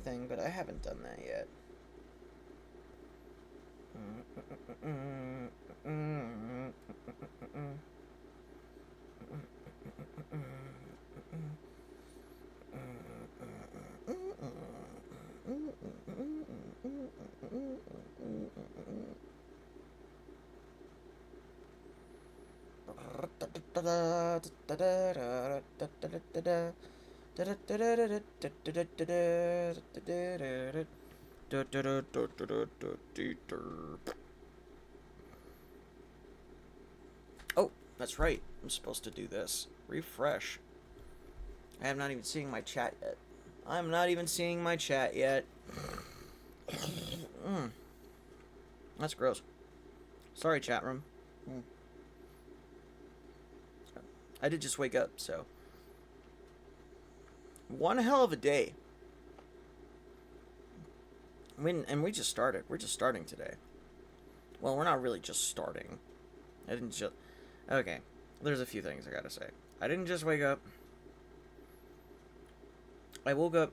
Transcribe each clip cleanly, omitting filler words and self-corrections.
thing, but I haven't done that yet. Oh, that's right. I'm supposed to do this. Refresh. I am not even seeing my chat yet. I'm not even seeing my chat yet. That's gross. Sorry, chat room. I did just wake up, so. One hell of a day. And we just started. We're just starting today. Well, we're not really just starting. I didn't just... Okay. There's a few things I gotta say. I didn't just wake up. I woke up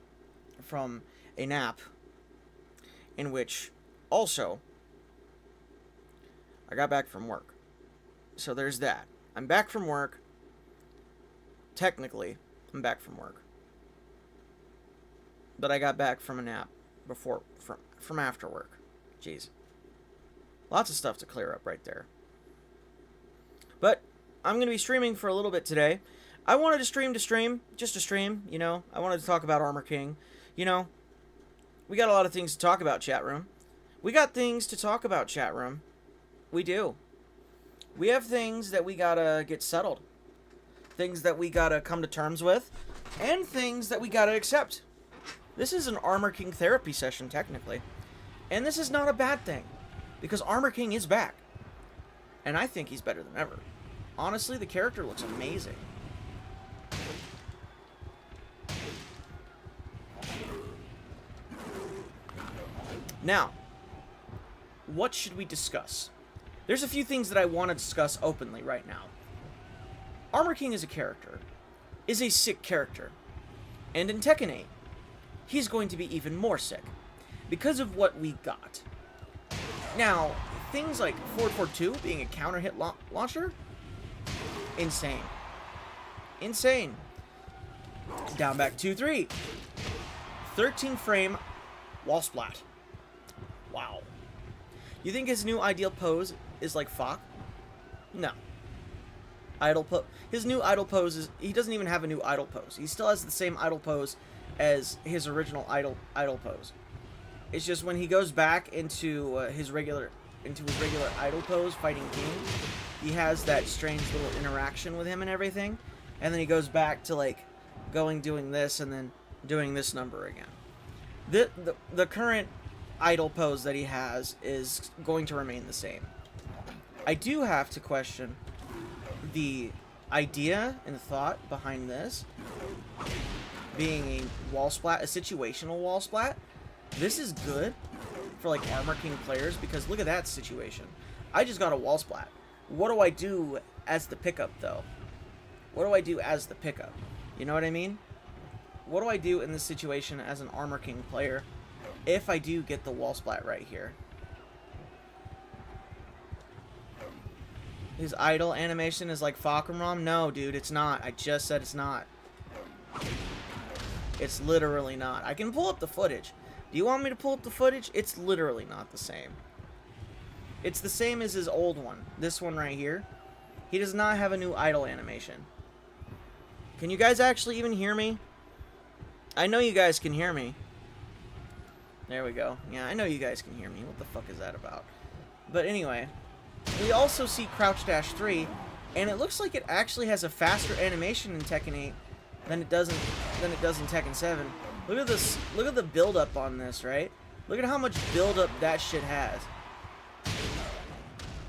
from a nap in which also I got back from work. So there's that. I'm back from work. Technically, I'm back from work. But I got back from a nap before from after work. Jeez. Lots of stuff to clear up right there. But I'm going to be streaming for a little bit today. I wanted to stream, just to stream, you know. I wanted to talk about Armor King. You know, we got a lot of things to talk about, chat room. We got things to talk about, chat room. We do. We have things that we gotta get settled. Things that we gotta come to terms with. And things that we gotta accept. This is an Armor King therapy session, technically. And this is not a bad thing. Because Armor King is back. And I think he's better than ever. Honestly, the character looks amazing. Now, what should we discuss? There's a few things that I want to discuss openly right now. Armor King as a character is a sick character. And in Tekken 8, he's going to be even more sick. Because of what we got. Now, things like 442 being a counter hit launcher, insane. Insane. Down back 2-3. 13 frame wall splat. Wow. You think his new ideal pose is like Fok? No. His new idle pose is... He doesn't even have a new idle pose. He still has the same idle pose as his original idle pose. It's just when he goes back into his regular idle pose fighting King, he has that strange little interaction with him and everything, and then he goes back to like doing this and then doing this number again. The current idle pose that he has is going to remain the same. I do have to question the idea and thought behind this being a wall splat, a situational wall splat. This is good for like Armor King players because look at that situation. I just got a wall splat. What do I do as the pickup though? What do I do as the pickup? You know what I mean? What do I do in this situation as an Armor King player if I do get the wall splat right here? His idle animation is like Fakramram? No, dude, it's not. I just said it's not. It's literally not. I can pull up the footage. Do you want me to pull up the footage? It's literally not the same. It's the same as his old one. This one right here. He does not have a new idle animation. Can you guys actually even hear me? I know you guys can hear me. There we go. Yeah, I know you guys can hear me. What the fuck is that about? But anyway, we also see Crouch Dash 3, and it looks like it actually has a faster animation in Tekken 8 than it does in Tekken 7. Look at this. Look at the build-up on this, right? Look at how much build-up that shit has.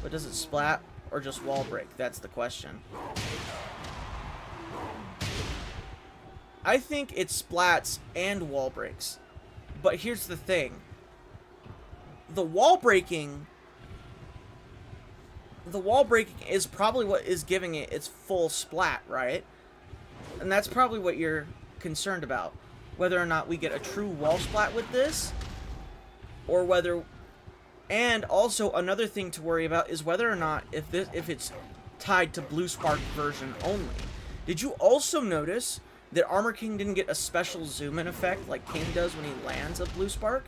But does it splat or just wall break? That's the question. I think it splats and wall breaks. But here's the thing. The wall breaking is probably what is giving it its full splat, right? And that's probably what you're concerned about. whether or not we get a true wall splat with this, or whether... And also, another thing to worry about is whether or not if it's tied to Blue Spark version only. Did you also notice that Armor King didn't get a special zoom-in effect like King does when he lands a Blue Spark?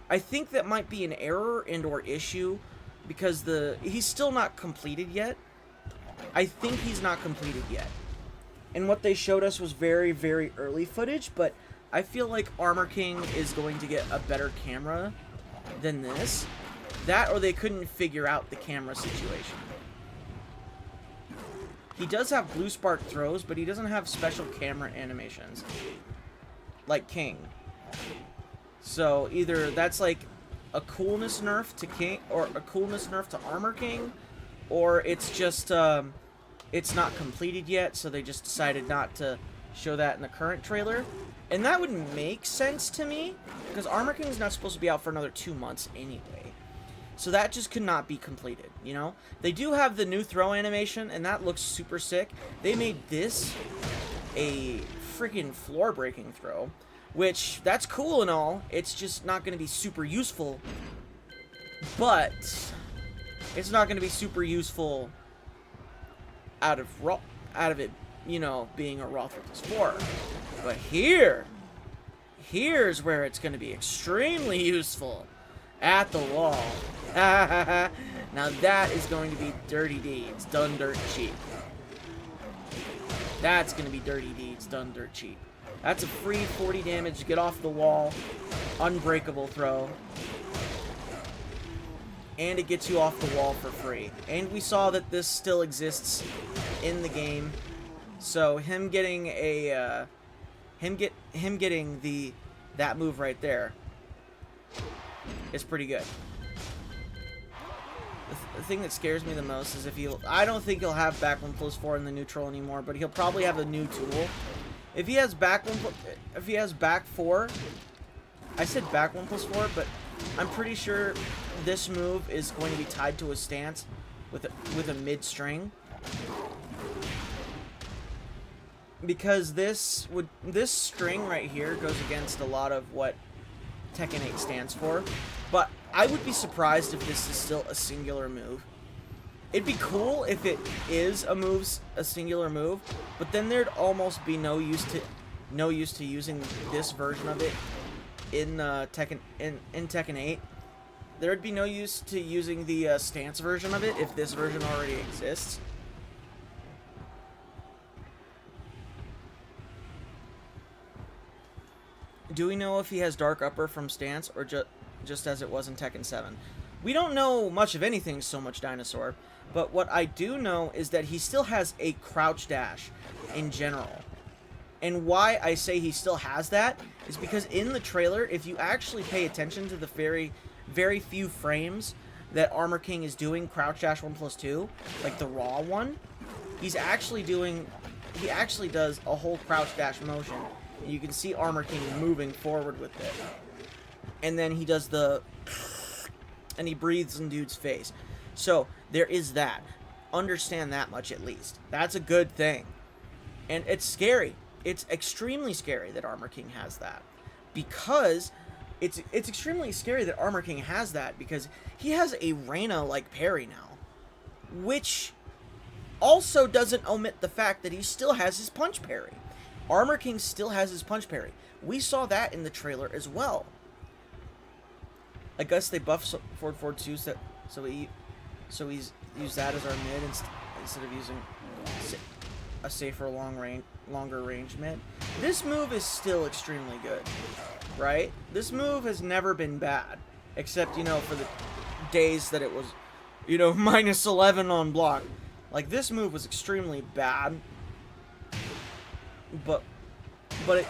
I think that might be an error and/or issue because he's still not completed yet. I think he's not completed yet. And what they showed us was very, very early footage, but I feel like Armor King is going to get a better camera than this. That or they couldn't figure out the camera situation. He does have Blue Spark throws, but he doesn't have special camera animations like King. So either that's like a coolness nerf to King, or a coolness nerf to Armor King, or it's just it's not completed yet, so they just decided not to show that in the current trailer. And that would make sense to me, because Armor King's not supposed to be out for another 2 months anyway. So that just could not be completed, you know? They do have the new throw animation, and that looks super sick. They made this a freaking floor-breaking throw, which, that's cool and all. It's just not going to be super useful. But it's not going to be super useful out of it, you know, being a Roth with 4. But here's where it's going to be extremely useful. At the wall. Now that is going to be dirty deeds done dirt cheap. That's going to be dirty deeds done dirt cheap. That's a free 40 damage, get off the wall, unbreakable throw. And it gets you off the wall for free. And we saw that this still exists in the game. So him getting a that move right there is pretty good. The thing that scares me the most is if I don't think he'll have back 1+4 in the neutral anymore, but he'll probably have a new tool. If he has back 4, I said back 1+4, but I'm pretty sure this move is going to be tied to a stance with a mid string. Because this string right here goes against a lot of what Tekken 8 stands for, but I would be surprised if this is still a singular move. It'd be cool if it is a singular move, but then there'd almost be no use to using this version of it in Tekken 8. There'd be no use to using the stance version of it if this version already exists. Do we know if he has Dark Upper from stance or just as it was in Tekken 7? We don't know much of anything so much Dinosaur, but what I do know is that he still has a crouch dash in general. And why I say he still has that is because in the trailer, if you actually pay attention to the very, very few frames that Armor King is doing crouch dash 1+2, like the raw one, he actually does a whole crouch dash motion. You can see Armor King moving forward with it. And then he does and he breathes in dude's face. So, there is that. Understand that much at least. That's a good thing. And it's scary. It's extremely scary that Armor King has that. Because it's extremely scary that Armor King has that because he has a Reina-like parry now. Which also doesn't omit the fact that he still has his punch parry. Armor King still has his punch parry. We saw that in the trailer as well. I guess they buffed forward 2 so he's used that as our mid instead of using a safer longer range mid. This move is still extremely good, right? This move has never been bad, except, you know, for the days that it was, you know, -11 on block. Like, this move was extremely bad. But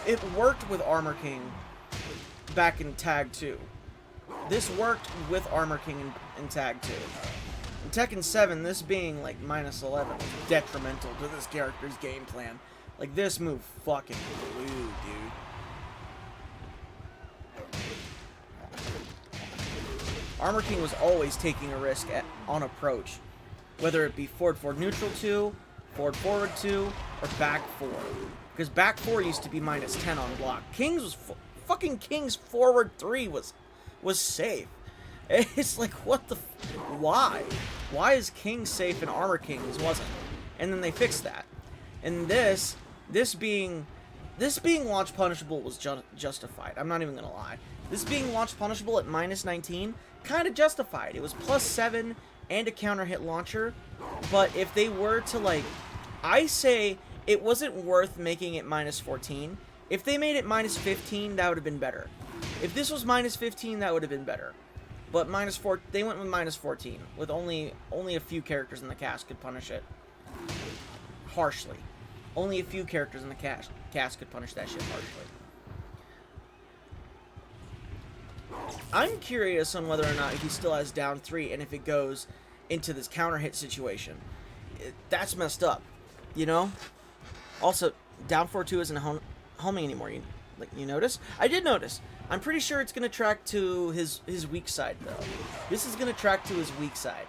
it worked with Armor King back in Tag 2. This worked with Armor King in Tag 2. In Tekken 7, this being like -11 was detrimental to this character's game plan. Like, this move fucking blew, dude. Armor King was always taking a risk on approach. Whether it be forward neutral 2, forward 2, or back 4. Because back 4 used to be minus 10 on block. King's was fucking King's forward 3 was safe. It's like, what the why? Why is King safe and Armor King's wasn't? And then they fixed that. And this being launch punishable was justified. I'm not even gonna lie. This being launch punishable at minus 19, kind of justified. It was plus 7 and a counter hit launcher. But if they were to, like, I say it wasn't worth making it minus 14. If they made it minus 15, that would have been better. If this was minus 15, that would have been better. But minus 4, they went with minus 14, with only a few characters in the cast could punish it harshly. Only a few characters in the cast could punish that shit harshly. I'm curious on whether or not he still has down 3, and if it goes into this counter hit situation. That's messed up, you know? Also, down 4-2 isn't homing anymore. You notice? I did notice. I'm pretty sure it's going to track to his weak side, though. This is going to track to his weak side.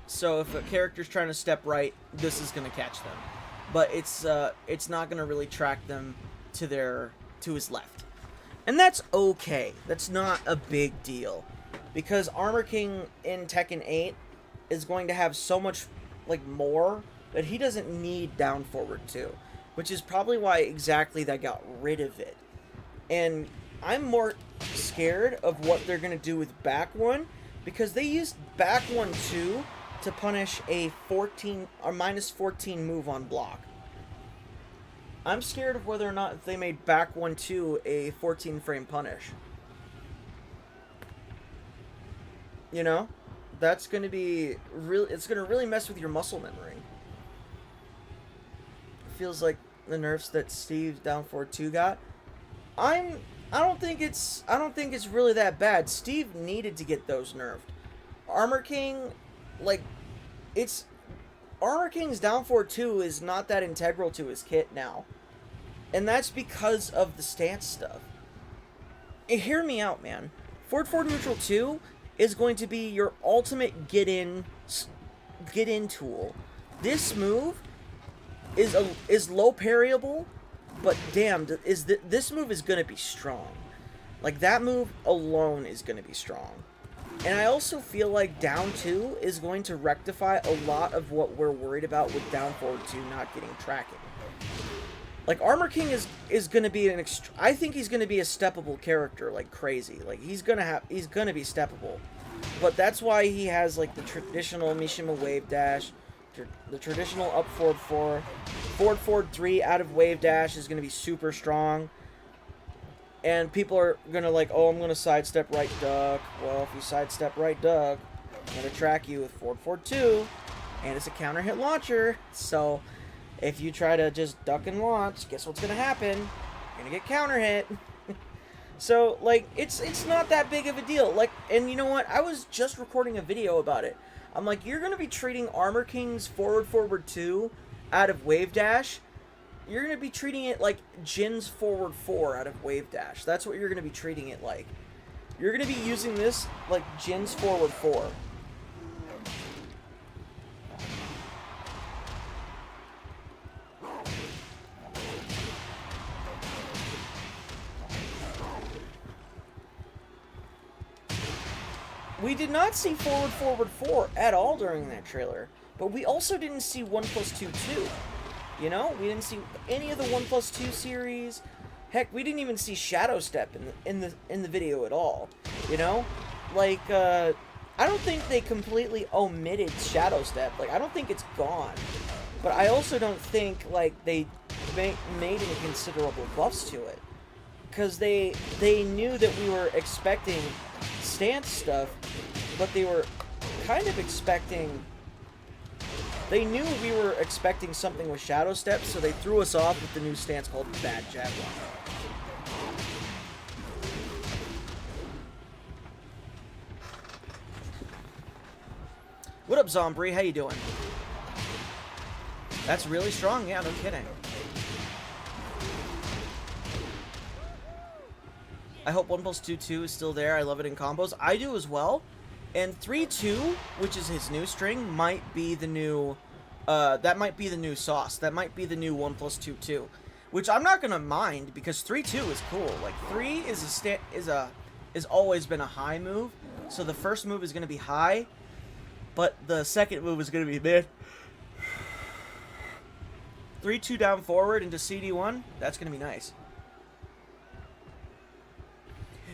So if a character's trying to step right, this is going to catch them. But it's not going to really track them to his left. And that's okay. That's not a big deal. Because Armor King in Tekken 8 is going to have so much, like, more that he doesn't need down forward 2. Which is probably why exactly that got rid of it. And I'm more scared of what they're going to do with back 1. Because they used back 1 2 to punish a 14 or minus 14 move on block. I'm scared of whether or not if they made back 1-2 a 14 frame punish. You know? That's going to be it's going to really mess with your muscle memory. Feels like the nerfs that Steve down 4-2 got. I don't think it's really that bad. Steve needed to get those nerfed. Armor King, like, Armor King's down 4-2 is not that integral to his kit now. And that's because of the stance stuff. Hear me out, man. Forward neutral 2 is going to be your ultimate get in tool. This move is low parryable, but damn, this move is going to be strong. Like, that move alone is going to be strong. And I also feel like down 2 is going to rectify a lot of what we're worried about with down forward 2 not getting tracking. Like, Armor King is going to be I think he's going to be a steppable character like crazy. Like, he's going to be steppable. But that's why he has, like, the traditional Mishima wave dash, the traditional up forward 4, forward 3 out of wave dash is going to be super strong. And people are going to like, oh, I'm going to sidestep right duck. Well, if you sidestep right duck, I'm going to track you with forward 2, and it's a counter hit launcher. So if you try to just duck and launch, guess what's going to happen? You're going to get counter hit. So, like, it's not that big of a deal. Like, and you know what? I was just recording a video about it. I'm like, you're going to be treating Armor King's forward 2 out of wave dash. You're going to be treating it like Jin's forward 4 out of wave dash. That's what you're going to be treating it like. You're going to be using this like Jin's forward 4. We did not see forward 4 at all during that trailer. But we also didn't see 1+2 2. You know, we didn't see any of the 1+2 series. Heck, we didn't even see Shadow Step in the video at all. You know, like I don't think they completely omitted Shadow Step. Like, I don't think it's gone, but I also don't think like they made any considerable buffs to it, because they knew that we were expecting stance stuff, but they were kind of expecting. They knew we were expecting something with Shadow Step, so they threw us off with the new stance called Bad Jaguar. What up, Zombie? How you doing? That's really strong. Yeah, no kidding. I hope 1+2 is still there. I love it in combos. I do as well. And 3-2, which is his new string, might be the new That might be the new sauce. That might be the new 1+2 2, which I'm not gonna mind because 3-2 is cool. Like 3 is always been a high move, so the first move is gonna be high, but the second move is gonna be mid. 3-2 down forward into CD1. That's gonna be nice.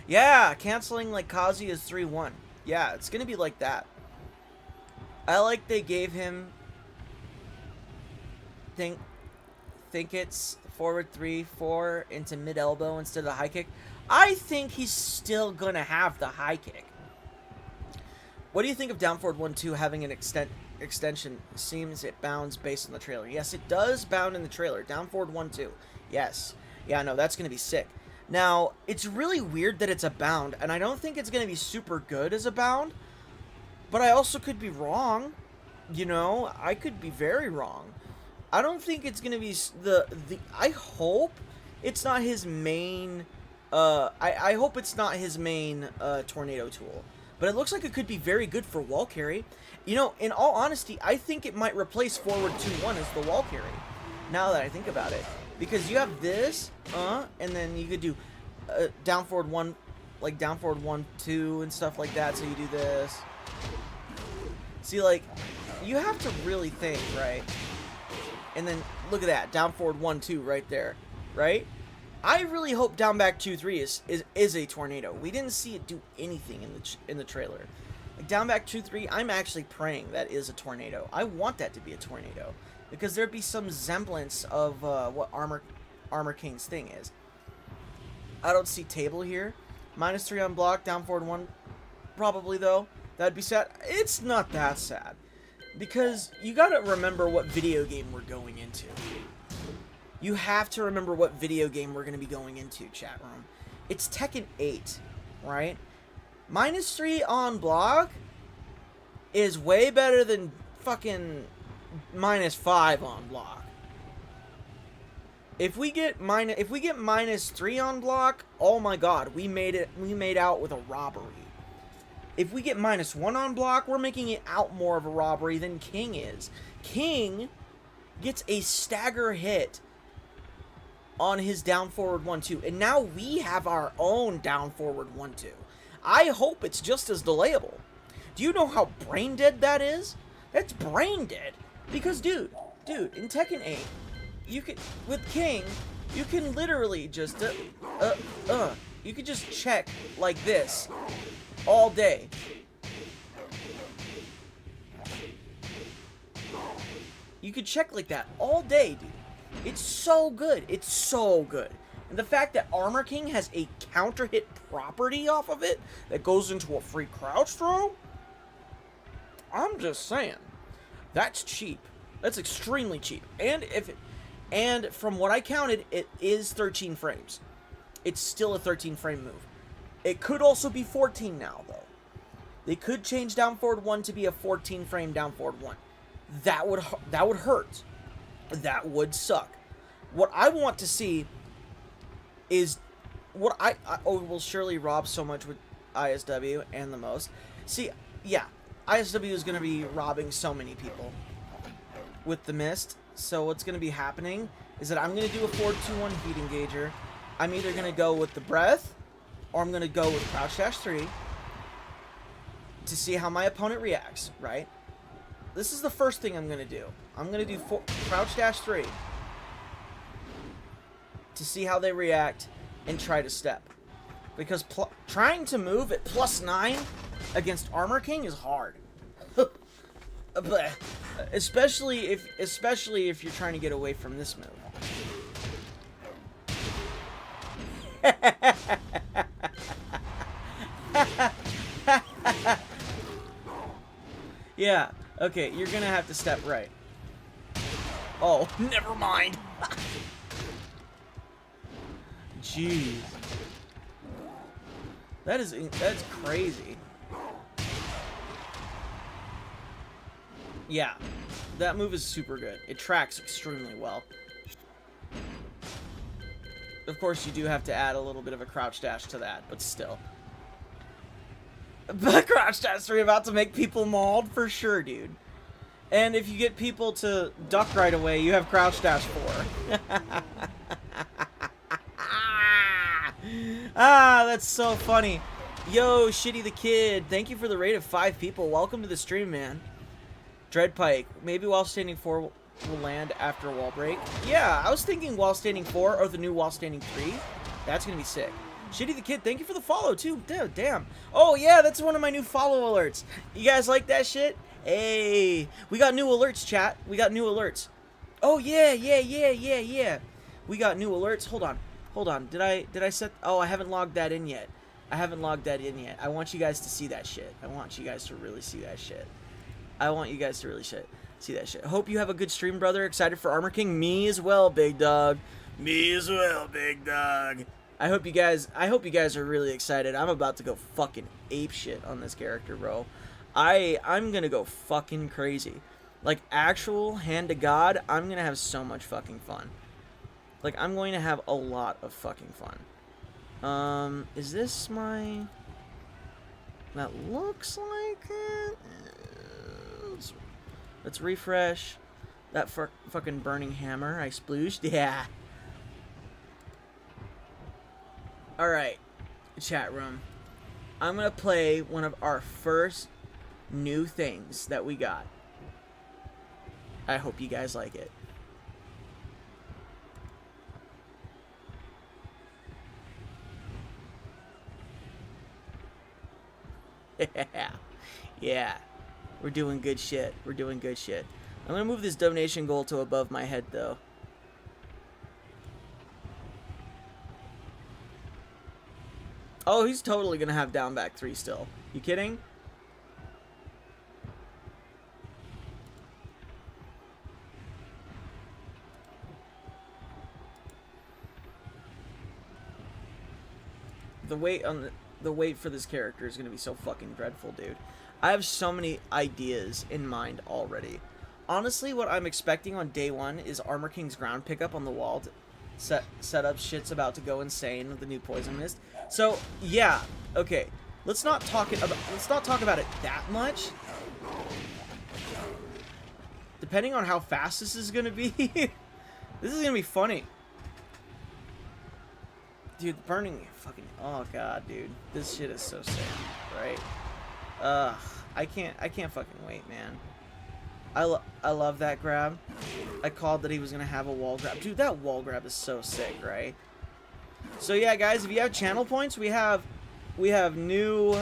Yeah, canceling like Kazi is 3-1. Yeah, it's gonna be like that. I like they gave him think it's forward 3-4 into mid elbow instead of the high kick. I think he's still gonna have the high kick. What do you think of down forward 1-2 having an extension? Seems it bounds based on the trailer. Yes, it does bound in the trailer. Down forward 1-2. Yes. Yeah, no, that's gonna be sick. Now, it's really weird that it's a bound, and I don't think it's gonna be super good as a bound, but I also could be wrong. You know, I could be very wrong. I don't think it's gonna be I hope it's not his main. I hope it's not his main tornado tool. But it looks like it could be very good for wall carry. You know, in all honesty, I think it might replace forward 2-1 as the wall carry. Now that I think about it, because you have this, and then you could do down forward 1, like down forward 1-2 and stuff like that. So you do this. See, like, you have to really think, right? And then look at that, down forward 1-2 right there, right? I really hope down back 2-3 is a tornado. We didn't see it do anything in the trailer. Like down back 2-3, I'm actually praying that is a tornado. I want that to be a tornado because there'd be some semblance of what Armor King's thing is. I don't see table here. -3 on block, down forward 1, probably though. That'd be sad. It's not that sad. Because you gotta remember what video game we're going into. You have to remember what video game we're gonna be going into, chat room. It's Tekken 8, right? -3 on block is way better than fucking -5 on block. If we get -3 on block, oh my god, we made out with a robbery. If we get -1 on block, we're making it out more of a robbery than King is. King gets a stagger hit on his down forward 1-2, and now we have our own down forward 1-2. I hope it's just as delayable. Do you know how brain dead that is? That's brain dead. Because dude, in Tekken 8, you could, with King, you can literally just you could just check like this all day. You could check like that all day, dude. It's so good. It's so good. And the fact that Armor King has a counter hit property off of it that goes into a free crouch throw, I'm just saying, that's cheap. That's extremely cheap. And from what I counted, it is 13 frames. It's still a 13 frame move. It could also be 14 now, though. They could change down forward 1 to be a 14 frame down forward 1. That would hurt. That would suck. What I want to see is what I will surely rob so much with ISW and the most. See, yeah, ISW is going to be robbing so many people with the mist. So what's going to be happening is that I'm going to do a 4-2-1 heat engager. I'm either going to go with the breath or I'm going to go with crouch dash 3 to see how my opponent reacts, right? This is the first thing I'm going to do. I'm going to do crouch dash 3 to see how they react and try to step. Because trying to move at +9 against Armor King is hard. especially if you're trying to get away from this move. Yeah, okay, you're gonna have to step right. Oh, never mind. Jeez. That's crazy. Yeah, that move is super good. It tracks extremely well. Of course, you do have to add a little bit of a crouch dash to that, but still. But crouch dash 3 about to make people mauled for sure, dude. And if you get people to duck right away, you have crouch dash 4. Ah, that's so funny. Yo, Shitty the Kid, thank you for the raid of 5 people. Welcome to the stream, man. Dreadpike, maybe While Standing 4 will land after wall break. Yeah, I was thinking While Standing 4 or the new While Standing 3. That's gonna be sick. Shitty the Kid, thank you for the follow, too. Damn. Oh, yeah, that's one of my new follow alerts. You guys like that shit? Hey, we got new alerts, chat. We got new alerts. Oh, yeah. We got new alerts. Hold on. Did I set... Oh, I haven't logged that in yet. I want you guys to see that shit. I want you guys to really see that shit. Hope you have a good stream, brother. Excited for Armor King? Me as well, big dog. I hope you guys are really excited. I'm about to go fucking ape shit on this character, bro. I'm gonna go fucking crazy. Like, actual hand to God, I'm gonna have so much fucking fun. Like, I'm going to have a lot of fucking fun. Is this my... That looks like it. Let's refresh. That fucking burning hammer I splooshed. Yeah. Alright, chat room. I'm gonna play one of our first new things that we got. I hope you guys like it. Yeah. We're doing good shit. I'm gonna move this donation goal to above my head, though. Oh, he's totally gonna have down back 3 still. You kidding? The wait for this character is gonna be so fucking dreadful, dude. I have so many ideas in mind already. Honestly, what I'm expecting on day 1 is Armor King's ground pickup on the wall. Setup shit's about to go insane with the new Poison Mist. So yeah, okay. Let's not talk about it that much. Depending on how fast this is gonna be, this is gonna be funny. Dude, burning fucking... Oh, God, dude. This shit is so sick, right? I can't fucking wait, man. I love that grab. I called that he was gonna have a wall grab. Dude, that wall grab is so sick, right? So, yeah, guys, if you have channel points, we have new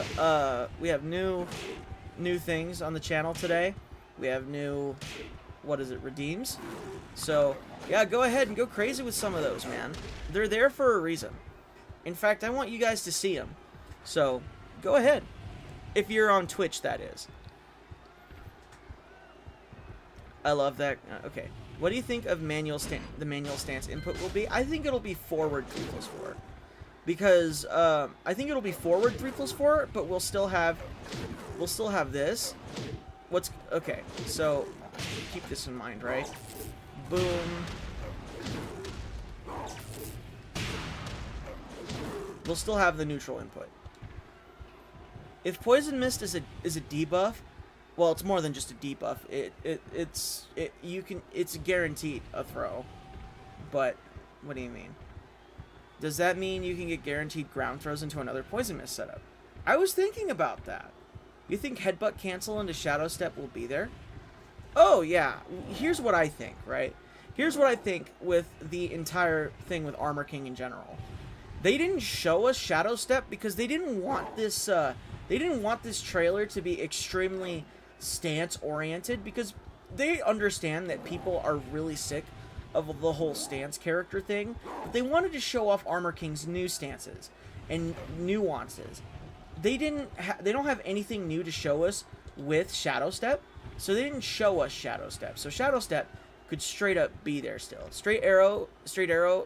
things on the channel today. We have new... What is it? Redeems? So, yeah, go ahead and go crazy with some of those, man. They're there for a reason. In fact, I want you guys to see them. So, go ahead. If you're on Twitch, that is. I love that. Okay. What do you think of the manual stance input will be? I think it'll be forward 3+4. Because, I think it'll be forward 3+4, but we'll still have this. Okay, so, keep this in mind, right? Boom. We'll still have the neutral input. If Poison Mist is a debuff, well, it's more than just a debuff. It's guaranteed a throw. But what do you mean? Does that mean you can get guaranteed ground throws into another Poison Mist setup? I was thinking about that. You think Headbutt Cancel into Shadow Step will be there? Oh yeah. Here's what I think, right? Here's what I think with the entire thing with Armor King in general. They didn't show us Shadow Step because they didn't want this trailer to be extremely stance oriented, because they understand that people are really sick of the whole stance character thing, but they wanted to show off Armor King's new stances and nuances. They don't have anything new to show us with Shadow Step, so they didn't show us Shadow Step. So Shadow Step could straight up be there still. Straight arrow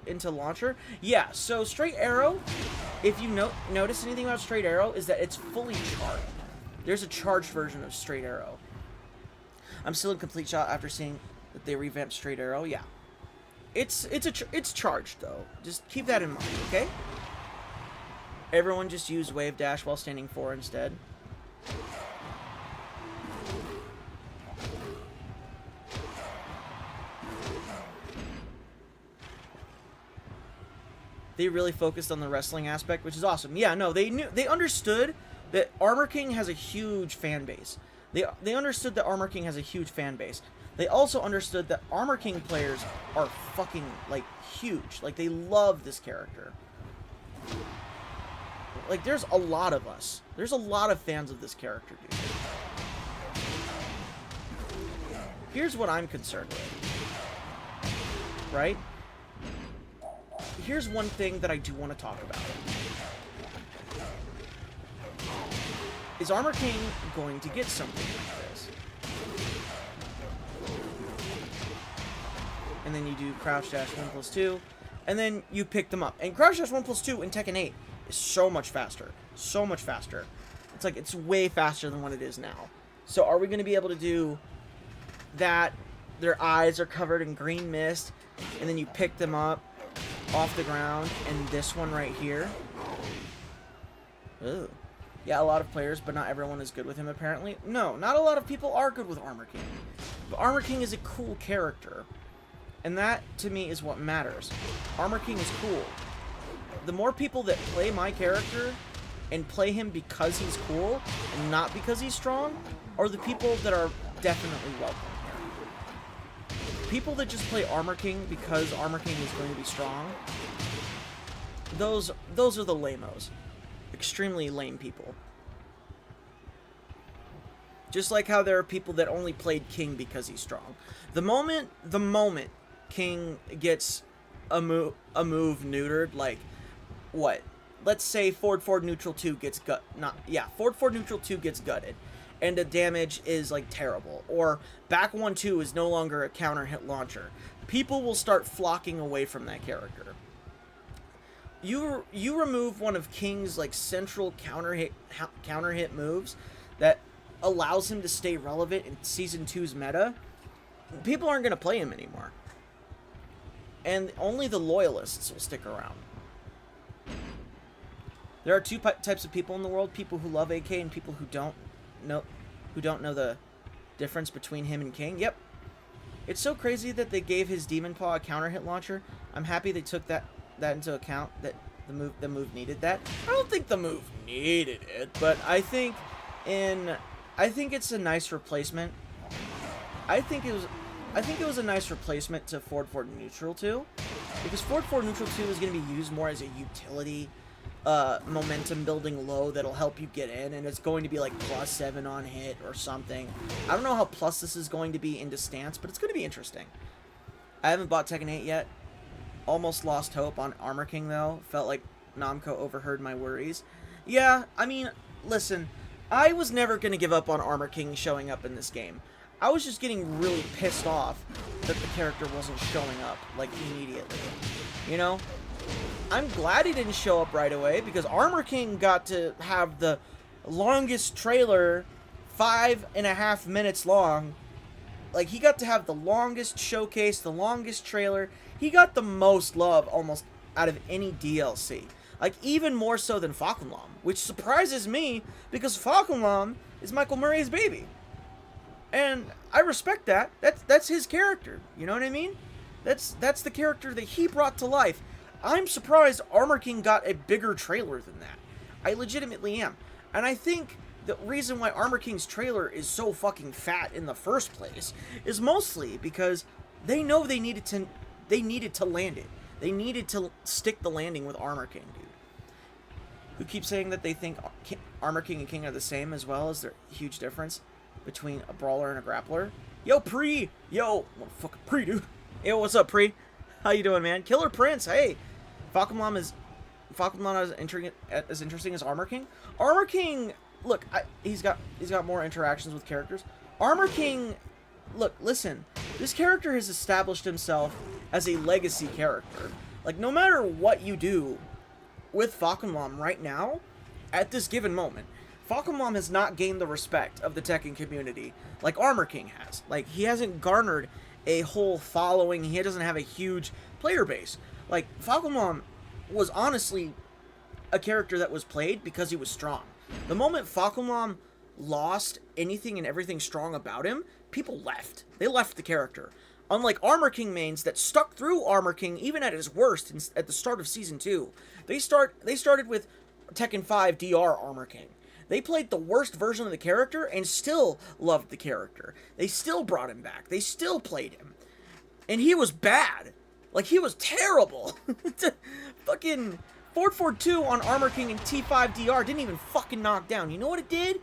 into launcher. Yeah, so straight arrow, if you notice anything about straight arrow, is that it's fully charged. There's a charged version of straight arrow. I'm still in complete shot after seeing that they revamped straight arrow. Yeah, it's charged though. Just keep that in mind, okay? Everyone just use wave dash while standing 4 instead. They really focused on the wrestling aspect, which is awesome. Yeah, no, they understood that Armor King has a huge fan base. They understood that Armor King has a huge fan base. They also understood that Armor King players are fucking, like, huge. Like, they love this character. Like, there's a lot of us. There's a lot of fans of this character, dude. Here's what I'm concerned with. Right? Here's one thing that I do want to talk about. Is Armor King going to get something like this? And then you do crouch dash 1+2, and then you pick them up. And crouch dash 1+2 in Tekken 8 is so much faster. So much faster. It's like, it's way faster than what it is now. So are we going to be able to do that? Their eyes are covered in green mist, and then you pick them up off the ground, and this one right here. Ooh. Yeah, a lot of players, but not everyone is good with him, apparently. No, not a lot of people are good with Armor King. But Armor King is a cool character. And that, to me, is what matters. Armor King is cool. The more people that play my character and play him because he's cool and not because he's strong are the people that are definitely welcome here. People that just play Armor King because Armor King is going to be strong, those are the lame-os. Extremely lame people. Just like how there are people that only played King because he's strong. The moment King gets a move neutered, like, what? Let's say forward neutral 2 gets forward neutral 2 gets gutted, and the damage is, like, terrible. Or back 1-2 is no longer a counter hit launcher. People will start flocking away from that character. You remove one of King's, like, central counter hit moves that allows him to stay relevant in Season 2's meta, people aren't going to play him anymore. And only the loyalists will stick around. There are two types of people in the world: people who love AK and people who don't know the difference between him and King. Yep. It's so crazy that they gave his Demon Paw a counter hit launcher. I'm happy they took that into account, that the move needed that. I don't think the move needed it, but I think it's a nice replacement. I think it was a nice replacement to forward neutral 2, because forward neutral 2 is going to be used more as a utility momentum building low that'll help you get in, and it's going to be like +7 on hit or something. I don't know how plus this is going to be into stance, but it's going to be interesting. I haven't bought Tekken 8 yet. Almost lost hope on Armor King, though. Felt like Namco overheard my worries. Yeah, I mean, listen, I was never going to give up on Armor King showing up in this game. I was just getting really pissed off that the character wasn't showing up, like, immediately. You know? I'm glad he didn't show up right away, because Armor King got to have the longest trailer, 5.5 minutes long. Like, he got to have the longest showcase, the longest trailer. He got the most love almost out of any DLC. Like, even more so than Falkenlam, which surprises me, because Falkenlam is Michael Murray's baby. And I respect that. That's his character. You know what I mean? That's the character that he brought to life. I'm surprised Armor King got a bigger trailer than that. I legitimately am. And I think the reason why Armor King's trailer is so fucking fat in the first place is mostly because they know they needed to land it. They needed to stick the landing with Armor King, dude. Who keeps saying that they think Armor King and King are the same, as well as their huge difference between a brawler and a grappler. Yo, Pre! Yo, motherfucking Pre, dude. Yo, what's up, Pre? How you doing, man? Killer Prince, hey! Falkenlam is as interesting as Armor King. Armor King, look, he's got more interactions with characters. Armor King, look, listen, this character has established himself as a legacy character. Like, no matter what you do with Falkenlam right now, at this given moment, Falkenlam has not gained the respect of the Tekken community like Armor King has. Like, he hasn't garnered a whole following. He doesn't have a huge player base. Like, Falkenlam was honestly a character that was played because he was strong. The moment Falkenlam lost anything and everything strong about him, people left. They left the character. Unlike Armor King mains that stuck through Armor King even at his worst at the start of Season 2. They started with Tekken 5 DR Armor King. They played the worst version of the character and still loved the character. They still brought him back. They still played him. And he was bad. Like, he was terrible. Fucking 442 on Armor King and T5 DR didn't even fucking knock down. You know what it did?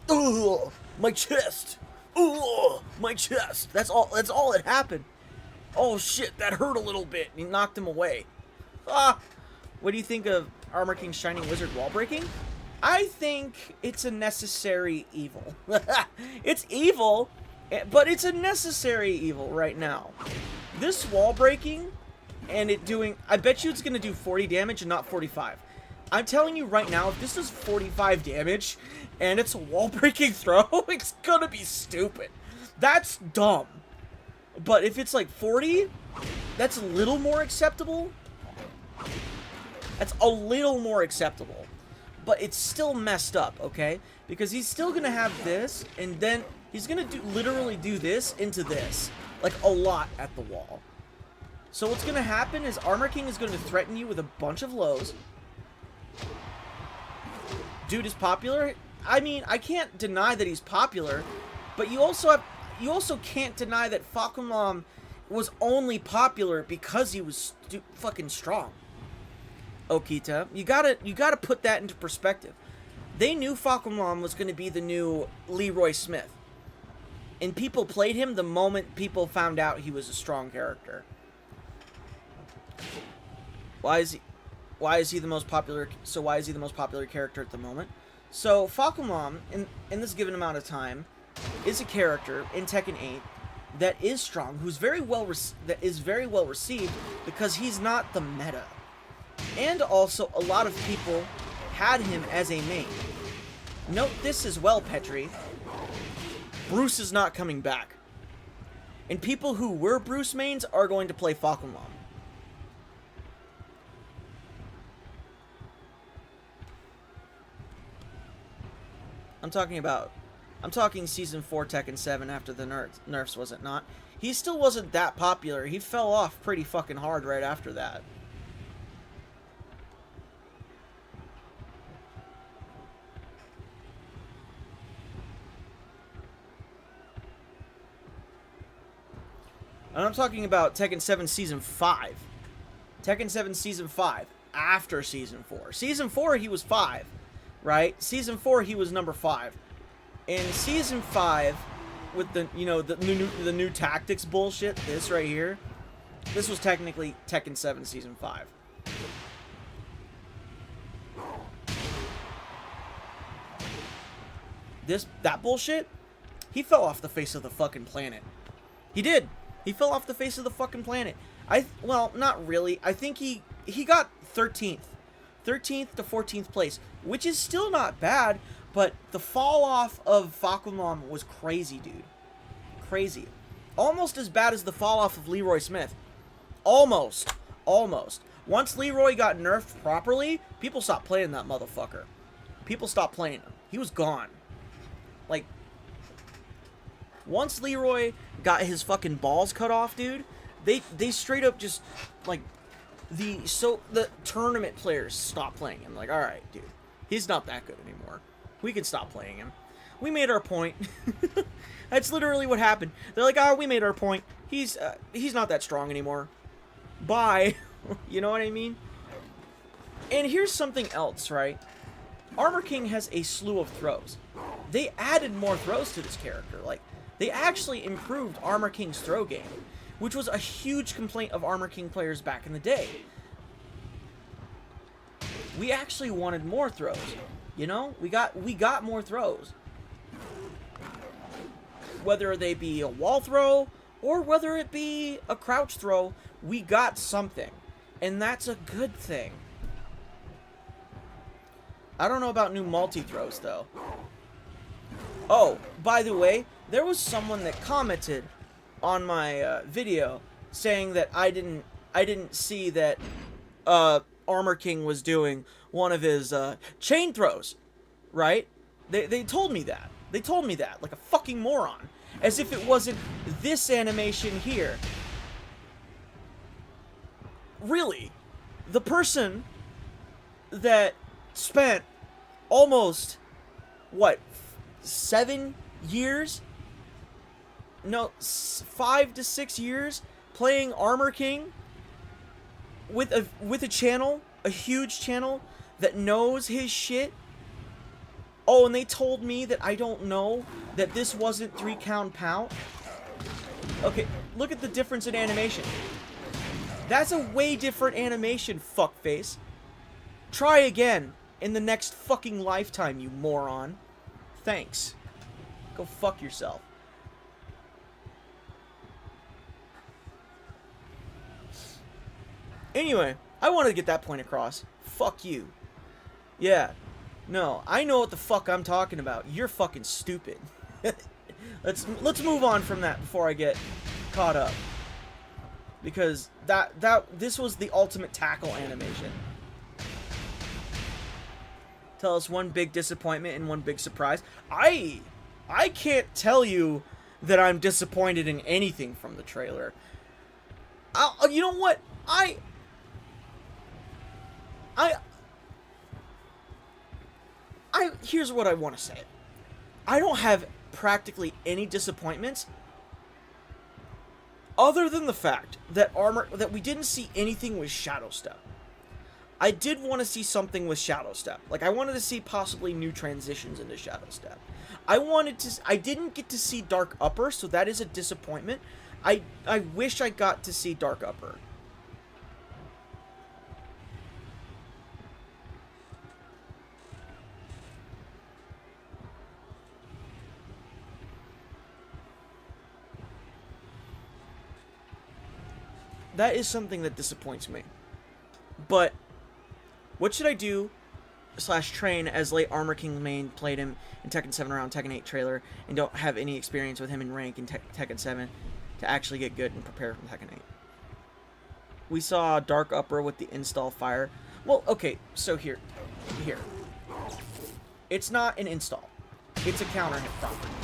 Ugh, my chest. Ugh, my chest. That's all that happened. Oh shit, that hurt a little bit. He knocked him away. Ah, what do you think of Armor King's Shining Wizard wall breaking? I think it's a necessary evil. It's evil, but it's a necessary evil right now. This wall breaking and it doing, I bet you it's going to do 40 damage and not 45. I'm telling you right now, if this is 45 damage and it's a wall breaking throw, it's going to be stupid. That's dumb. But if it's like 40, that's a little more acceptable. That's a little more acceptable. But it's still messed up, okay? Because he's still going to have this, and then he's going to literally do this into this. Like, a lot at the wall. So what's going to happen is Armor King is going to threaten you with a bunch of lows. Dude is popular. I mean, I can't deny that he's popular, but you also can't deny that Fakumlam was only popular because he was fucking strong. Okita, you gotta put that into perspective. They knew Fakumlam was going to be the new Leroy Smith, and people played him the moment people found out he was a strong character. Why is he the most popular? So why is he the most popular character at the moment? So Fakumlam, in this given amount of time, is a character in Tekken 8 that is strong, who's very well received because he's not the meta. And also, a lot of people had him as a main. Note this as well, Petri. Bruce is not coming back. And people who were Bruce mains are going to play Fakumlam. I'm talking Season 4 Tekken 7 after the nerfs, was it not? He still wasn't that popular. He fell off pretty fucking hard right after that. And I'm talking about Tekken 7 Season 5. Tekken 7 Season 5. After Season 4. Season 4, he was 5. Right? Season 4, he was number 5. In Season 5, with the, you know, the new tactics bullshit, this right here, this was technically Tekken 7 Season 5. That bullshit, he fell off the face of the fucking planet. He did. He fell off the face of the fucking planet. Well, not really. I think he got 13th. 13th to 14th place, which is still not bad, but the fall off of Fakumlam was crazy, dude. Crazy. Almost as bad as the fall off of Leroy Smith. Almost. Almost. Once Leroy got nerfed properly, people stopped playing that motherfucker. People stopped playing him. He was gone. Like, once Leroy got his fucking balls cut off, dude, they straight up just, like, the tournament players stopped playing him. Like, alright, dude, he's not that good anymore. We can stop playing him. We made our point. That's literally what happened. They're like, oh, we made our point. He's not that strong anymore. Bye. You know what I mean? And here's something else, right? Armor King has a slew of throws. They added more throws to this character. Like, they actually improved Armor King's throw game, which was a huge complaint of Armor King players back in the day. We actually wanted more throws. You know? We got more throws. Whether they be a wall throw or whether it be a crouch throw, we got something. And that's a good thing. I don't know about new multi-throws, though. Oh, by the way, there was someone that commented on my video saying that I didn't see that Armor King was doing one of his chain throws, right? They told me that. They told me that, like a fucking moron. As if it wasn't this animation here. really, the person that spent almost, what, 7 years? No, 5 to 6 years playing Armor King with a channel, a huge channel that knows his shit. Oh, and they told me that I don't know that this wasn't 3 count pound. Okay, look at the difference in animation. That's a way different animation, fuckface. Try again in the next fucking lifetime, you moron. Thanks. Go fuck yourself. Anyway, I wanted to get that point across. Fuck you. Yeah. No, I know what the fuck I'm talking about. You're fucking stupid. Let's move on from that before I get caught up. Because this was the ultimate tackle animation. Tell us one big disappointment and one big surprise. I can't tell you that I'm disappointed in anything from the trailer. You know what? Here's what I want to say. I don't have practically any disappointments other than the fact that we didn't see anything with Shadow Step. I did want to see something with Shadow Step. Like, I wanted to see possibly new transitions into Shadow Step. I didn't get to see Dark Upper, so that is a disappointment. I wish I got to see Dark Upper. That is something that disappoints me. But what should I do / train as late Armor King main played him in Tekken 7 around Tekken 8 trailer and don't have any experience with him in rank in Tekken 7 to actually get good and prepare from Tekken 8? We saw Dark Upper with the install fire. Well, okay, so here. It's not an install. It's a counter hit property.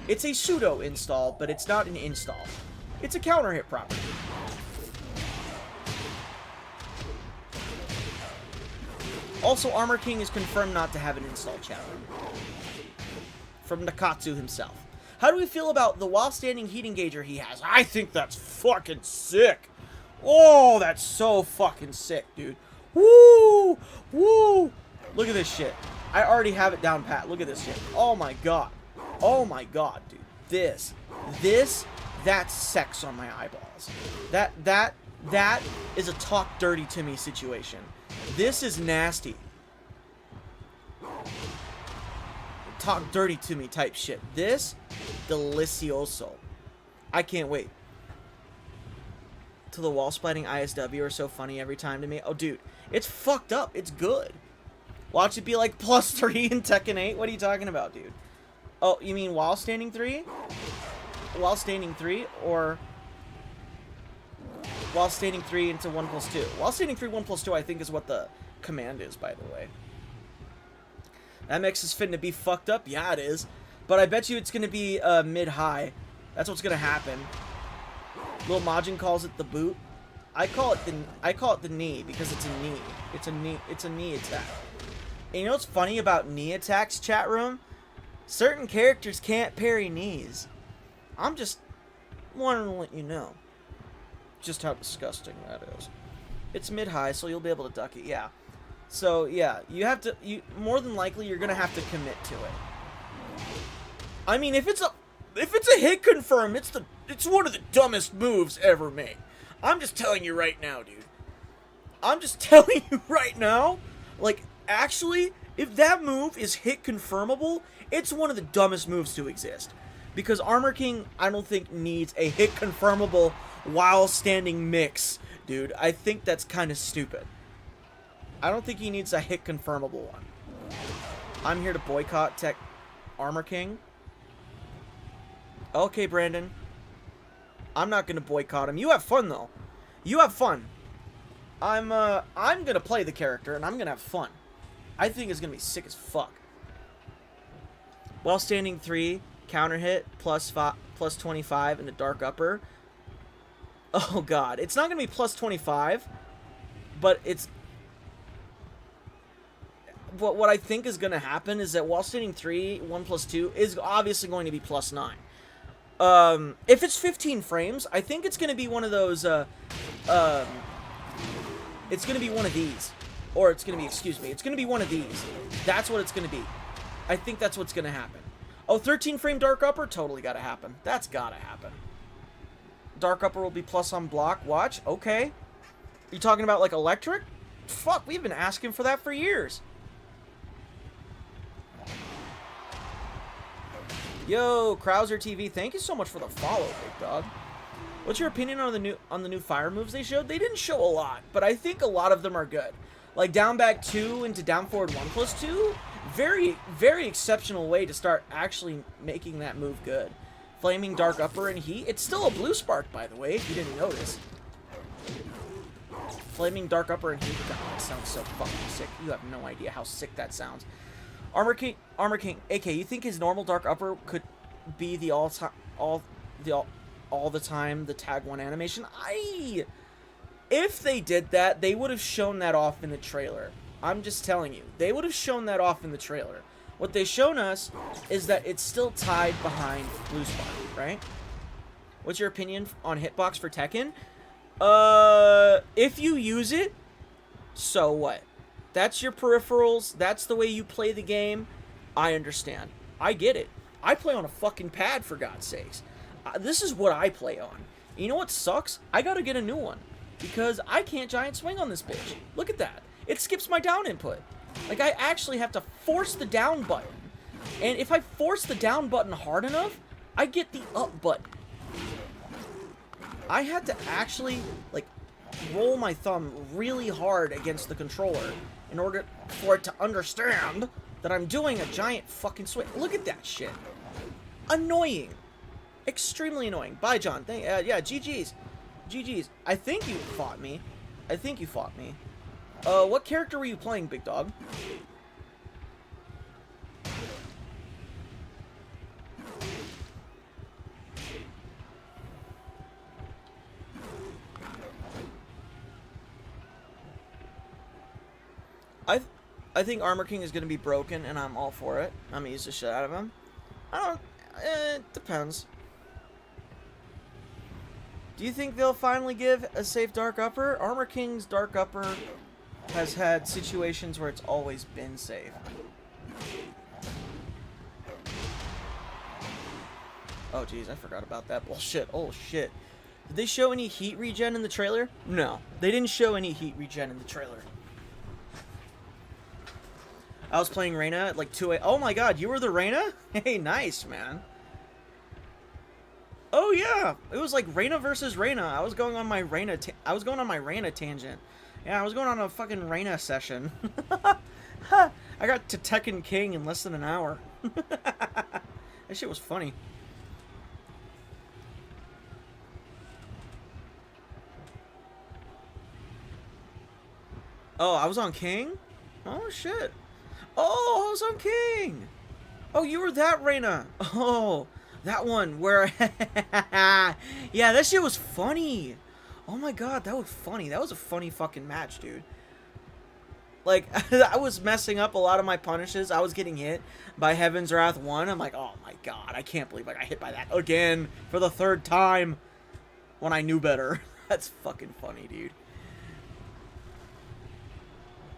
It's a pseudo install, but it's not an install. It's a counter hit property. Also, Armor King is confirmed not to have an install challenge. From Nakatsu himself. How do we feel about the while standing heat engager he has? I think that's fucking sick. Oh, that's so fucking sick, dude. Woo! Woo! Look at this shit. I already have it down pat. Look at this shit. Oh my god. Oh my god, dude. That's sex on my eyeballs. That is a talk dirty to me situation. This is nasty. Talk dirty to me type shit. This, delicioso. I can't wait. To the wall splitting ISW are so funny every time to me. Oh, dude. It's fucked up. It's good. Watch it be like +3 in Tekken 8. What are you talking about, dude? Oh, you mean while standing 3? While standing 3 or while standing 3 into 1+2? While standing 3 1+2 I think is what the command is, by the way. That mix is finna be fucked up. Yeah, it is. But I bet you it's gonna be mid-high. That's what's gonna happen. Lil Majin calls it the boot. I call it the knee because it's a knee. It's a knee attack. And you know what's funny about knee attacks, chat room? Certain characters can't parry knees. I'm just wanting to let you know just how disgusting that is. It's mid-high, so you'll be able to duck it, yeah. So, yeah, more than likely, you're gonna have to commit to it. I mean, if it's a hit confirm, it's one of the dumbest moves ever made. I'm just telling you right now, dude. I'm just telling you right now, like, actually, if that move is hit confirmable, it's one of the dumbest moves to exist. Because Armor King, I don't think, needs a hit confirmable while standing mix, dude. I think that's kind of stupid. I don't think he needs a hit confirmable one. I'm here to boycott Armor King. Okay, Brandon. I'm not gonna boycott him. You have fun though. You have fun. I'm gonna play the character and I'm gonna have fun. I think it's gonna be sick as fuck. While standing 3, counter hit, +25 in the Dark Upper. Oh god, it's not gonna be plus 25, but it's... What I think is gonna happen is that while standing 3, 1 plus 2 is obviously going to be plus 9. If it's 15 frames, I think it's gonna be one of those, it's gonna be one of these. Or it's gonna be, excuse me, it's gonna be one of these. That's what it's gonna be. I think that's what's gonna happen. Oh, 13 frame Dark Upper? Totally gotta happen. That's gotta happen. Dark Upper will be plus on block. Watch. Okay. You talking about, like, electric? Fuck, we've been asking for that for years. Yo, Krauser TV, thank you so much for the follow, big dog. What's your opinion on the new fire moves they showed? They didn't show a lot, but I think a lot of them are good. Like down back 2 into down forward 1 plus 2, very, very exceptional way to start actually making that move good. Flaming Dark Upper and Heat. It's still a blue spark, by the way, if you didn't notice. Flaming Dark Upper and Heat. God, that sounds so fucking sick. You have no idea how sick that sounds. Armor King, AK, you think his normal Dark Upper could be the all the time the tag 1 animation? If they did that, they would have shown that off in the trailer. I'm just telling you. They would have shown that off in the trailer. What they've shown us is that it's still tied behind Blue Spark, right? What's your opinion on hitbox for Tekken? If you use it, so what? That's your peripherals. That's the way you play the game. I understand. I get it. I play on a fucking pad, for God's sakes. This is what I play on. You know what sucks? I gotta get a new one. Because I can't giant swing on this bitch. Look at that. It skips my down input. Like, I actually have to force the down button. And if I force the down button hard enough, I get the up button. I had to actually, like, roll my thumb really hard against the controller in order for it to understand that I'm doing a giant fucking swing. Look at that shit. Annoying. Extremely annoying. Bye, John. Yeah, GG's. GG's. I think you fought me. What character were you playing, big dog? I think Armor King is going to be broken, and I'm all for it. I'm going to use the shit out of him. It depends. Do you think they'll finally give a safe Dark Upper? Armor King's Dark Upper has had situations where it's always been safe. Oh, jeez, I forgot about that bullshit. Oh, shit. Did they show any heat regen in the trailer? No, they didn't show any heat regen in the trailer. I was playing Reyna at like 2 a.m. Oh my god, you were the Reyna? Hey, nice, man. Oh yeah, it was like Reyna versus Reyna. I was going on my Reyna tangent. Yeah, I was going on a fucking Reyna session. I got to Tekken King in less than an hour. That shit was funny. Oh, I was on King? Oh shit. Oh, I was on King. Oh, you were that Reyna. Oh, that one where... Yeah, that shit was funny. Oh my god, that was funny. That was a funny fucking match, dude. Like, I was messing up a lot of my punishes. I was getting hit by Heaven's Wrath 1. I'm like, oh my god, I can't believe I got hit by that again for the 3rd time when I knew better. That's fucking funny, dude.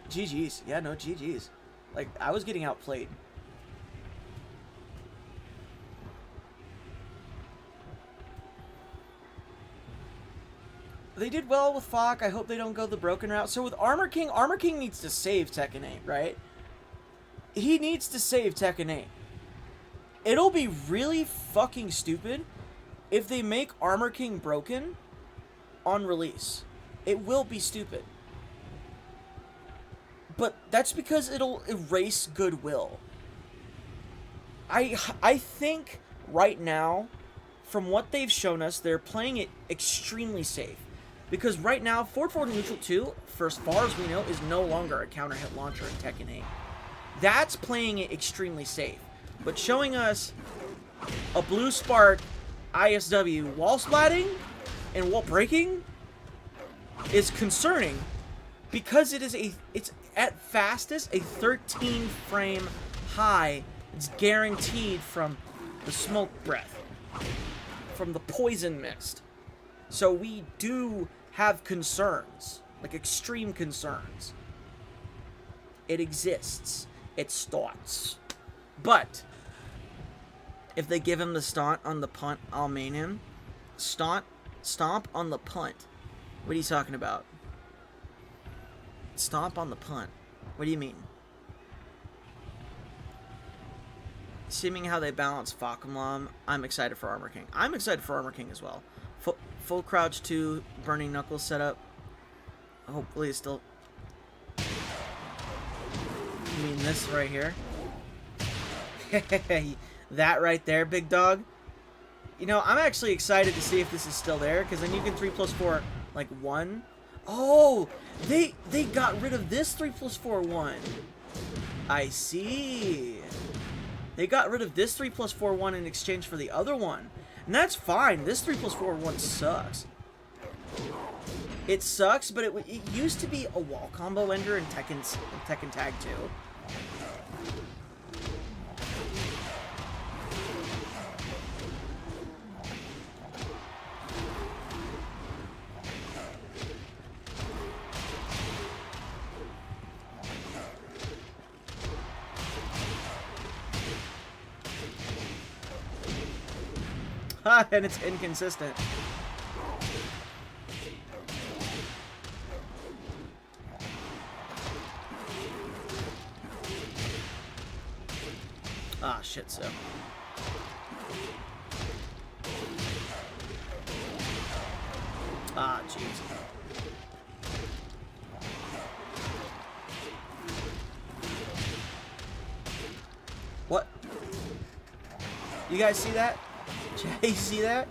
GG's. Yeah, no, GG's. Like, I was getting outplayed. They did well with Fok. I hope they don't go the broken route. So with Armor King needs to save Tekken 8, right? He needs to save Tekken 8. It'll be really fucking stupid if they make Armor King broken on release. It will be stupid. But that's because it'll erase goodwill. I think right now, from what they've shown us, they're playing it extremely safe. Because right now, forward neutral 2, for as far as we know, is no longer a counter hit launcher in Tekken 8. That's playing it extremely safe. But showing us a blue spark ISW wall splatting, and wall breaking is concerning because it's at fastest a 13 frame high. It's guaranteed from the smoke breath, from the poison mist. So we do have concerns, like extreme concerns. It exists. It starts. But if they give him the stunt on the punt, I'll main him. Stomp on the punt. What are you talking about? Stomp on the punt. What do you mean? Seeming how they balance Fakumlam, I'm excited for Armor King. I'm excited for Armor King as well. Full crouch 2, Burning Knuckles setup. Hopefully it's still... You mean this right here? That right there, big dog. You know, I'm actually excited to see if this is still there, because then you can 3+4, like, 1. Oh! They got rid of this 3+4 1. I see. They got rid of this 3+4 1 in exchange for the other one. And that's fine. This 3+4 1 sucks. It sucks, but it used to be a wall combo ender in Tekken Tag 2. And it's inconsistent. Ah, shit, so. Ah, jeez. What? You guys see that? You see that?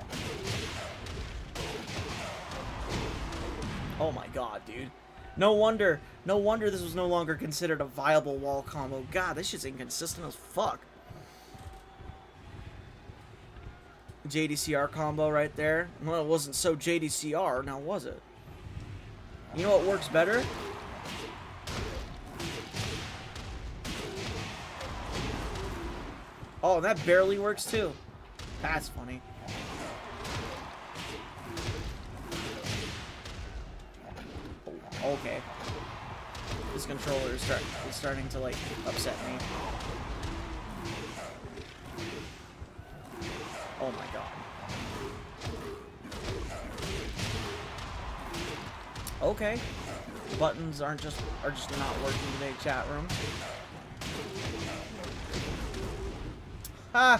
Oh my god, dude. No wonder this was no longer considered a viable wall combo. God, this shit's inconsistent as fuck. JDCR combo right there. Well, it wasn't so JDCR, now was it? You know what works better? Oh, that barely works too. That's funny. Oh, okay. This controller is starting to, like, upset me. Oh my god. Okay. Buttons are just not working today, chat room. Ha!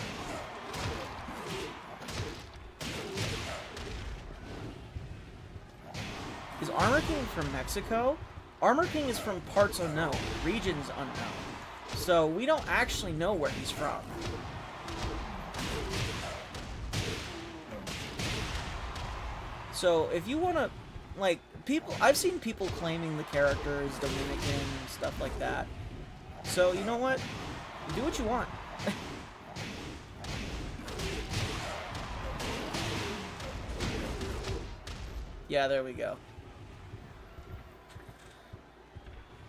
Is Armor King from Mexico? Armor King is from parts unknown, regions unknown. So we don't actually know where he's from. So if you want to, like, I've seen people claiming the character is Dominican and stuff like that. So you know what? Do what you want. Yeah, there we go.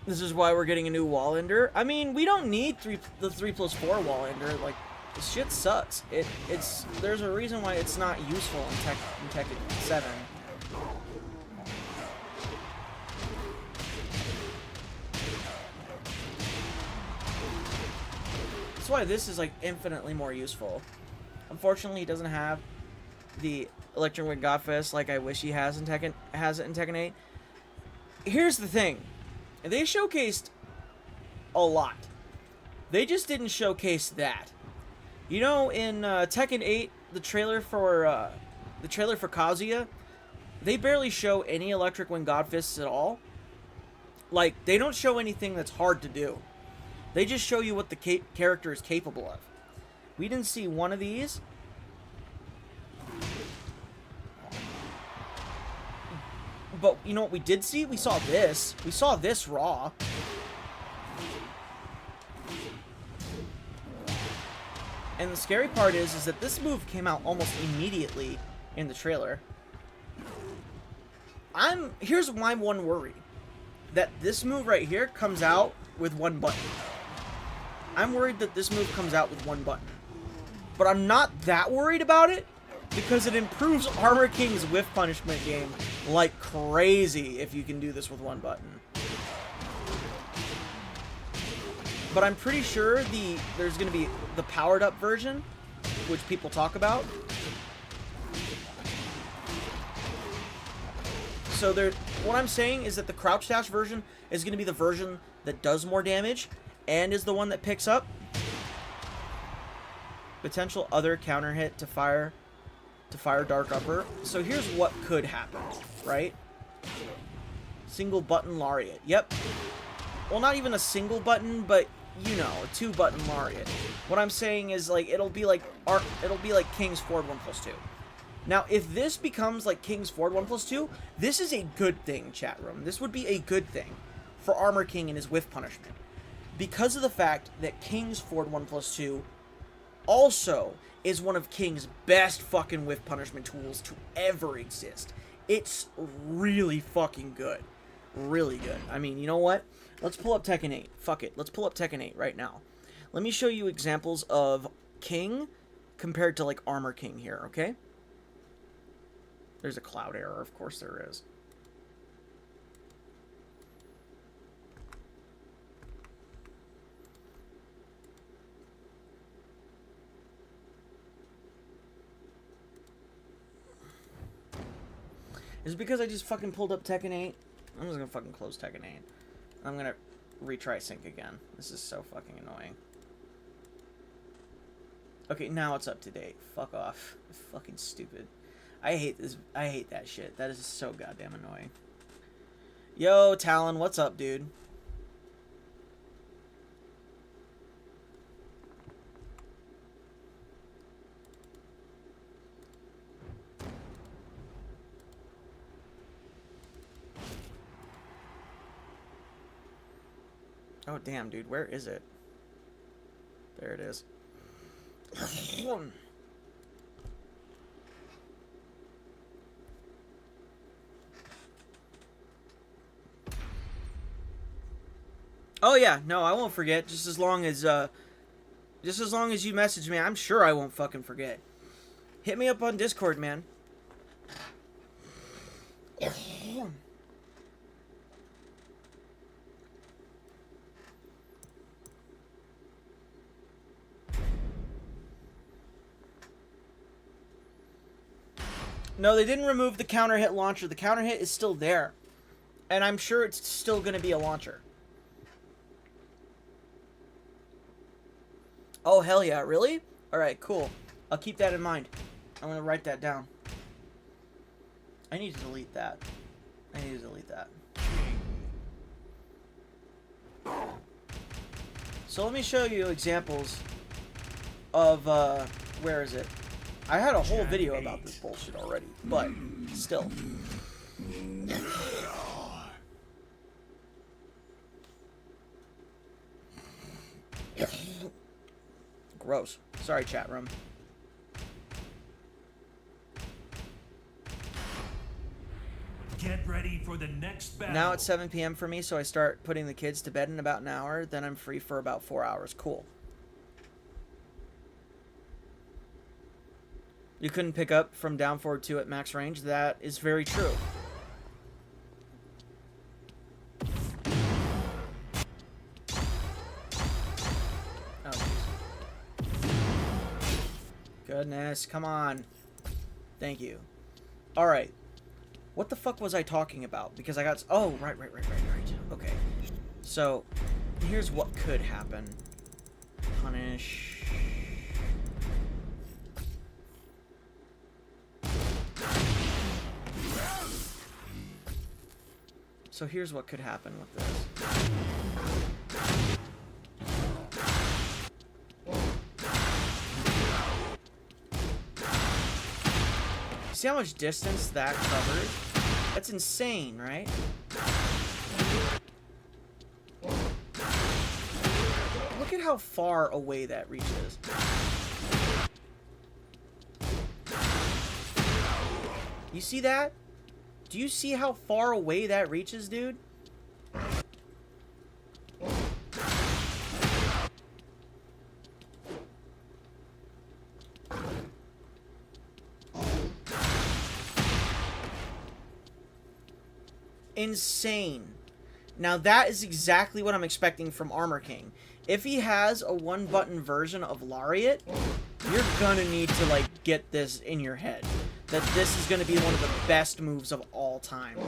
This is why we're getting a new wall ender. I mean, we don't need the 3+4 wall ender. Like, this shit sucks. There's a reason why it's not useful in Tekken 7. That's why this is, like, infinitely more useful. Unfortunately, he doesn't have the Electric Wind Godfist like I wish he has it in Tekken 8. Here's the thing. They showcased a lot. They just didn't showcase that. You know, in Tekken 8, the trailer for Kazuya, they barely show any Electric Wind Godfists at all. Like, they don't show anything that's hard to do. They just show you what the character is capable of. We didn't see one of these. But you know what we did see? We saw this. We saw this raw. And the scary part is that this move came out almost immediately in the trailer. Here's my one worry. That this move right here comes out with one button. I'm worried that this move comes out with one button. But I'm not that worried about it, because it improves Armor King's whiff punishment game like crazy if you can do this with one button. But I'm pretty sure there's going to be the powered up version, which people talk about. So what I'm saying is that the crouch dash version is going to be the version that does more damage and is the one that picks up. Potential other counter hit to fire Dark Upper. So here's what could happen, right? Single button Lariat. Yep. Well, not even a single button, but you know, a 2-button Lariat. What I'm saying is, like, it'll be like King's Ford 1+2. Now, if this becomes like King's Ford 1+2, this is a good thing, chat room. This would be a good thing for Armor King and his whiff punishment. Because of the fact that King's Ford 1+2 also is one of King's best fucking whiff punishment tools to ever exist. It's really fucking good. Really good. I mean, you know what? Let's pull up Tekken 8. Fuck it. Let's pull up Tekken 8 right now. Let me show you examples of King compared to, like, Armor King here, okay? There's a cloud error. Of course there is. Is it because I just fucking pulled up Tekken 8? I'm just gonna fucking close Tekken 8. I'm gonna retry sync again. This is so fucking annoying. Okay, now it's up to date. Fuck off. It's fucking stupid. I hate this. I hate that shit. That is so goddamn annoying. Yo, Talon, what's up, dude? Oh, damn, dude. Where is it? There it is. Oh, yeah. No, I won't forget. Just as long as you message me, I'm sure I won't fucking forget. Hit me up on Discord, man. No, they didn't remove the counter hit launcher. The counter hit is still there. And I'm sure it's still going to be a launcher. Oh, hell yeah. Really? Alright, cool. I'll keep that in mind. I'm going to write that down. I need to delete that. I need to delete that. So let me show you examples of, where is it? I had a whole video about this bullshit already, but still. Gross. Sorry, chat room. Get ready for the next battle. Now it's 7 p.m. for me, so I start putting the kids to bed in about an hour. Then I'm free for about 4 hours. Cool. You couldn't pick up from down forward 2 at max range. That is very true. Oh, jeez. Goodness, come on. Thank you. Alright. What the fuck was I talking about? Because I got... Oh, right. Okay. So, here's what could happen. Punish... So here's what could happen with this. See how much distance that covers? That's insane, right? Look at how far away that reaches. You see that? Do you see how far away that reaches, dude? Insane. Now that is exactly what I'm expecting from Armor King. If he has a one-button version of Lariat, you're gonna need to, like, get this in your head. That this is gonna be one of the best moves of all time.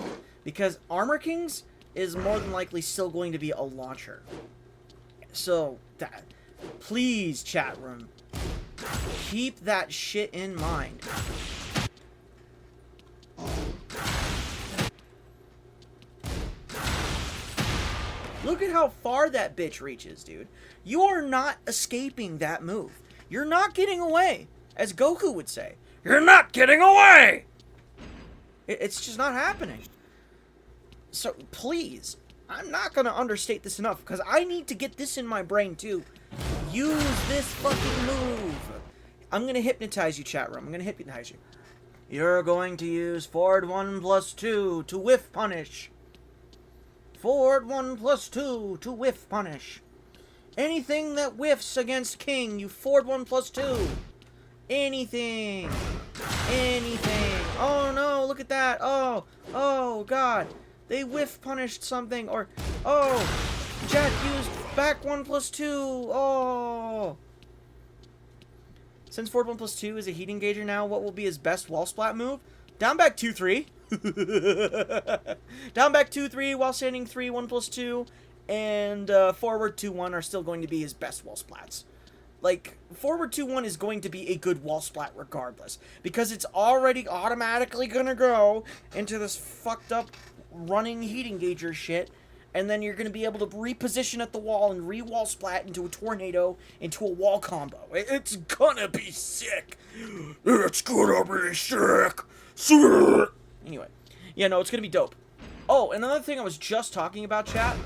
Because Armor King's is more than likely still going to be a launcher. So, that, please, chat room, keep that shit in mind. Look at how far that bitch reaches, dude. You are not escaping that move. You're not getting away. As Goku would say, you're not getting away! It's just not happening. So, please, I'm not going to understate this enough, because I need to get this in my brain, too. Use this fucking move. I'm going to hypnotize you, chat room. I'm going to hypnotize you. You're going to use forward 1+2 to whiff punish. Forward 1+2 to whiff punish. Anything that whiffs against King, you forward 1+2. Anything. Anything. Oh no, look at that. Oh god. They whiff punished something, or, oh, Jack used back 1+2. Oh. Since forward 1+2 is a heat engager now, what will be his best wall splat move? Down back 2-3. Down back 2-3 while standing 3 1+2, and forward 2-1 are still going to be his best wall splats. Like, forward 2-1 is going to be a good wall splat regardless, because it's already automatically gonna go into this fucked up running heat engager shit, and then you're gonna be able to reposition at the wall and re-wall splat into a tornado, into a wall combo. It's gonna be sick. It's gonna be sick. Sick. Anyway, yeah, no, it's gonna be dope. Oh, another thing I was just talking about, chat.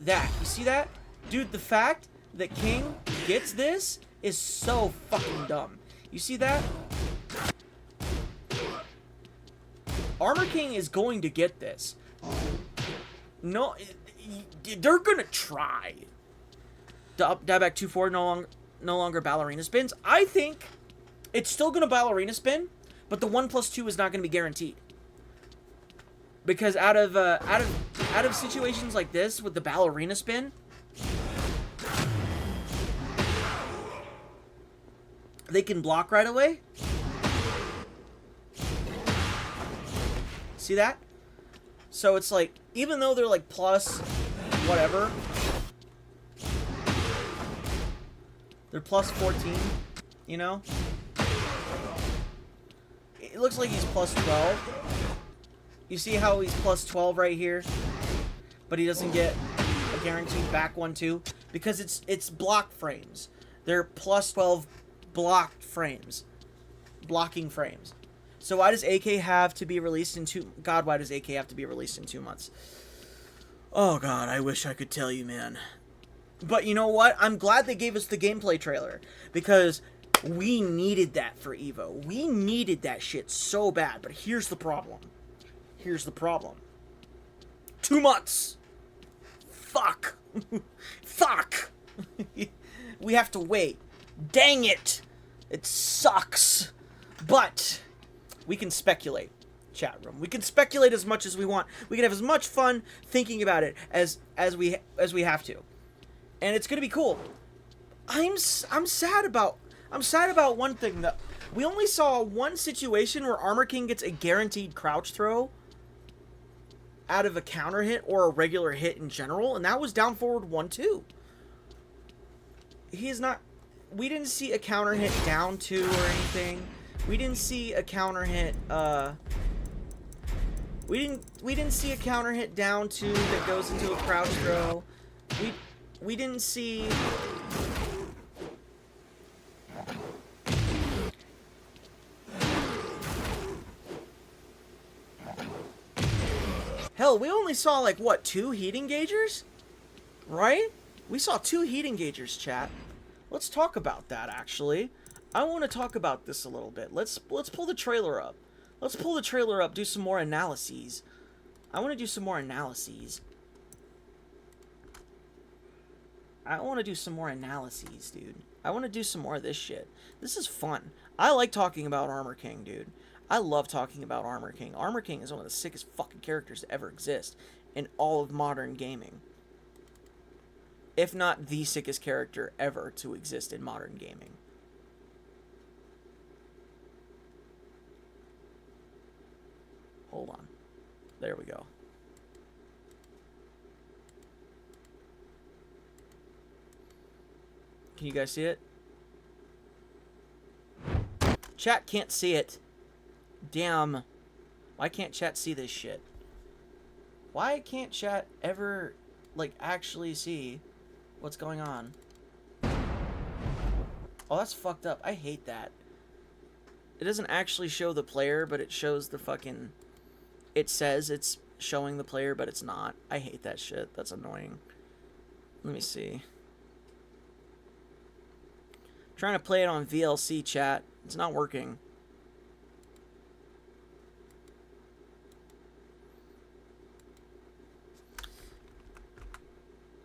That, you see that? Dude, the fact that King gets this is so fucking dumb. You see that? Armor King is going to get this. No, they're gonna try. Dieback 2-4 no longer ballerina spins. I think it's still gonna ballerina spin, but the 1+2 is not gonna be guaranteed. Because out of situations like this with the ballerina spin, they can block right away. See that? So it's like, even though they're like plus whatever, they're plus 14, you know? It looks like he's plus 12. You see how he's plus 12 right here? But he doesn't get a guaranteed back 1-2 because it's block frames. They're plus 12 blocked frames. Blocking frames. So why does AK have to be released in God, why does AK have to be released in 2 months? Oh god, I wish I could tell you, man. But you know what? I'm glad they gave us the gameplay trailer, because we needed that for EVO. We needed that shit so bad. But here's the problem. Here's the problem. 2 months. Fuck. Fuck. We have to wait. Dang it. It sucks. But we can speculate, chat room. We can speculate as much as we want. We can have as much fun thinking about it as we have to. And it's going to be cool. I'm sad about one thing, though. We only saw one situation where Armor King gets a guaranteed crouch throw out of a counter hit or a regular hit in general, and that was down forward 1-2. He is not. We didn't see a counter hit down 2 or anything. We didn't see a counter hit. We didn't see a counter hit down 2 that goes into a crouch throw. We didn't see. Hell, we only saw, like, what, 2 heat engagers? Right? We saw 2 heat engagers, chat. Let's talk about that, actually. I want to talk about this a little bit. Let's pull the trailer up. Let's pull the trailer up, do some more analyses. I want to do some more analyses. I want to do some more analyses, dude. I want to do some more of this shit. This is fun. I like talking about Armor King, dude. I love talking about Armor King. Armor King is one of the sickest fucking characters to ever exist in all of modern gaming. If not the sickest character ever to exist in modern gaming. Hold on. There we go. Can you guys see it? Chat can't see it. Damn. Why can't chat see this shit? Why can't chat ever, like, actually see what's going on? Oh, that's fucked up. I hate that. It doesn't actually show the player, but it shows the fucking... It says it's showing the player, but it's not. I hate that shit. That's annoying. Let me see. Trying to play it on VLC, chat. It's not working.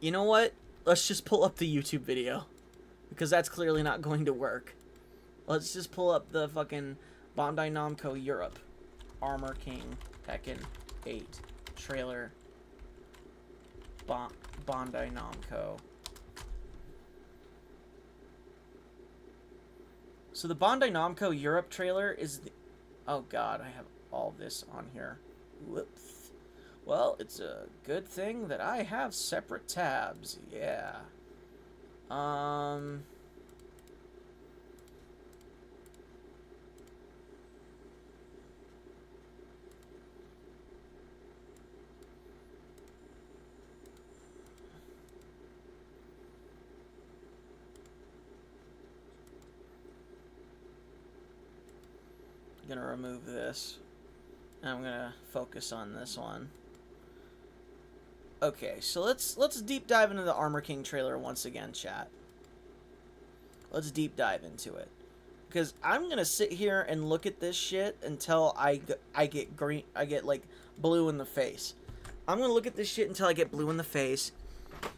You know what? Let's just pull up the YouTube video. Because that's clearly not going to work. Let's just pull up the fucking Bandai Namco Europe. Armor King Tekken 8 trailer. Bandai Namco. So the Bandai Namco Europe trailer is the... Oh god, I have all this on here. Whoops. Well, it's a good thing that I have separate tabs. Yeah. Gonna remove this. And I'm gonna focus on this one. Okay, so let's deep dive into the Armor King trailer once again, chat. Let's deep dive into it, because I'm gonna sit here and look at this shit until I get green. I get like blue in the face. I'm gonna look at this shit until I get blue in the face.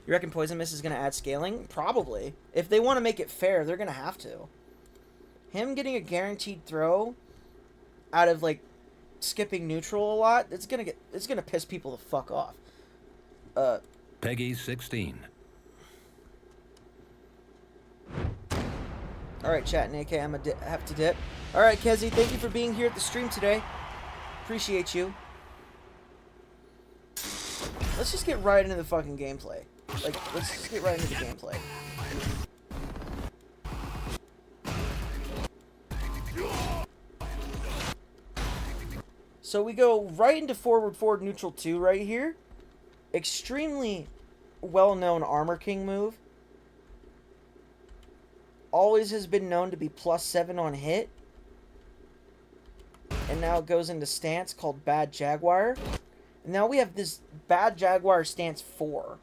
You reckon Poison Mist is gonna add scaling? Probably. If they want to make it fair, they're gonna have to. Him getting a guaranteed throw out of like skipping neutral a lot, it's gonna piss people the fuck off. Peggy 16. Alright, chat and AK, I'm gonna have to dip. Alright, Kezi, thank you for being here at the stream today. Appreciate you. Let's just get right into the fucking gameplay. Like, let's just get right into the gameplay. So we go right into forward neutral 2 right here. Extremely well-known Armor King move. Always has been known to be +7 on hit. And now it goes into stance called Bad Jaguar. And now we have this Bad Jaguar stance 4,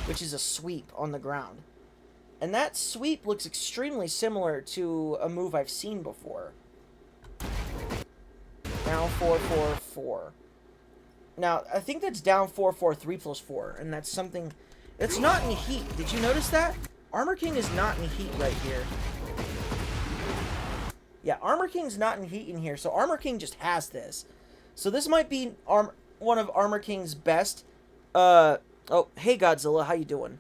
which is a sweep on the ground. And that sweep looks extremely similar to a move I've seen before. Down 4-4-4. Now, I think that's down 4-4, 3+4, and that's something... It's not in heat. Did you notice that? Armor King is not in heat right here. Yeah, Armor King's not in heat in here, so Armor King just has this. So this might be one of Armor King's best... Oh, hey Godzilla, how you doing?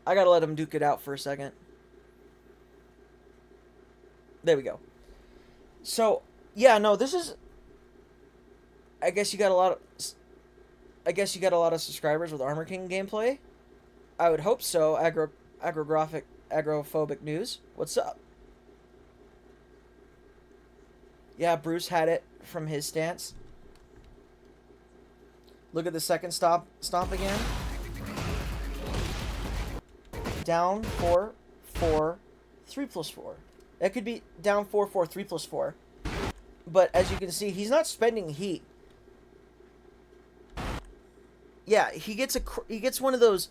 I gotta let him duke it out for a second. There we go. So, yeah, no, this is... I guess you got a lot of subscribers with Armor King gameplay. I would hope so. Agrophobic News. What's up? Yeah, Bruce had it from his stance. Look at the second stomp again. Down 4-4, 3+4. That could be down 4-4, 3+4. But as you can see, he's not spending heat. Yeah, he gets one of those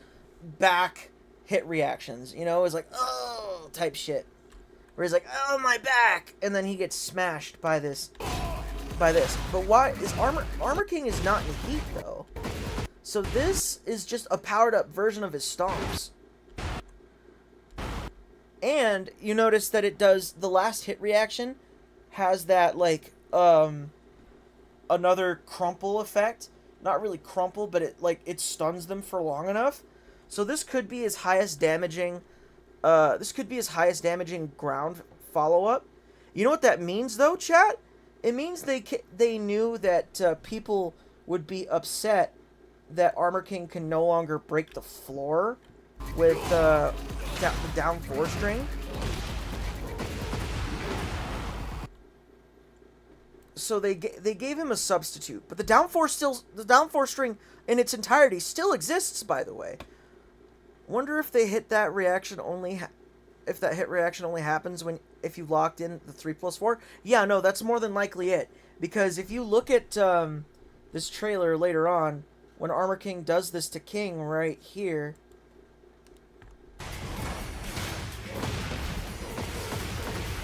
back hit reactions. You know, it's like, oh, type shit. Where he's like, oh, my back! And then he gets smashed by this. But why is Armor King is not in heat, though. So this is just a powered up version of his stomps. And you notice that it does, the last hit reaction has that, like, another crumple effect. Not really crumple, but it stuns them for long enough. So this could be his highest damaging, ground follow-up. You know what that means, though, chat? It means they knew that people would be upset that Armor King can no longer break the floor with the down 4 string. So they gave him a substitute, but the down 4 string in its entirety still exists, by the way. Wonder if they hit that reaction only if that hit reaction only happens if you locked in the 3+4. Yeah, no, that's more than likely it, because if you look at this trailer later on, when Armor King does this to King right here.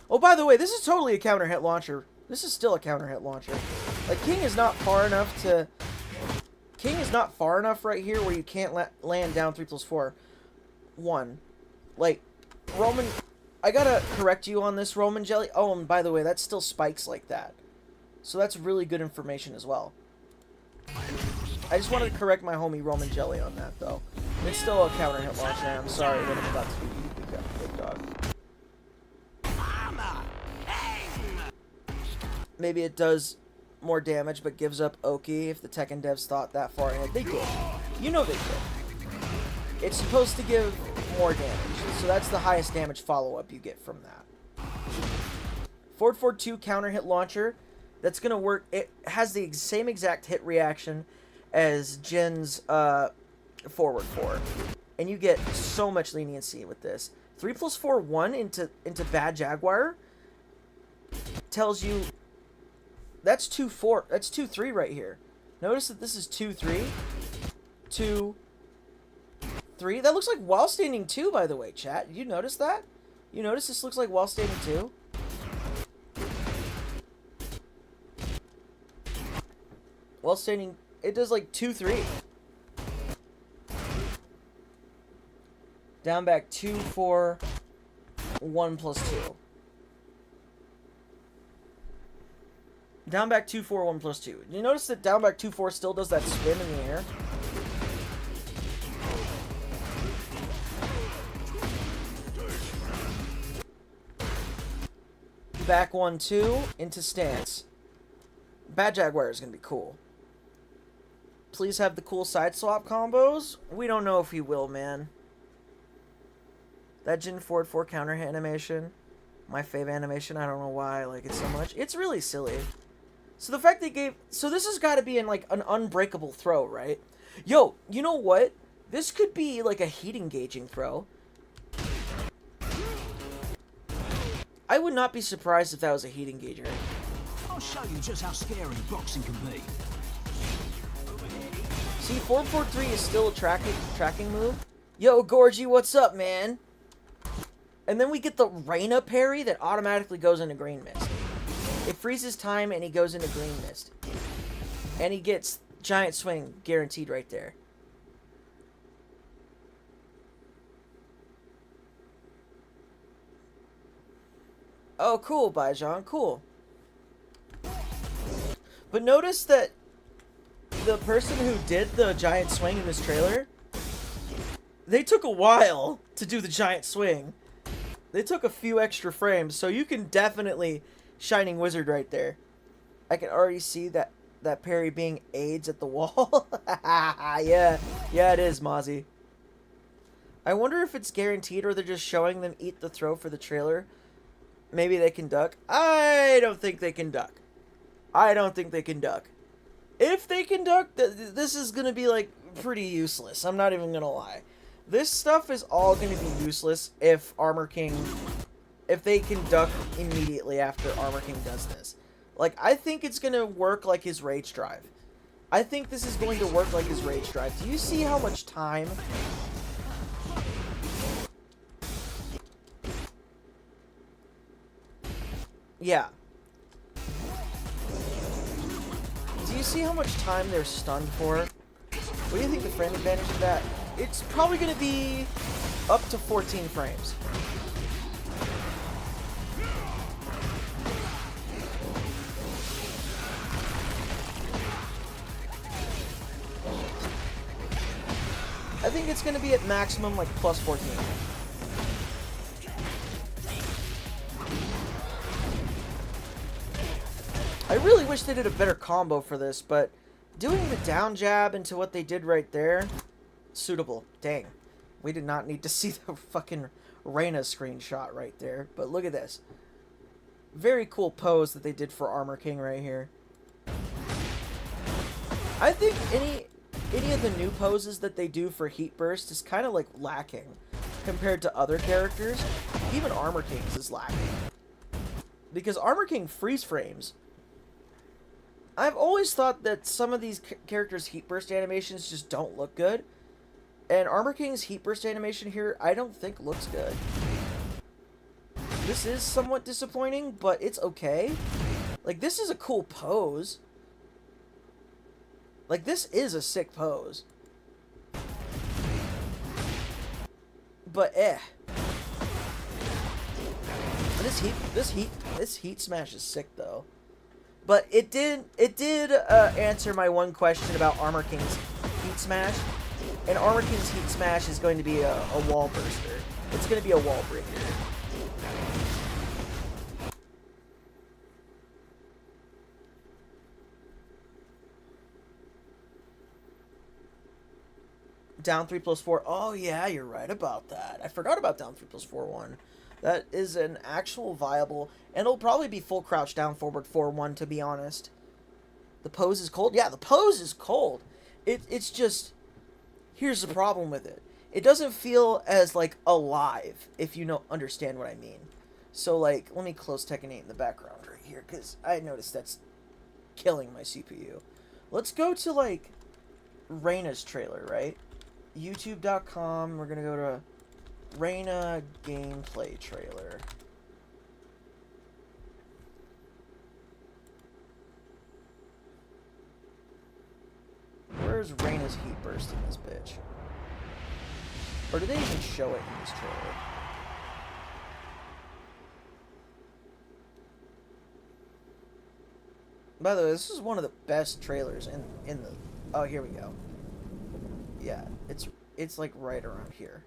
Oh, by the way, this is totally a counter hit launcher. This is still a counter hit launcher. Like, King is not far enough right here where you can't land down 3+4. 1. Like, Roman, I gotta correct you on this, Roman Jelly. Oh, and by the way, that still spikes like that. So that's really good information as well. I just wanted to correct my homie Roman Jelly on that, though. It's still a counter hit launcher. I'm sorry what I'm about to do. You big dog. Maybe it does more damage, but gives up Oki if the Tekken devs thought that far ahead. They did. You know they did. It's supposed to give more damage, so that's the highest damage follow-up you get from that. Forward 4-2 counter hit launcher. That's going to work. It has the same exact hit reaction as Jin's forward 4. And you get so much leniency with this. 3+4 1 into Bad Jaguar tells you that's 2-4. That's 2-3 right here. Notice that this is 2-3. 2-3. That looks like while standing 2, by the way, chat. You notice that? You notice this looks like while standing 2? While standing, it does like 2-3. Down back 2-4 1+2. Down back 2-4 1+2. You notice that down back 2-4 still does that spin in the air? Back 1-2 into stance. Bad Jaguar is going to be cool. Please have the cool side swap combos. We don't know if he will, man. That Jin forward 4 counter hit animation. My fave animation. I don't know why I like it so much. It's really silly. So the fact they gave... So this has got to be in, like, an unbreakable throw, right? Yo, you know what? This could be, like, a heat engaging throw. I would not be surprised if that was a heat engager. I'll show you just how scary boxing can be. See, 4-4-3 is still a tracking move. Yo, Gorgie, what's up, man? And then we get the Reina parry that automatically goes into Green Mist. It freezes time and he goes into Green Mist. And he gets Giant Swing guaranteed right there. Oh, cool, Baijan, cool. But notice that the person who did the Giant Swing in this trailer, they took a while to do the Giant Swing. They took a few extra frames, so you can definitely Shining Wizard right there. I can already see that parry being AIDS at the wall. yeah, it is, Mozzie. I wonder if it's guaranteed or they're just showing them eat the throw for the trailer. Maybe they can duck. I don't think they can duck. I don't think they can duck. If they can duck, this is going to be, like, pretty useless. I'm not even going to lie. This stuff is all going to be useless if Armor King... If they can duck immediately after Armor King does this. Like, I think it's going to work like his Rage Drive. I think this is going to work like his Rage Drive. Do you see how much time... Yeah. Do you see how much time they're stunned for? What do you think the frame advantage of that? It's probably going to be up to 14 frames. I think it's going to be at maximum like plus 14. I really wish they did a better combo for this, but doing the down jab into what they did right there, suitable. Dang. We did not need to see the fucking Reyna screenshot right there, but look at this. Very cool pose that they did for Armor King right here. I think any of the new poses that they do for Heat Burst is kind of like lacking compared to other characters. Even Armor King's is lacking. Because Armor King freeze frames. I've always thought that some of these characters' Heat Burst animations just don't look good. And Armor King's Heat Burst animation here, I don't think looks good. This is somewhat disappointing, but it's okay. Like, this is a cool pose. Like, this is a sick pose. But, This heat smash is sick, though. But it did answer my one question about Armor King's Heat Smash. And Armor King's Heat Smash is going to be a wall burster. It's going to be a wall breaker. Down 3+4. Oh, yeah, you're right about that. I forgot about down 3+4 1. That is an actual viable... And it'll probably be full crouch down forward 4-1, to be honest. The pose is cold? Yeah, the pose is cold. It's just... Here's the problem with it. It doesn't feel as, like, alive, if you understand what I mean. So, like, let me close Tekken 8 in the background right here, because I noticed that's killing my CPU. Let's go to, like, Reyna's trailer, right? YouTube.com, we're going to go to Reyna gameplay trailer. Where's Reyna's Heat Burst in this bitch? Or did they even show it in this trailer? By the way, this is one of the best trailers in the... Oh, here we go. Yeah, it's like right around here.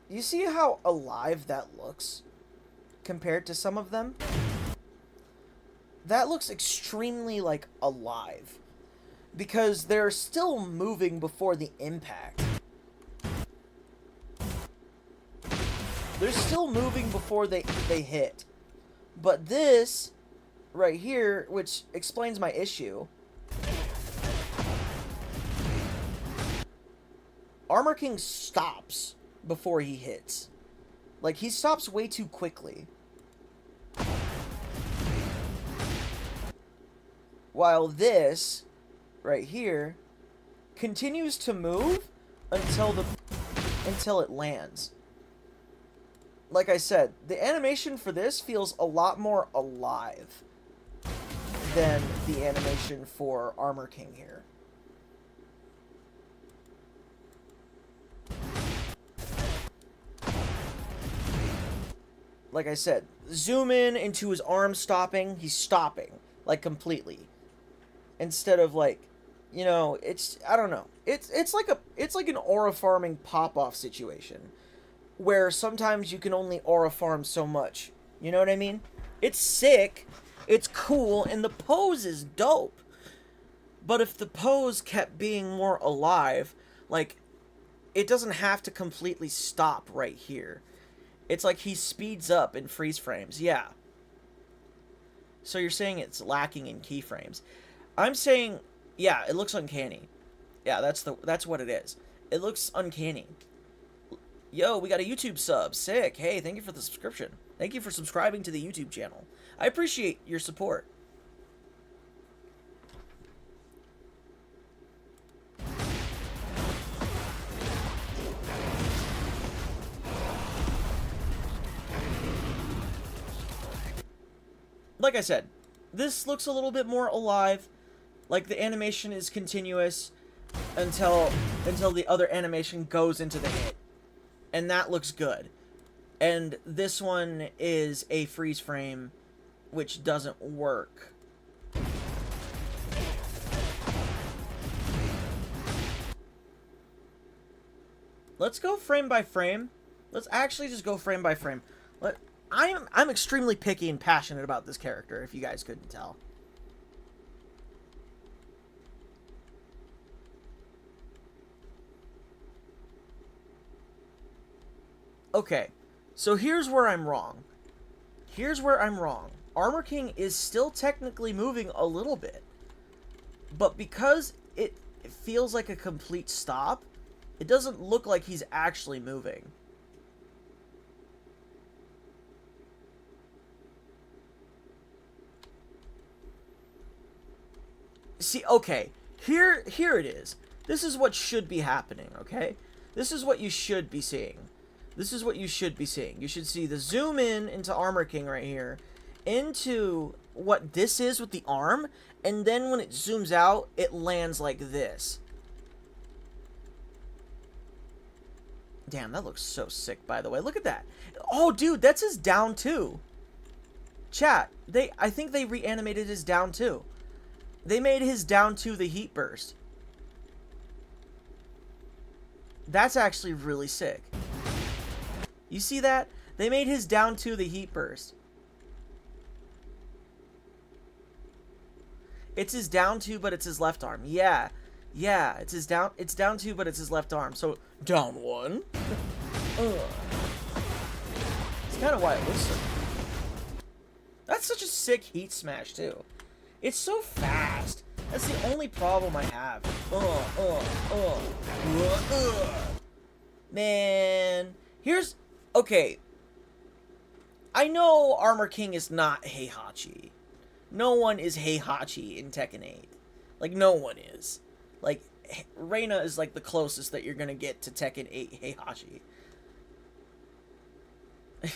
You see how alive that looks compared to some of them? That looks extremely, like, alive. Because they're still moving before the impact. They're still moving before they hit. But this, right here, which explains my issue. Armor King stops before he hits. Like, he stops way too quickly. While this, right here, continues to move until it lands. Like I said, the animation for this feels a lot more alive than the animation for Armor King here. Like I said, zoom in into his arm stopping, he's stopping, like, completely. Instead of, like, you know, it's, I don't know. It's like an aura farming pop-off situation. Where sometimes you can only aura farm so much. You know what I mean? It's sick, it's cool, and the pose is dope. But if the pose kept being more alive, like, it doesn't have to completely stop right here. It's like he speeds up in freeze frames, yeah. So you're saying it's lacking in keyframes. I'm saying, yeah, it looks uncanny. Yeah, that's what it is. It looks uncanny. Yo, we got a YouTube sub. Sick. Hey, thank you for the subscription. Thank you for subscribing to the YouTube channel. I appreciate your support. like I said, this looks a little bit more alive. Like, the animation is continuous until the other animation goes into the hit. And that looks good. And this one is a freeze frame, which doesn't work. Let's go frame by frame. Let's actually just go frame by frame. I'm extremely picky and passionate about this character, if you guys couldn't tell. Okay, so here's where I'm wrong. Here's where I'm wrong. Armor King is still technically moving a little bit. But because it feels like a complete stop, it doesn't look like he's actually moving. See, okay, here it is. This is what should be happening, okay? This is what you should be seeing. This is what you should be seeing. You should see the zoom in into Armor King right here, into what this is with the arm, and then when it zooms out, it lands like this. Damn, that looks so sick, by the way. Look at that. Oh, dude, that's his down 2. Chat, I think they reanimated his down 2. They made his down 2 the heat burst. That's actually really sick. You see that? They made his down 2 the heat burst. It's his down 2, but it's his left arm. Yeah. Yeah, it's down 2, but it's his left arm. So, down 1. It's kind of why it looks so. That's such a sick heat smash, too. It's so fast. That's the only problem I have. Man. Okay. I know Armor King is not Heihachi. No one is Heihachi in Tekken 8. Like, no one is. Like, Reina is, like, the closest that you're gonna get to Tekken 8 Heihachi.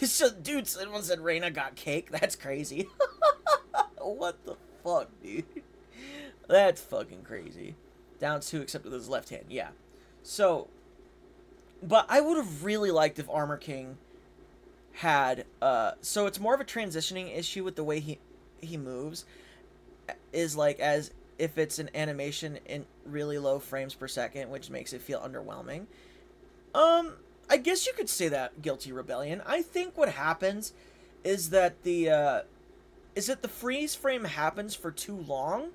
So, dude, someone said Reina got cake? That's crazy. What the fuck, dude? That's fucking crazy. Down 2 except with his left hand, yeah. So, but I would have really liked if Armor King had, so it's more of a transitioning issue with the way he moves, is like as if it's an animation in really low frames per second, which makes it feel underwhelming. I guess you could say that, Guilty Rebellion. I think what happens is that the freeze frame happens for too long.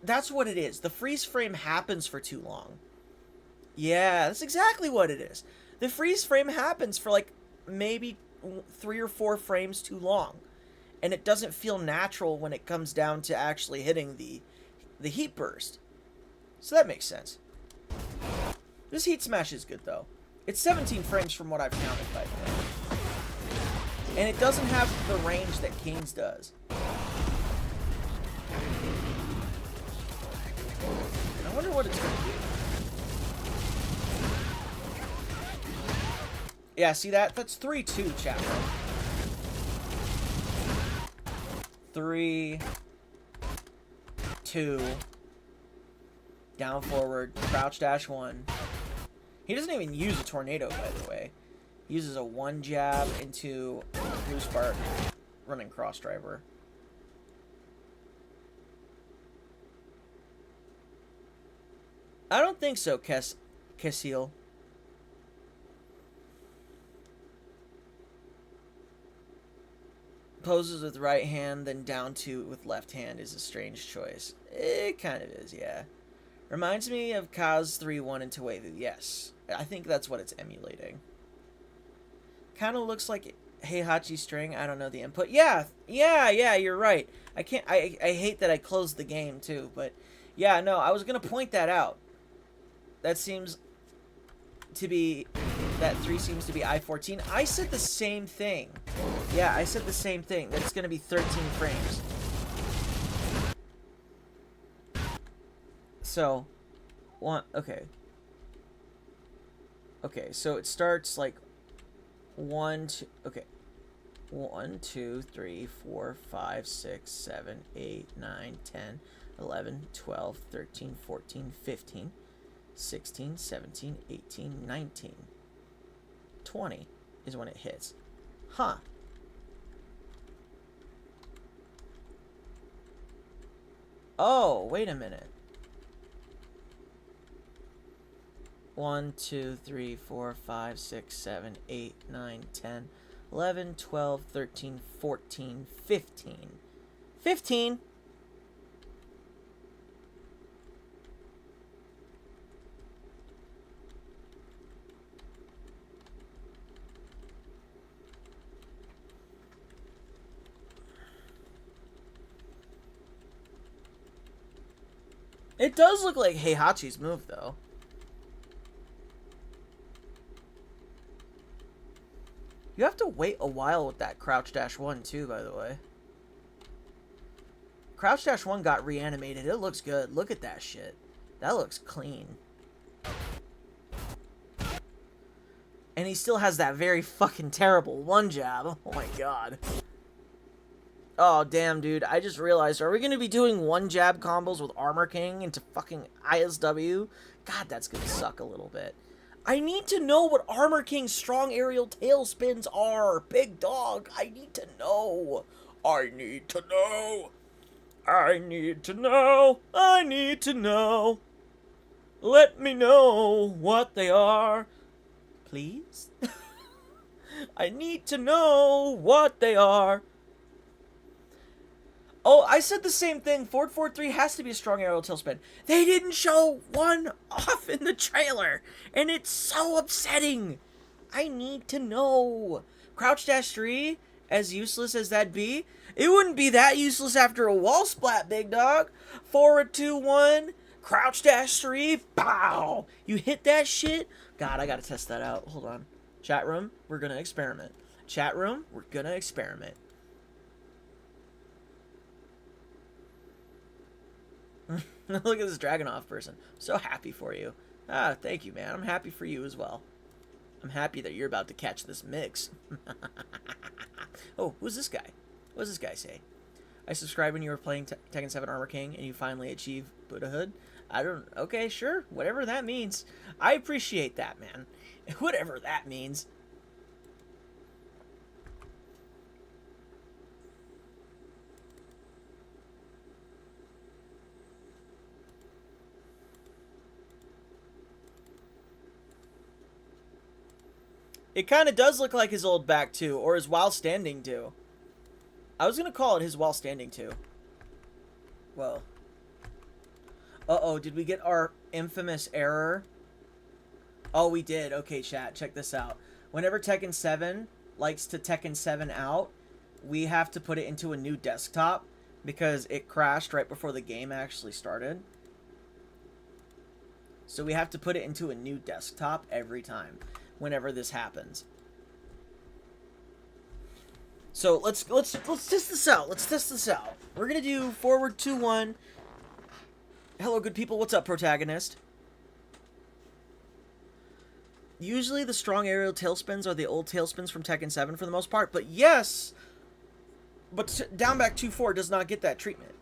That's what it is. The freeze frame happens for too long. Yeah, that's exactly what it is. The freeze frame happens for like maybe 3 or 4 frames too long. And it doesn't feel natural when it comes down to actually hitting the heat burst. So that makes sense. This heat smash is good though. It's 17 frames from what I've counted, by the way. And it doesn't have the range that King's does. I wonder what it's going to do. Yeah, see that? That's 3-2, chat. 3, 2, down forward, crouch dash 1. He doesn't even use a tornado, by the way. He uses a 1 jab into blue spark, running cross driver. I don't think so, Kessil. Poses with right hand, then down 2 with left hand is a strange choice. It kind of is, yeah. Reminds me of Kaz 3-1 into Wavy. Yes. I think that's what it's emulating. Kind of looks like Heihachi string. I don't know the input. Yeah, you're right. I hate that I closed the game, too. But, yeah, no, I was going to point that out. That seems to be... That 3 seems to be I-14. I said the same thing. Yeah, I said the same thing. That it's going to be 13 frames. So, okay. Okay, so it starts like 1, 2, okay. 1, 2, 3, 4, 5, 6, 7, 8, 9, 10, 11, 12, 13, 14, 15, 16, 17, 18, 19. 20 is when it hits. Huh. Oh, wait a minute. 1, 2, 3, 4, 5, 6, 7, 8, 9, 10, 11, 12, 13, 14, 15. 15? It does look like Heihachi's move, though. You have to wait a while with that Crouch Dash 1, too, by the way. Crouch Dash 1 got reanimated. It looks good. Look at that shit. That looks clean. And he still has that very fucking terrible one jab. Oh my god. Oh, damn, dude. I just realized, are we going to be doing one jab combos with Armor King into fucking ISW? God, that's going to suck a little bit. I need to know what Armor King's strong aerial tailspins are. Big dog, I need to know. I need to know. I need to know. I need to know. Let me know what they are. Please? I need to know what they are. Oh, I said the same thing. Ford 43 has to be a strong aerial tailspin. They didn't show one off in the trailer, and it's so upsetting. I need to know. Crouch Dash 3, as useless as that be, it wouldn't be that useless after a wall splat, big dog. Forward 2-1, Crouch Dash 3, pow! You hit that shit? God, I gotta test that out. Hold on. Chat room, we're gonna experiment. Chat room, we're gonna experiment. Look at this Dragunov person. So happy for you. Ah, thank you, man. I'm happy for you as well. I'm happy that you're about to catch this mix. Oh, who's this guy? What does this guy say? I subscribed when you were playing Tekken 7 Armor King and you finally achieved Buddhahood. I don't... Okay, sure. Whatever that means. I appreciate that, man. Whatever that means. It kind of does look like his old back, too. Or his while standing, too. I was going to call it his while standing, too. Whoa. Uh-oh, did we get our infamous error? Oh, we did. Okay, chat, check this out. Whenever Tekken 7 likes to Tekken 7 out, we have to put it into a new desktop because it crashed right before the game actually started. So we have to put it into a new desktop every time whenever this happens. So let's test this out. Let's test this out. We're gonna do forward 2-1. Hello, good people. What's up, protagonist? Usually the strong aerial tailspins are the old tailspins from Tekken 7 for the most part, but yes, but down back 2-4 does not get that treatment.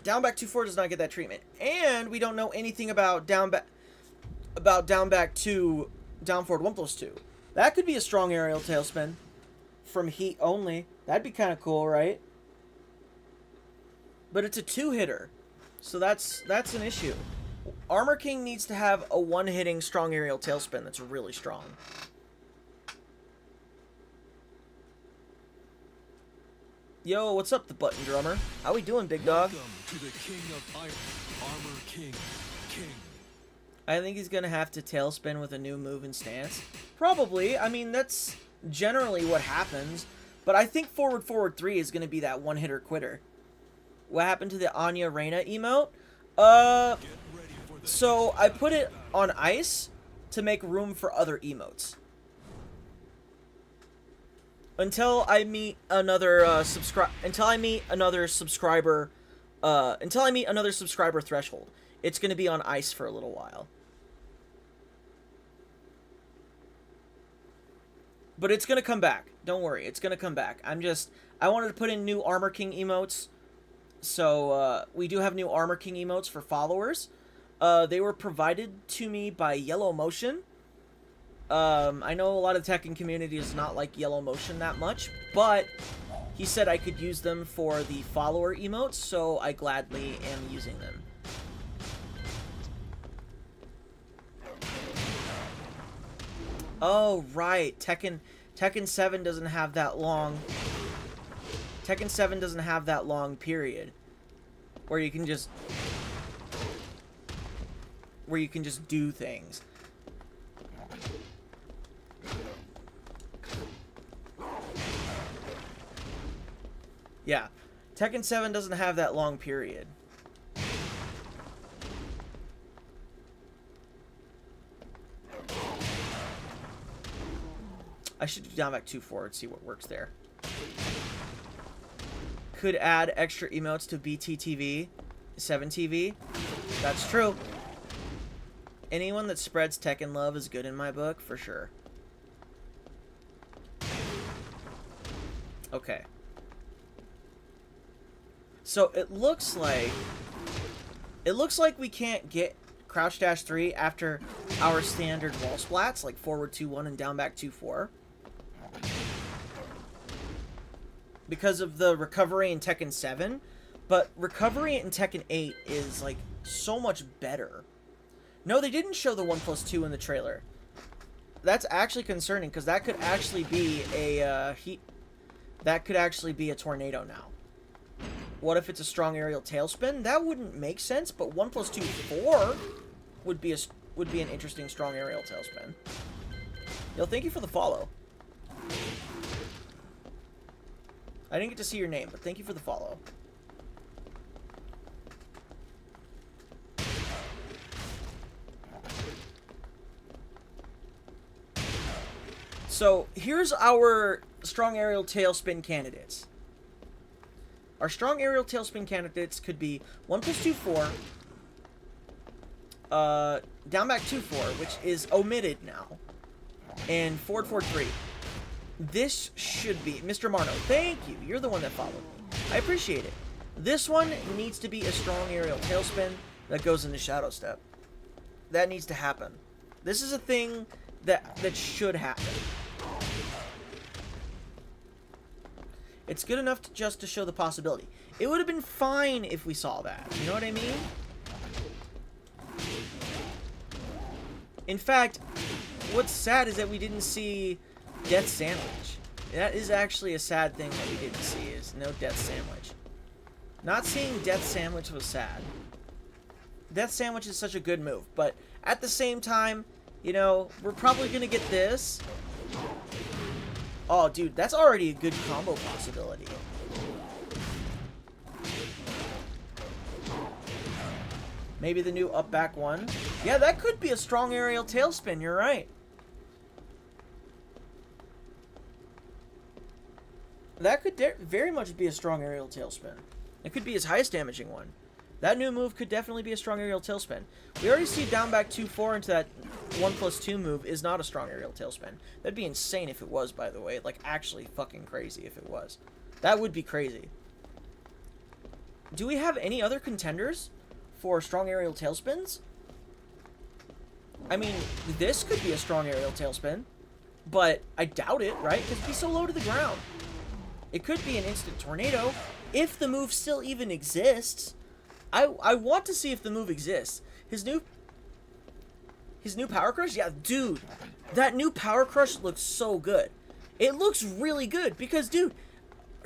Down back 2-4 does not get that treatment, and we don't know anything about down back 2 down forward 1+2. That could be a strong aerial tailspin from heat only. That'd be kind of cool, right? But it's a 2-hitter, so that's an issue. Armor King needs to have a one-hitting strong aerial tailspin that's really strong. Yo, what's up, the button drummer? How we doing, big dog? Welcome to the King of Iron, Armor King. I think he's gonna have to tailspin with a new move and stance. Probably. I mean, that's generally what happens. But I think forward 3 is gonna be that one-hitter quitter. What happened to the Anya Reina emote? So I put it on ice to make room for other emotes. Until I meet another subscriber threshold. It's going to be on ice for a little while. But it's gonna come back. Don't worry, it's gonna come back. I wanted to put in new Armor King emotes. So, we do have new Armor King emotes for followers. They were provided to me by Yellow Motion. I know a lot of the Tekken community does not like Yellow Motion that much, but he said I could use them for the follower emotes, so I gladly am using them. Oh, right. Tekken 7 doesn't have that long... Tekken 7 doesn't have that long period where you can just... where you can just do things. Yeah. Tekken 7 doesn't have that long period. I should do down back 2-4 and see what works there. Could add extra emotes to BTTV, 7TV. That's true. Anyone that spreads Tekken love is good in my book, for sure. Okay. So it looks like we can't get crouch dash 3 after our standard wall splats, like forward 2-1 and down back 2-4. Because of the recovery in Tekken 7, but recovery in Tekken 8 is like so much better. No, they didn't show the 1+2 in the trailer. That's actually concerning, because that could actually be a that could actually be a tornado now. What if it's a strong aerial tailspin? That wouldn't make sense, but 1+2 4 would be an interesting strong aerial tailspin. Yo, thank you for the follow. I didn't get to see your name, but thank you for the follow. So, here's our strong aerial tailspin candidates. Our strong aerial tailspin candidates could be 1+2 4, down back 2-4, which is omitted now, and forward 4-3. This should be... Mr. Marno, thank you. You're the one that followed me. I appreciate it. This one needs to be a strong aerial tailspin that goes into Shadow Step. That needs to happen. This is a thing that should happen. It's good enough just to show the possibility. It would have been fine if we saw that. You know what I mean? In fact, what's sad is that we didn't see Death Sandwich. That is actually a sad thing that we didn't see, is no Death Sandwich. Not seeing Death Sandwich was sad. Death Sandwich is such a good move, but at the same time, you know, we're probably going to get this. Oh, dude, that's already a good combo possibility. Maybe the new up back 1. Yeah, that could be a strong aerial tailspin, you're right. That could very much be a strong aerial tailspin. It could be his highest damaging one. That new move could definitely be a strong aerial tailspin. We already see down back 2-4 into that 1+2 move is not a strong aerial tailspin. That'd be insane if it was, by the way. Like, actually fucking crazy if it was. That would be crazy. Do we have any other contenders for strong aerial tailspins? I mean, this could be a strong aerial tailspin, but I doubt it, right? Because it'd be so low to the ground. It could be an instant tornado, if the move still even exists. I want to see if the move exists. His new Power Crush? Yeah, dude. That new Power Crush looks so good. It looks really good because, dude,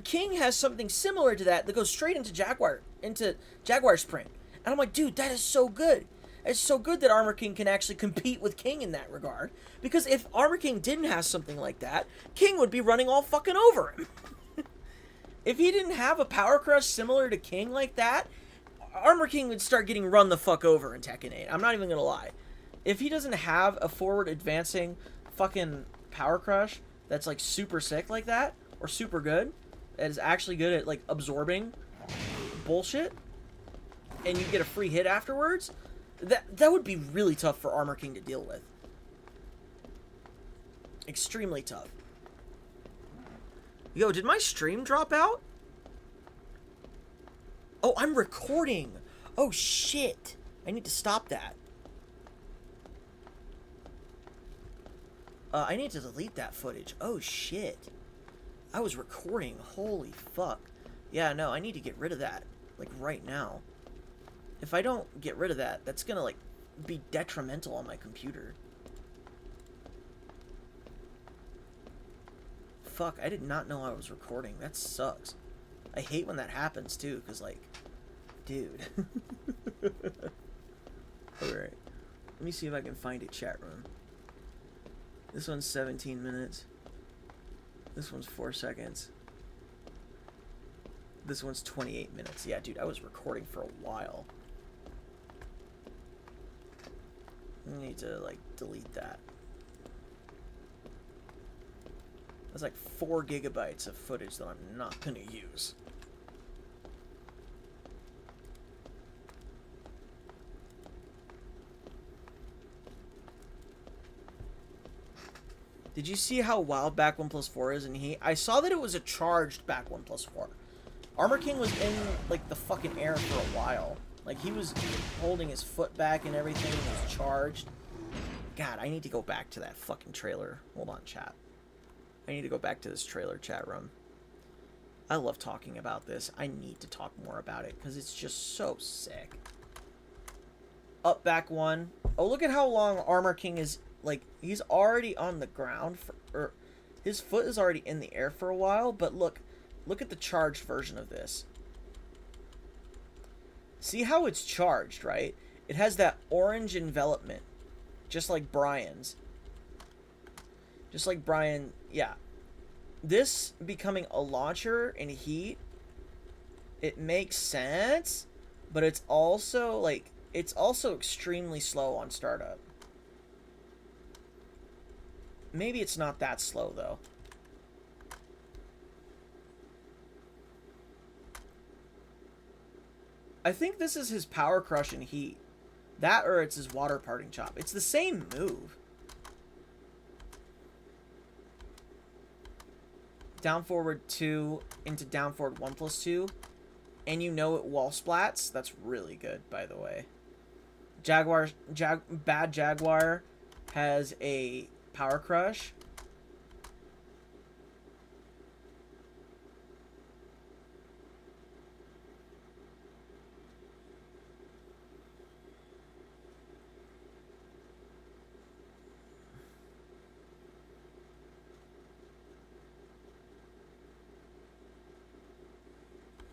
King has something similar to that goes straight into Jaguar Sprint. And I'm like, dude, that is so good. It's so good that Armor King can actually compete with King in that regard. Because if Armor King didn't have something like that, King would be running all fucking over him. If he didn't have a Power Crush similar to King like that, Armor King would start getting run the fuck over in Tekken 8. I'm not even gonna lie. If he doesn't have a forward advancing fucking Power Crush that's like super sick like that, or super good, that is actually good at like absorbing bullshit, and you get a free hit afterwards, that would be really tough for Armor King to deal with. Extremely tough. Yo, did my stream drop out? Oh, I'm recording. Oh, shit. I need to stop that. I need to delete that footage. Oh, shit. I was recording. Holy fuck. Yeah, no, I need to get rid of that. Like, right now. If I don't get rid of that, that's gonna, like, be detrimental on my computer. Fuck, I did not know I was recording. That sucks. I hate when that happens, too, because, like, dude. Alright. Let me see if I can find a chat room. This one's 17 minutes. This one's 4 seconds. This one's 28 minutes. Yeah, dude, I was recording for a while. I need to, like, delete that. That's like 4 gigabytes of footage that I'm not gonna use. Did you see how wild back 1+4 is in Heat? I saw that it was a charged back 1+4. Armor King was in, like, the fucking air for a while. Like, he was holding his foot back and everything. He was charged. God, I need to go back to that fucking trailer. Hold on, chat. I need to go back to this trailer chat room. I love talking about this. I need to talk more about it because it's just so sick. Up back 1. Oh, look at how long Armor King is. Like, he's already on the ground. Or his foot is already in the air for a while. But look at the charged version of this. See how it's charged, right? It has that orange envelopment. Just like Brian's. Just like Brian, yeah. This becoming a launcher in Heat, it makes sense, but it's also, like, it's also extremely slow on startup. Maybe it's not that slow, though. I think this is his power crush in Heat. That or it's his water parting chop. It's the same move. Down forward 2 into down forward 1+2. And you know it wall splats. That's really good, by the way. Bad Jaguar has a power crush.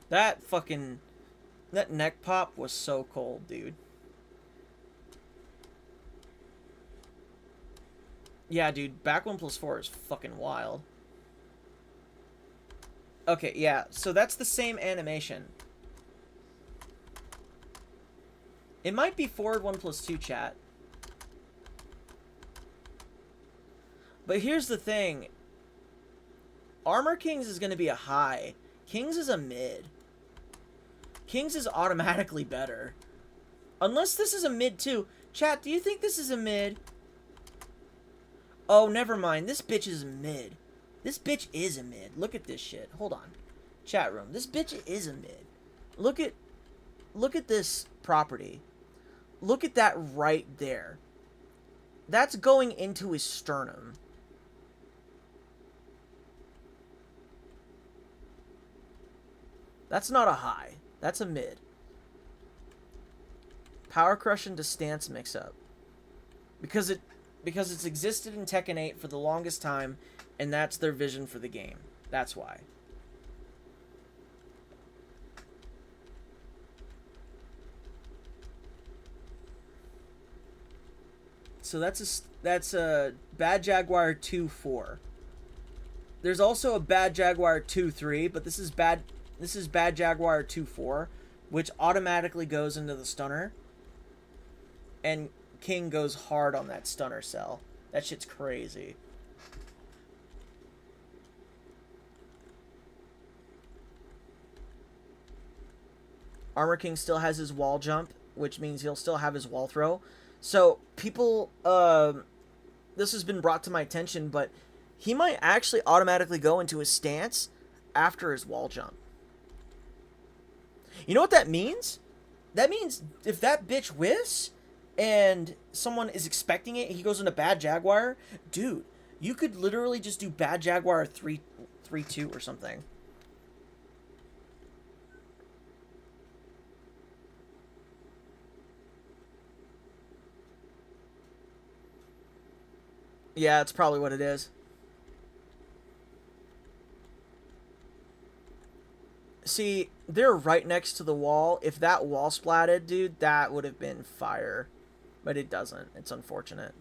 That neck pop was so cold, dude. Yeah, dude, back 1+4 is fucking wild. Okay, yeah, so that's the same animation. It might be forward 1+2, chat. But here's the thing. Armor Kings is going to be a high. Kings is a mid. Kings is automatically better. Unless this is a mid too. Chat, do you think this is a mid? Oh, never mind. This bitch is a mid. This bitch is a mid. Look at this shit. Hold on. Chat room. This bitch is a mid. Look at this property. Look at that right there. That's going into his sternum. That's not a high. That's a mid. Power Crush into stance mix-up. Because it's existed in Tekken 8 for the longest time, and that's their vision for the game. That's why. So that's a Bad Jaguar 2-4. There's also a Bad Jaguar 2-3, but this is Bad Jaguar 2-4, which automatically goes into the stunner. And King goes hard on that stunner cell. That shit's crazy. Armor King still has his wall jump, which means he'll still have his wall throw. So, people, this has been brought to my attention, but he might actually automatically go into his stance after his wall jump. You know what that means? That means if that bitch whiffs and someone is expecting it, he goes into bad Jaguar, dude, you could literally just do bad Jaguar 3-2 or something. Yeah, that's probably what it is. See, they're right next to the wall. If that wall splatted, dude, that would have been fire. But it doesn't. It's unfortunate.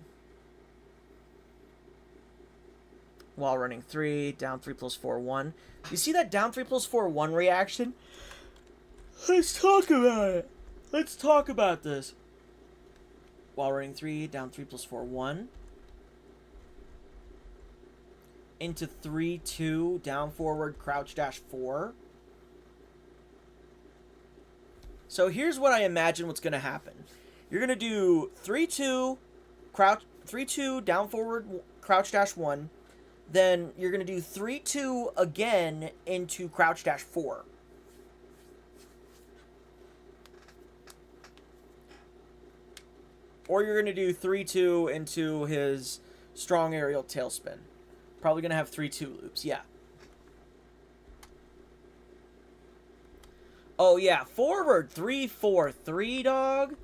Wall running 3, down 3 plus 4, 1. You see that down 3 plus 4, 1 reaction? Let's talk about it. Let's talk about this. Wall running 3, down 3 plus 4, 1. Into 3-2, down forward, crouch dash 4. So here's what I imagine what's going to happen. You're going to do 3-2, crouch 3-2, down forward, crouch dash 1. Then you're going to do 3-2 again into crouch dash 4. Or you're going to do 3-2 into his strong aerial tailspin. Probably going to have 3-2 loops, yeah. Oh, yeah, forward 3-4-3, dog.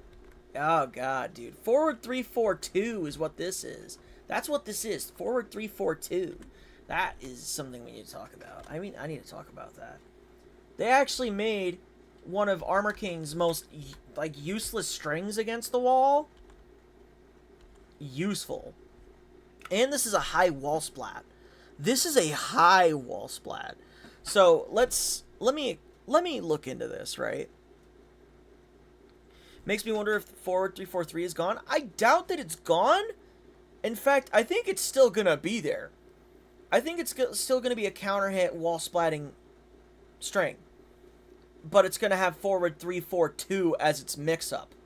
Oh, God, dude. Forward 3-4-2 is what this is. That's what this is. Forward 3-4-2. That is something we need to talk about. I mean, I need to talk about that. They actually made one of Armor King's most, like, useless strings against the wall useful. And this is a high wall splat. This is a high wall splat. So, let me look into this, right? Makes me wonder if forward 3-4-3 is gone. I doubt that it's gone. In fact, I think it's still gonna be there. I think it's still gonna be a counter hit wall splatting string. But it's gonna have forward 3-4-2 as its mix up.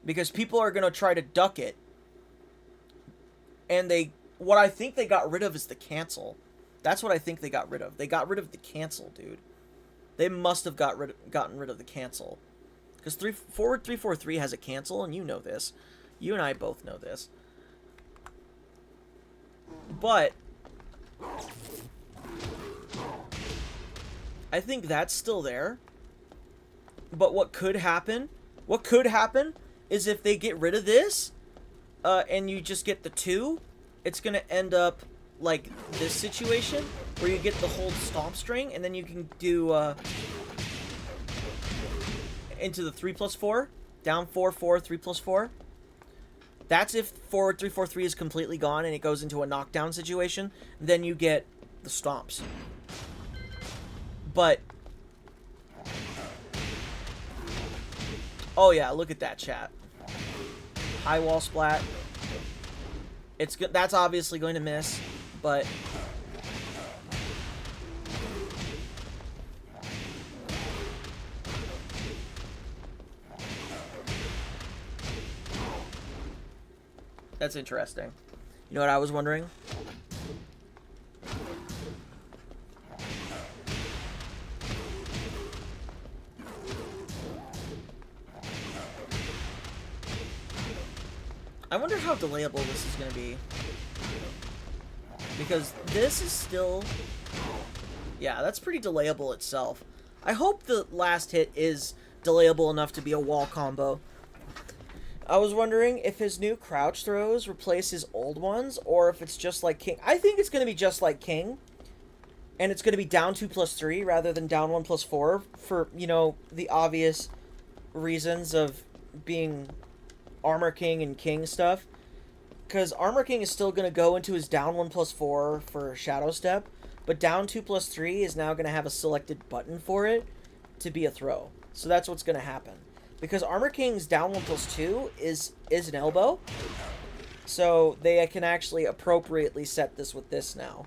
Because people are gonna try to duck it. And what I think they got rid of is the cancel. That's what I think they got rid of. They got rid of the cancel, dude. They must have gotten rid of the cancel. Because forward 3-4-3 has a cancel, and you know this. You and I both know this. But I think that's still there. But what could happen is if they get rid of this, and you just get the 2, it's going to end up like this situation, where you get the hold stomp string, and then you can do, into the 3+4, down 4-4, 3+4. That's if forward 3-4-3 is completely gone and it goes into a knockdown situation. Then you get the stomps. But oh yeah, look at that, chat. High wall splat. It's good. That's obviously going to miss, but that's interesting. You know what I was wondering? I wonder how delayable this is going to be. Because this is still... yeah, that's pretty delayable itself. I hope the last hit is delayable enough to be a wall combo. I was wondering if his new crouch throws replace his old ones, or if it's just like King. I think it's going to be just like King. And it's going to be down 2+3 rather than down 1+4 for, you know, the obvious reasons of being Armor King and King stuff. Because Armor King is still going to go into his down 1+4 for Shadow Step, but down 2+3 is now going to have a selected button for it to be a throw. So that's what's going to happen. Because Armor King's down 1+2 is an elbow, so they can actually appropriately set this with this now.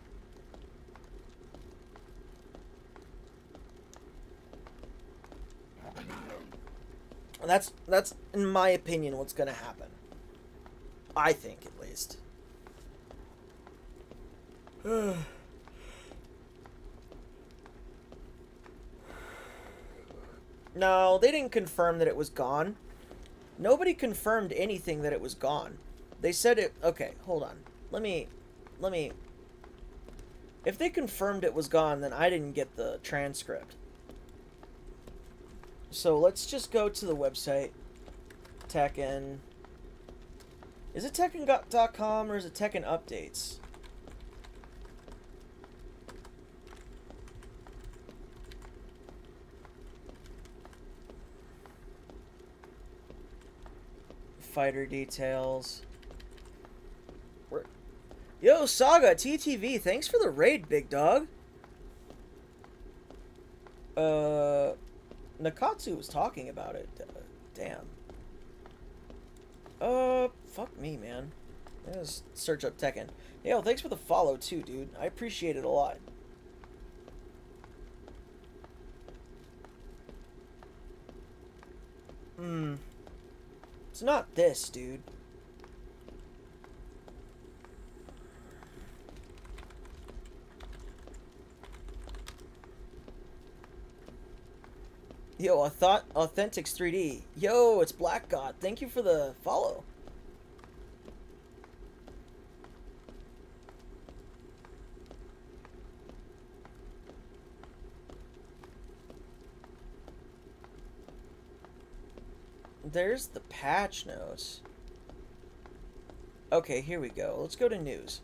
That's in my opinion what's going to happen. I think, at least. No, they didn't confirm that it was gone. Nobody confirmed anything that it was gone. They said it... Okay, hold on. Let me... If they confirmed it was gone, then I didn't get the transcript. So let's just go to the website. Tekken. Is it Tekken.com or is it Tekken Updates? Fighter details. Yo, Saga, TTV, thanks for the raid, big dog. Nakatsu was talking about it. Damn. Fuck me, man. Let's search up Tekken. Yo, thanks for the follow, too, dude. I appreciate it a lot. It's not this, dude. Yo, I thought Authentics 3D. Yo, it's Black God. Thank you for the follow. There's the patch notes. Okay, here we go. Let's go to news.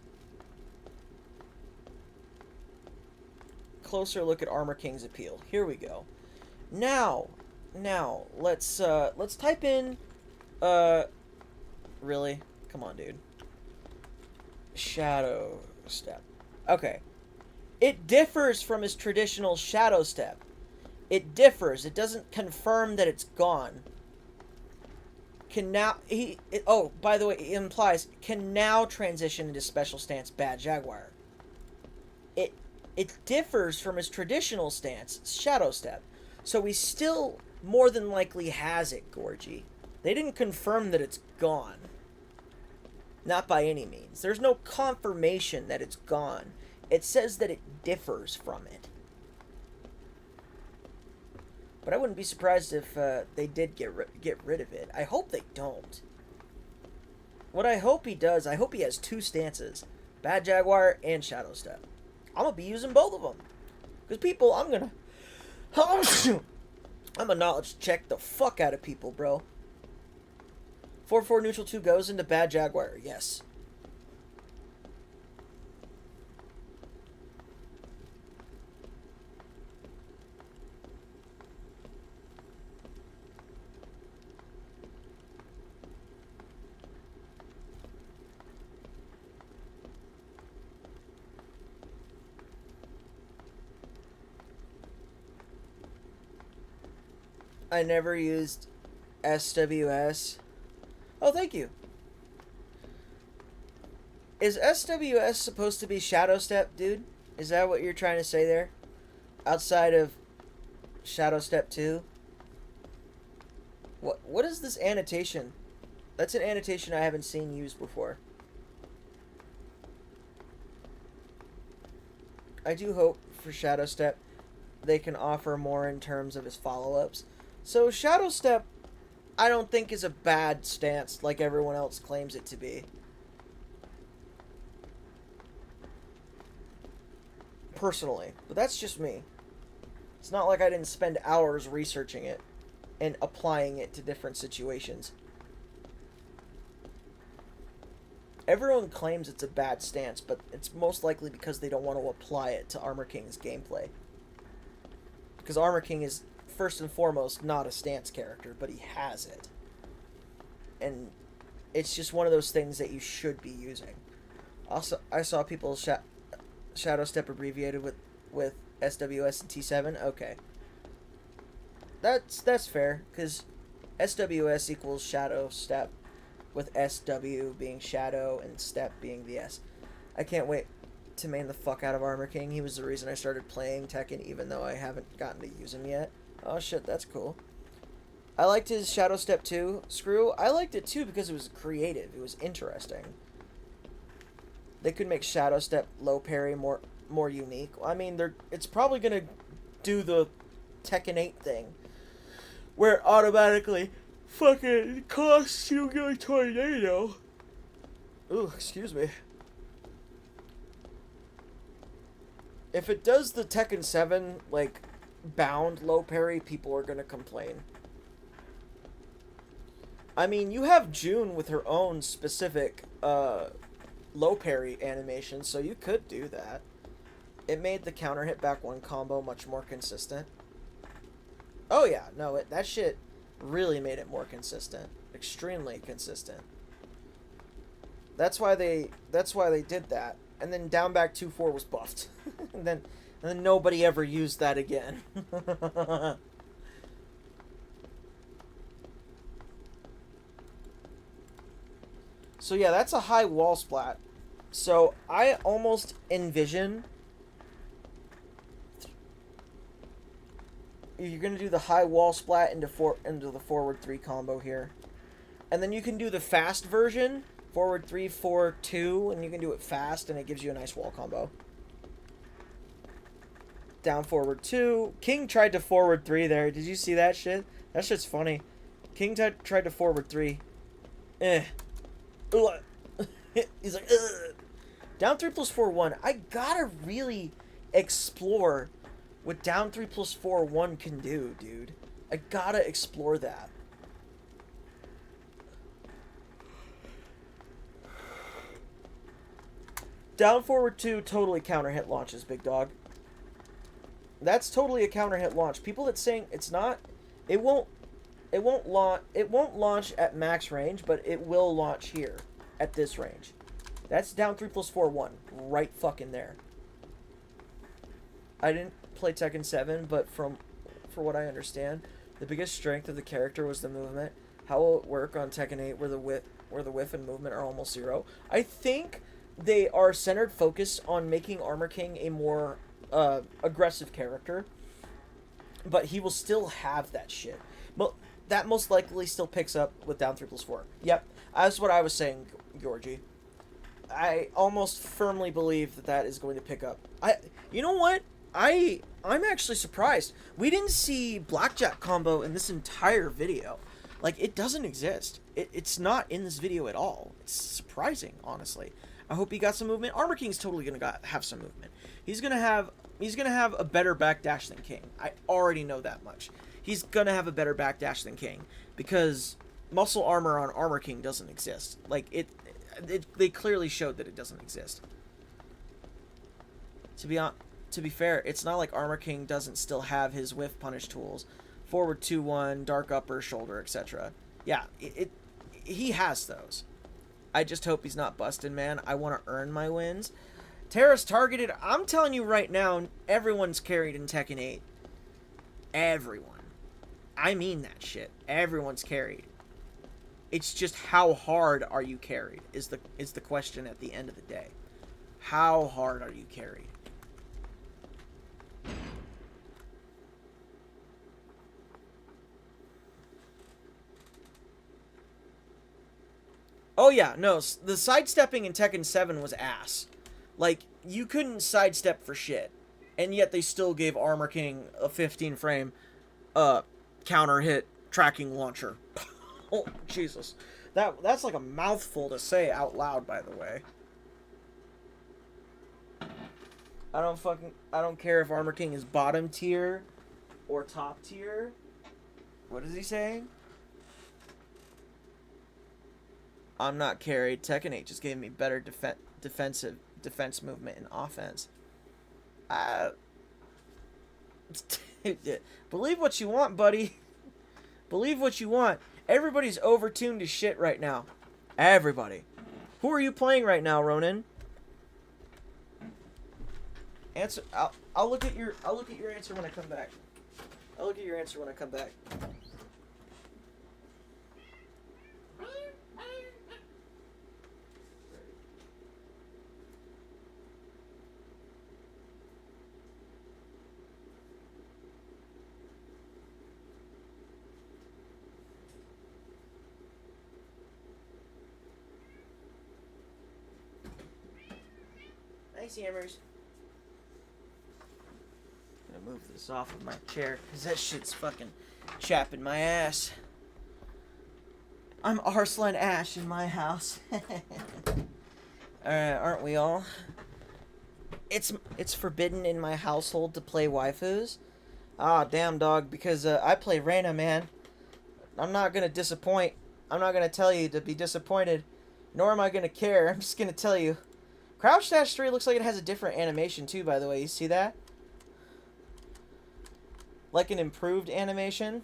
Closer look at Armor King's appeal. Here we go. Now, let's type in, really? Come on, dude. Shadow Step. Okay. It differs from his traditional Shadow Step. It differs. It doesn't confirm that it's gone. Oh, by the way, it implies can now transition into special stance Bad Jaguar. It differs from his traditional stance, Shadow Step. So he still more than likely has it, Gorgie. They didn't confirm that it's gone. Not by any means. There's no confirmation that it's gone. It says that it differs from it. But I wouldn't be surprised if they did get rid of it. I hope they don't. What I hope he does, I hope he has two stances. Bad Jaguar and Shadow Step. I'm going to be using both of them. Because people, I'm going to... I'm a knowledge check the fuck out of people, bro. 4-4 neutral 2 goes into Bad Jaguar. Yes. I never used SWS. Oh, thank you. Is SWS supposed to be Shadow Step, dude? Is that what you're trying to say there? Outside of Shadow Step 2? What is this annotation? That's an annotation I haven't seen used before. I do hope for Shadow Step they can offer more in terms of his follow-ups. So Shadow Step, I don't think is a bad stance like everyone else claims it to be. Personally. But that's just me. It's not like I didn't spend hours researching it and applying it to different situations. Everyone claims it's a bad stance, but it's most likely because they don't want to apply it to Armor King's gameplay. Because Armor King is first and foremost not a stance character, but he has it. And it's just one of those things that you should be using. Also, I saw people Shadow Step abbreviated with SWS and T7. Okay. That's fair, because SWS equals Shadow Step, with SW being Shadow and Step being the S. I can't wait to main the fuck out of Armor King. He was the reason I started playing Tekken, even though I haven't gotten to use him yet. Oh shit, that's cool. I liked his Shadow Step 2. Screw, I liked it too because it was creative. It was interesting. They could make Shadow Step low parry more unique. I mean, it's probably gonna do the Tekken 8 thing, where it automatically fucking costs you a tornado. Ooh, excuse me. If it does the Tekken 7, like, bound low parry, people are gonna complain. I mean, you have June with her own specific, low parry animation, so you could do that. It made the counter hit back one combo much more consistent. Oh yeah, no, that shit really made it more consistent. Extremely consistent. That's why they did that. And then down back 2-4 was buffed. and then nobody ever used that again. So yeah, that's a high wall splat. So I almost envision you're gonna do the high wall splat into the forward 3 combo here, and then you can do the fast version, forward 3, 4, 2, and you can do it fast, and it gives you a nice wall combo. Down forward 2. King tried to forward 3 there. Did you see that shit? That shit's funny. King tried to forward 3. He's like, ugh. Down 3 plus 4, 1. I gotta really explore what down 3 plus 4, 1 can do, dude. I gotta explore that. Down forward 2 totally counter hit launches, big dog. That's totally a counter hit launch. People that saying it's not, it won't launch at max range, but it will launch here at this range. That's down 3 plus 4, 1. Right fucking there. I didn't play Tekken 7, but for what I understand, the biggest strength of the character was the movement. How will it work on Tekken 8 where the whiff and movement are almost zero? I think they are centered focus on making Armor King a more aggressive character, but he will still have that shit. But that most likely still picks up with down 3 plus 4. Yep, that's what I was saying, Georgie. I almost firmly believe that is going to pick up. You know what? I'm actually surprised. We didn't see Blackjack combo in this entire video. Like, it doesn't exist. It's not in this video at all. It's surprising, honestly. I hope he got some movement. Armor King's totally gonna have some movement. He's gonna have a better backdash than King. I already know that much. He's gonna have a better backdash than King because muscle armor on Armor King doesn't exist. Like they clearly showed that it doesn't exist. To be fair, it's not like Armor King doesn't still have his whiff punish tools, forward 2-1, dark upper, shoulder, etc. Yeah, he has those. I just hope he's not busted, man. I want to earn my wins. Terra's targeted. I'm telling you right now, everyone's carried in Tekken 8. Everyone. I mean that shit. Everyone's carried. It's just how hard are you carried is the question at the end of the day. How hard are you carried? Oh yeah, no, the sidestepping in Tekken 7 was ass. Like, you couldn't sidestep for shit. And yet they still gave Armor King a 15-frame counter hit tracking launcher. Oh, Jesus. That's like a mouthful to say out loud, by the way. I don't care if Armor King is bottom tier or top tier. What is he saying? I'm not carried. Tekken 8 just gave me better defense movement and offense. Believe what you want, buddy. Believe what you want. Everybody's overtuned to shit right now. Everybody. Who are you playing right now, Ronan? Answer. I'll look at your answer when I come back. I'll look at your answer when I come back. Thanks, Hammers. I'm gonna move this off of my chair, because that shit's fucking chapping my ass. I'm Arslan Ash in my house. Aren't we all? It's forbidden in my household to play waifus. Ah, damn, dog, because I play Reyna, man. I'm not gonna disappoint. I'm not gonna tell you to be disappointed, nor am I gonna care. I'm just gonna tell you. Crouch Dash 3 looks like it has a different animation, too, by the way. You see that? Like an improved animation.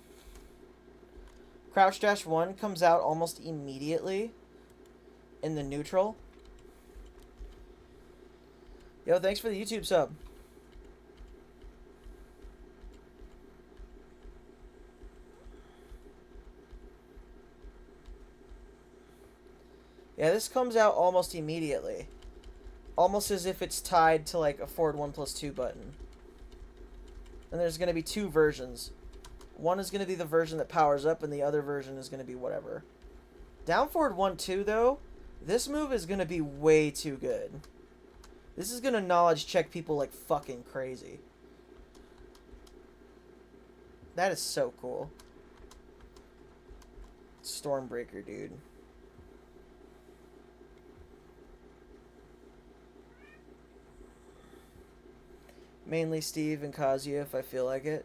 Crouch Dash 1 comes out almost immediately in the neutral. Yo, thanks for the YouTube sub. Yeah, this comes out almost immediately. Almost as if it's tied to, like, a forward 1+2 button. And there's going to be two versions. One is going to be the version that powers up, and the other version is going to be whatever. Down forward 1-2, though, this move is going to be way too good. This is going to knowledge check people like fucking crazy. That is so cool. Stormbreaker, dude. Mainly Steve and Kazuya if I feel like it.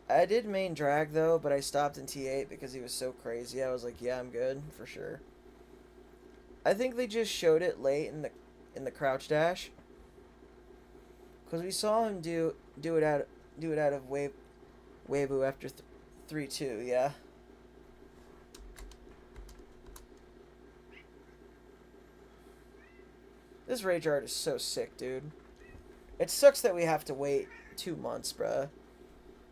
I did main drag though, but I stopped in T8 because he was so crazy. I was like, yeah, I'm good for sure. I think they just showed it late in the crouch dash, because we saw him do it out of Weibo after 3-2. Yeah. This rage art is so sick, dude. It sucks that we have to wait 2 months, bruh.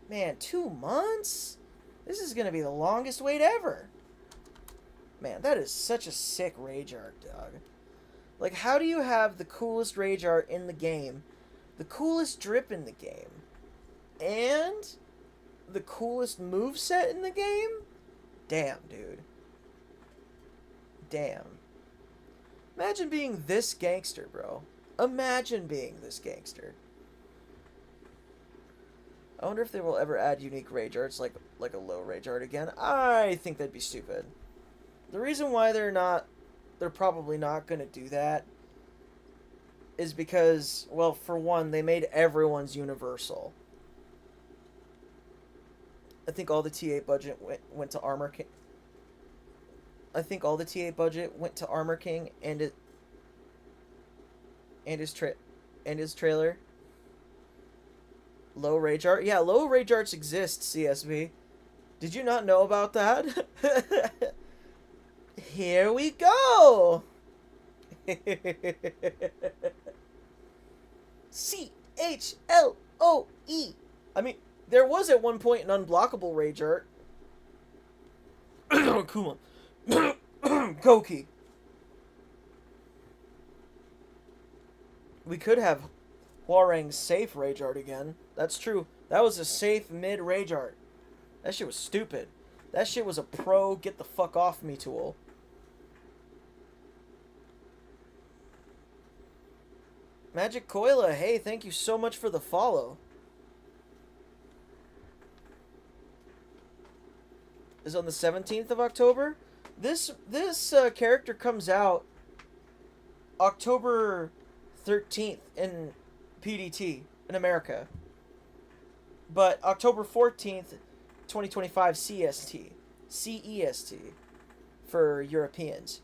Man, 2 months? This is gonna be the longest wait ever. Man, that is such a sick rage art, dog. Like, how do you have the coolest rage art in the game, the coolest drip in the game, and the coolest moveset in the game? Damn, dude. Damn. Imagine being this gangster, bro. Imagine being this gangster. I wonder if they will ever add unique rage arts like a low rage art again. I think that'd be stupid. The reason why they're probably not going to do that is because, well, for one, they made everyone's universal. I think all the T8 budget went to Armor King. I think all the T8 budget went to Armor King and his trailer. Low rage art? Yeah, low rage arts exist, CSV. Did you not know about that? Here we go! C-H-L-O-E. I mean, there was at one point an unblockable rage art. Kuma. Goki. We could have Huarang's safe rage art again. That's true. That was a safe mid rage art. That shit was stupid. That shit was a pro get the fuck off me tool. Magic Coila, hey, thank you so much for the follow. Is on the 17th of October. This character comes out October 13th in PDT in America. But October 14th, 2025 CEST for Europeans.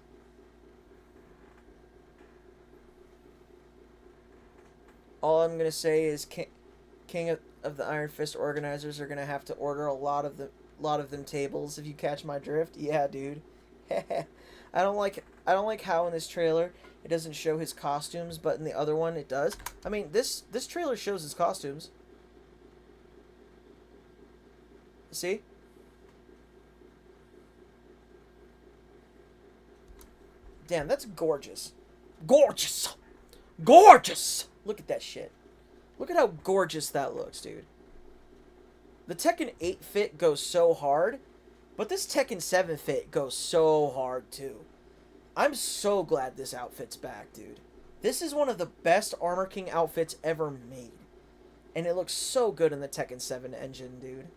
All I'm gonna say is King of the Iron Fist organizers are gonna have to order a lot of them tables, if you catch my drift. Yeah, dude. I don't like how in this trailer it doesn't show his costumes, but in the other one it does. I mean, this trailer shows his costumes. See? Damn, that's gorgeous. Gorgeous! Gorgeous! Look at that shit. Look at how gorgeous that looks, dude. The Tekken 8 fit goes so hard, but this Tekken 7 fit goes so hard, too. I'm so glad this outfit's back, dude. This is one of the best Armor King outfits ever made. And it looks so good in the Tekken 7 engine, dude.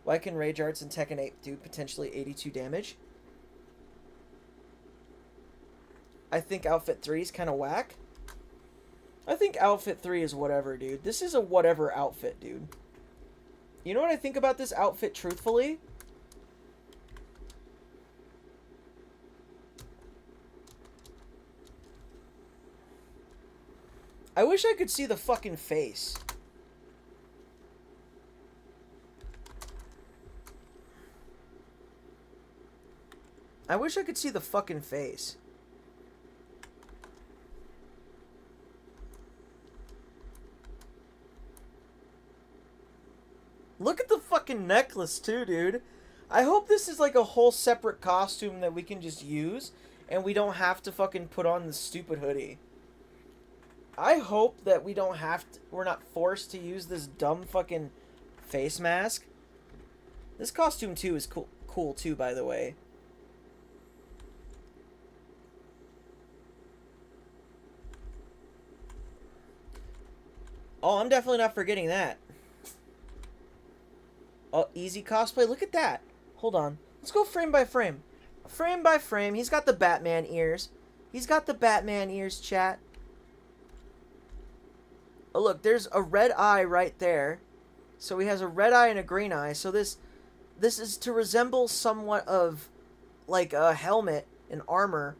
Why can Rage Arts in Tekken 8 do potentially 82 damage? I think Outfit 3 is kind of whack. I think Outfit 3 is whatever, dude. This is a whatever outfit, dude. You know what I think about this outfit, truthfully? I wish I could see the fucking face. I wish I could see the fucking face. Look at the fucking necklace too, dude. I hope this is like a whole separate costume that we can just use and we don't have to fucking put on the stupid hoodie. I hope that we don't have to, we're not forced to use this dumb fucking face mask. This costume too is cool too, by the way. Oh, I'm definitely not forgetting that. Oh, easy cosplay. Look at that. Hold on. Let's go frame by frame. Frame by frame. He's got the Batman ears. He's got the Batman ears, chat. Oh, look. There's a red eye right there. So he has a red eye and a green eye. So this is to resemble somewhat of like a helmet and armor.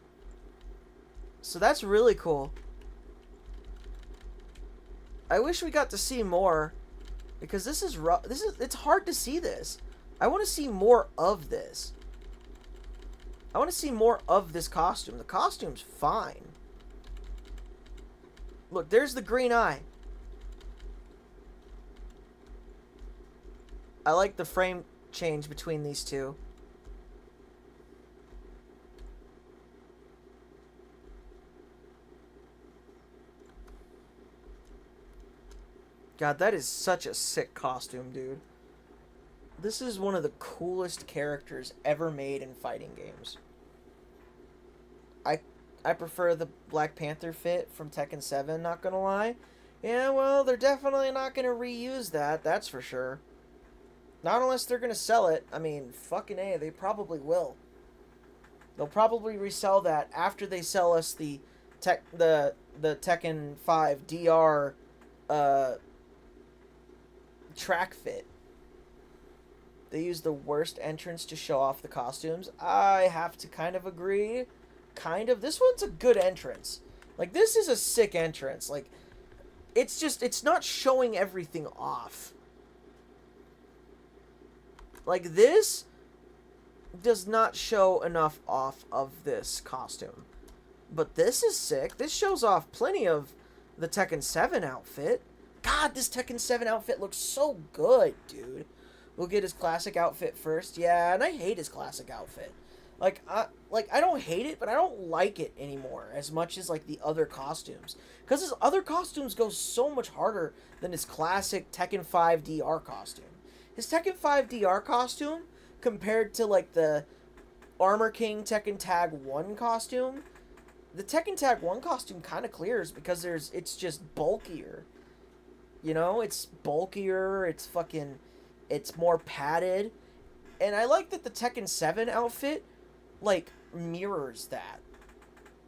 So that's really cool. I wish we got to see more, because this is rough. It's hard to see this. I want to see more of this. I want to see more of this costume. The costume's fine. Look, there's the green eye. I like the frame change between these two. God, that is such a sick costume, dude. This is one of the coolest characters ever made in fighting games. I prefer the Black Panther fit from Tekken 7, not gonna lie. Yeah, well, they're definitely not gonna reuse that, that's for sure. Not unless they're gonna sell it. I mean, fucking A, they probably will. They'll probably resell that after they sell us the Tekken 5 DR track fit. They use the worst entrance to show off the costumes. I have to kind of agree. Kind of. This one's a good entrance. Like, this is a sick entrance. Like, it's not showing everything off. Like, this does not show enough off of this costume. But this is sick. This shows off plenty of the Tekken 7 outfit. God, this Tekken 7 outfit looks so good, dude. We'll get his classic outfit first. Yeah, and I hate his classic outfit. I don't hate it, but I don't like it anymore as much as, like, the other costumes. Because his other costumes go so much harder than his classic Tekken 5 DR costume. His Tekken 5 DR costume, compared to, like, the Armor King Tekken Tag 1 costume, the Tekken Tag 1 costume kind of clears because it's just bulkier. You know, it's bulkier, it's more padded. And I like that the Tekken 7 outfit, like, mirrors that.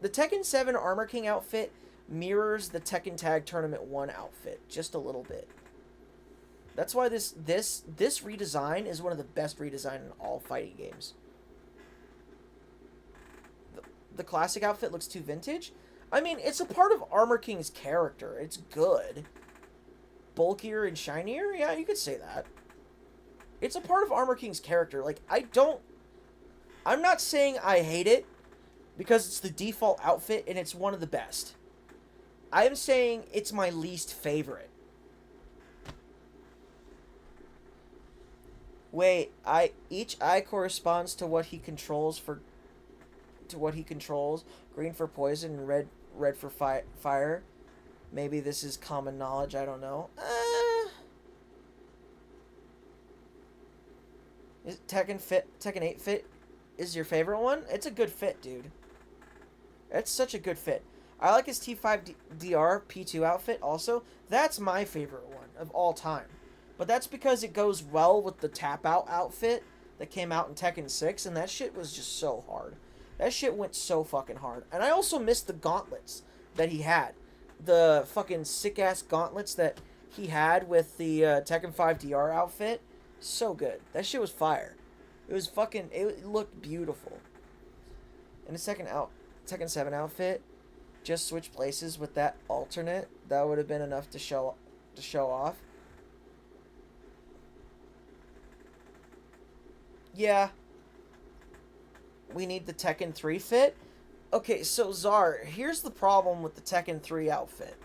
The Tekken 7 Armor King outfit mirrors the Tekken Tag Tournament 1 outfit just a little bit. That's why this redesign is one of the best redesigns in all fighting games. The classic outfit looks too vintage. I mean, it's a part of Armor King's character. It's good. Bulkier and shinier? Yeah, you could say that. It's a part of Armor King's character. Like, I'm not saying I hate it, because it's the default outfit and it's one of the best. I'm saying it's my least favorite. Wait, each eye corresponds to what he controls Green for poison and red for fire. Maybe this is common knowledge, I don't know. Is Tekken 8 fit is your favorite one? It's a good fit, dude. It's such a good fit. I like his T5DR P2 outfit also. That's my favorite one of all time. But that's because it goes well with the tap out outfit that came out in Tekken 6, and that shit was just so hard. That shit went so fucking hard. And I also missed the gauntlets that he had. The fucking sick-ass gauntlets that he had with the Tekken 5 DR outfit. So good. That shit was fire. It was fucking... It looked beautiful. And the Tekken 7 outfit, just switch places with that alternate. That would have been enough to show off. Yeah. We need the Tekken 3 fit. Okay, so Czar, here's the problem with the Tekken 3 outfit.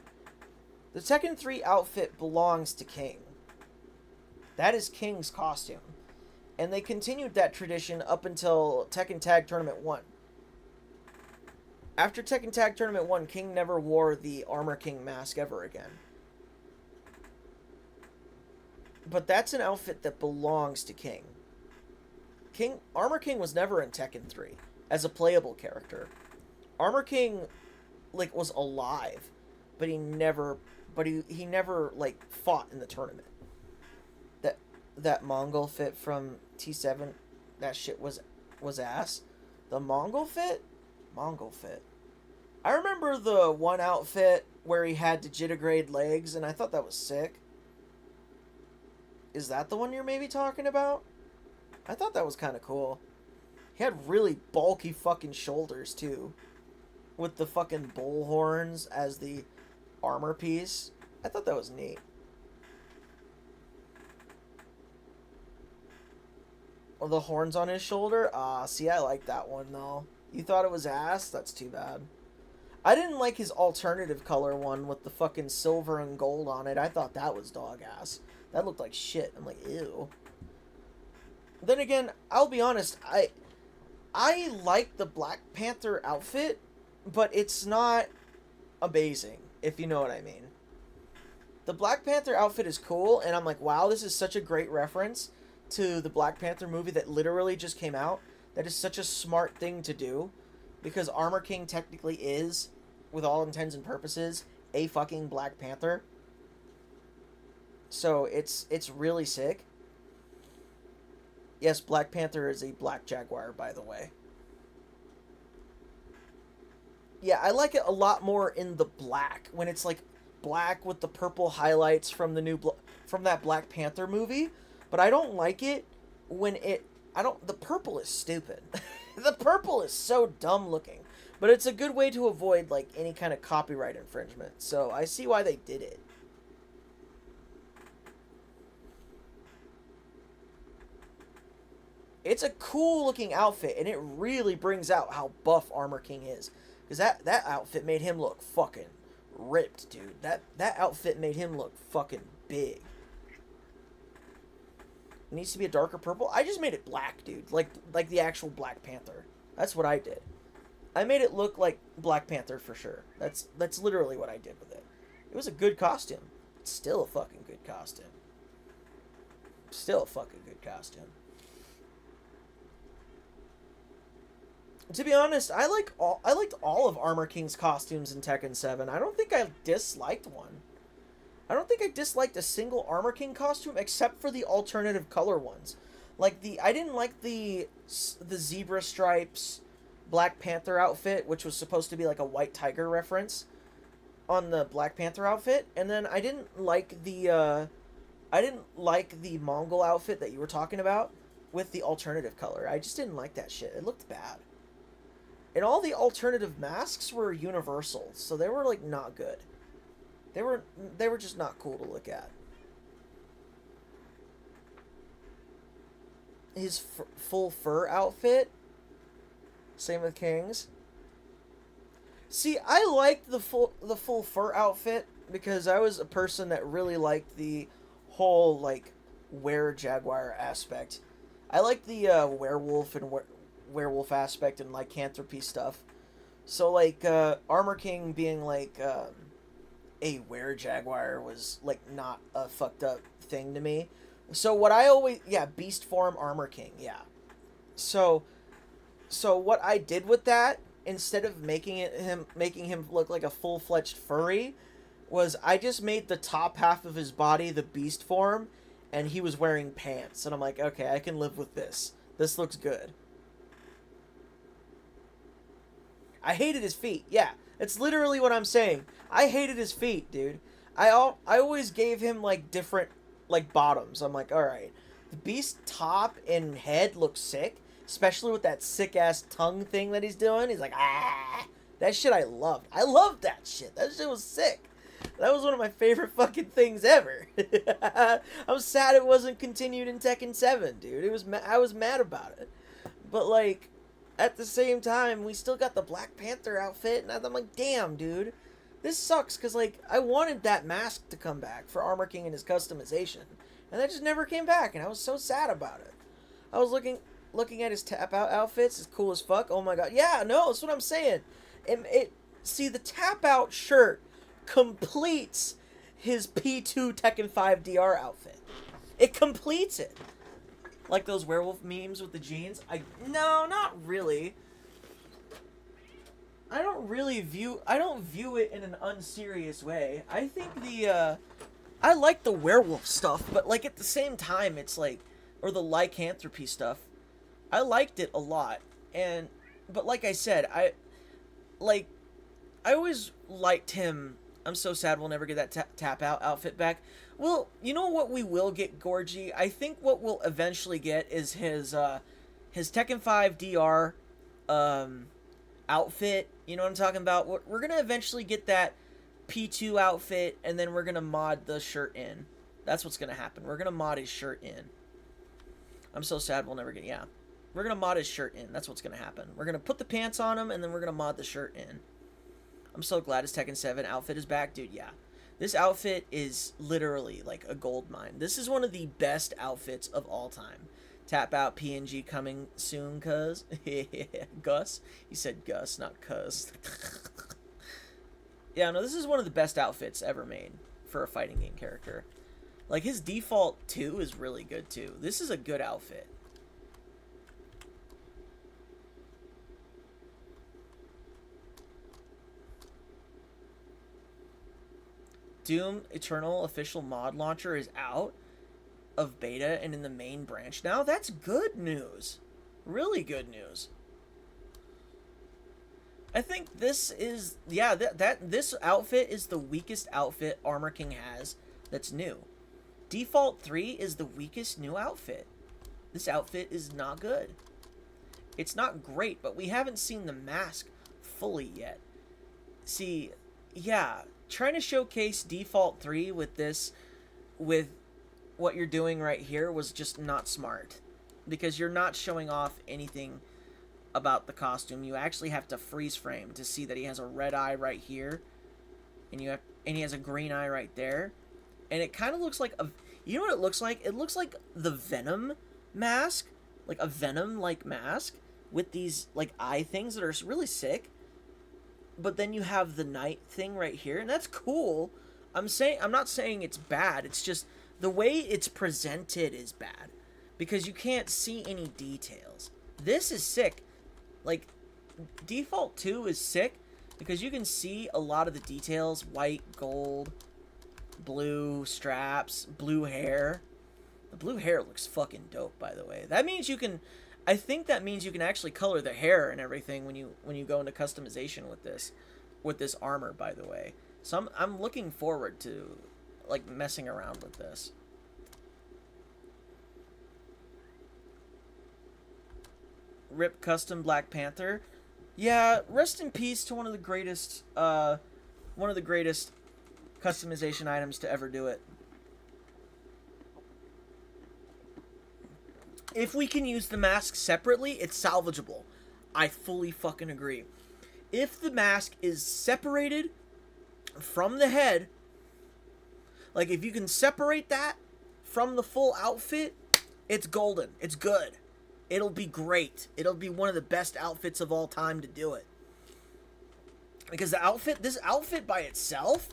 The Tekken 3 outfit belongs to King. That is King's costume. And they continued that tradition up until Tekken Tag Tournament 1. After Tekken Tag Tournament 1, King never wore the Armor King mask ever again. But that's an outfit that belongs to King. Armor King was never in Tekken 3 as a playable character. Armor King, like, was alive, but he never like fought in the tournament. That Mongol fit from T7, that shit was ass. The Mongol fit. I remember the one outfit where he had digitigrade legs, and I thought that was sick. Is that the one you're maybe talking about? I thought that was kind of cool. He had really bulky fucking shoulders, too. With the fucking bull horns as the armor piece. I thought that was neat. Oh, the horns on his shoulder? See, I like that one, though. You thought it was ass? That's too bad. I didn't like his alternative color one with the fucking silver and gold on it. I thought that was dog ass. That looked like shit. I'm like, ew. Then again, I'll be honest, I like the Black Panther outfit, but it's not amazing, if you know what I mean. The Black Panther outfit is cool, and I'm like, wow, this is such a great reference to the Black Panther movie that literally just came out. That is such a smart thing to do, because Armor King technically is, with all intents and purposes, a fucking Black Panther. So it's really sick. Yes, Black Panther is a black jaguar, by the way. Yeah, I like it a lot more in the black, when it's like black with the purple highlights from the from that Black Panther movie. But I don't like it when the purple is stupid. The purple is so dumb looking. But it's a good way to avoid like any kind of copyright infringement. So I see why they did it. It's a cool looking outfit, and it really brings out how buff Armor King is. Because that outfit made him look fucking ripped, dude. That outfit made him look fucking big. It needs to be a darker purple. I just made it black, dude. Like the actual Black Panther. That's what I did. I made it look like Black Panther for sure. That's literally what I did with it. It was a good costume. It's still a fucking good costume. Still a fucking good costume. To be honest, I liked all of Armor King's costumes in Tekken 7. I don't think I disliked one. I don't think I disliked a single Armor King costume except for the alternative color ones. Like I didn't like the zebra stripes Black Panther outfit, which was supposed to be like a White Tiger reference on the Black Panther outfit, and then I didn't like the Mongol outfit that you were talking about with the alternative color. I just didn't like that shit. It looked bad. And all the alternative masks were universal, so they were like not good. They were just not cool to look at. His full fur outfit, same with King's. See, I liked the full fur outfit because I was a person that really liked the whole like were-jaguar aspect. I liked the werewolf and werewolf aspect and lycanthropy stuff. So like Armor King being like a were-jaguar was like not a fucked up thing to me. So what I always beast form Armor King, yeah. So So what I did with that, instead of making him look like a full-fledged furry, was I just made the top half of his body the beast form, and he was wearing pants. And I'm like, okay, I can live with this. This looks good. I hated his feet. Yeah, it's literally what I'm saying. I hated his feet, dude. I always gave him like different like bottoms. I'm like, all right, the beast top and head looks sick, especially with that sick ass tongue thing that he's doing. He's like, ah, that shit I loved. I loved that shit. That shit was sick. That was one of my favorite fucking things ever. I'm sad it wasn't continued in Tekken 7, dude. I was mad about it. But like, at the same time, we still got the Black Panther outfit, and I'm like, damn, dude. This sucks, because, like, I wanted that mask to come back for Armor King and his customization. And that just never came back, and I was so sad about it. I was looking at his tap-out outfits. It's cool as fuck. Oh my god. Yeah, no, that's what I'm saying. See, the tap-out shirt completes his P2 Tekken 5 DR outfit. It completes it. Like those werewolf memes with the jeans. No, not really. I don't view it in an unserious way. I think I like the werewolf stuff, but like at the same time, it's like, or the lycanthropy stuff. I liked it a lot, but like I said, I always liked him. I'm so sad we'll never get that tap out outfit back. Well, you know what we will get, Gorgie? I think what we'll eventually get is his Tekken 5 DR outfit. You know what I'm talking about? We're going to eventually get that P2 outfit, and then we're going to mod the shirt in. That's what's going to happen. We're going to mod his shirt in. I'm so sad we'll never get... Yeah. We're going to mod his shirt in. That's what's going to happen. We're going to put the pants on him, and then we're going to mod the shirt in. I'm so glad his Tekken 7 outfit is back. Dude, yeah. This outfit is literally like a gold mine. This is one of the best outfits of all time. Tap out PNG coming soon, cuz. Gus? He said Gus, not cuz. Yeah, no, this is one of the best outfits ever made for a fighting game character. Like, his default 2 is really good, too. This is a good outfit. Doom Eternal official mod launcher is out of beta and in the main branch now. That's good news. Really good news. I think this is, yeah, this outfit is the weakest outfit Armor King has that's new. Default 3 is the weakest new outfit. This outfit is not good. It's not great, but we haven't seen the mask fully yet. See, yeah, trying to showcase Default 3 with this, with what you're doing right here was just not smart. Because you're not showing off anything about the costume. You actually have to freeze frame to see that he has a red eye right here. And he has a green eye right there. And it kind of looks like you know what it looks like? It looks like the Venom mask. Like a Venom-like mask with these like eye things that are really sick. But then you have the night thing right here, and that's cool. I'm not saying it's bad. It's just the way it's presented is bad because you can't see any details. This is sick. Like, Default 2 is sick because you can see a lot of the details. White, gold, blue straps, blue hair. The blue hair looks fucking dope, by the way. That means you can... I think that means you can actually color the hair and everything when you go into customization with this armor, by the way. So I'm looking forward to like messing around with this. Rip custom Black Panther. Yeah, rest in peace to one of the greatest customization items to ever do it. If we can use the mask separately, it's salvageable. I fully fucking agree. If the mask is separated from the head, like if you can separate that from the full outfit, it's golden. It's good. It'll be great. It'll be one of the best outfits of all time to do it. Because this outfit by itself,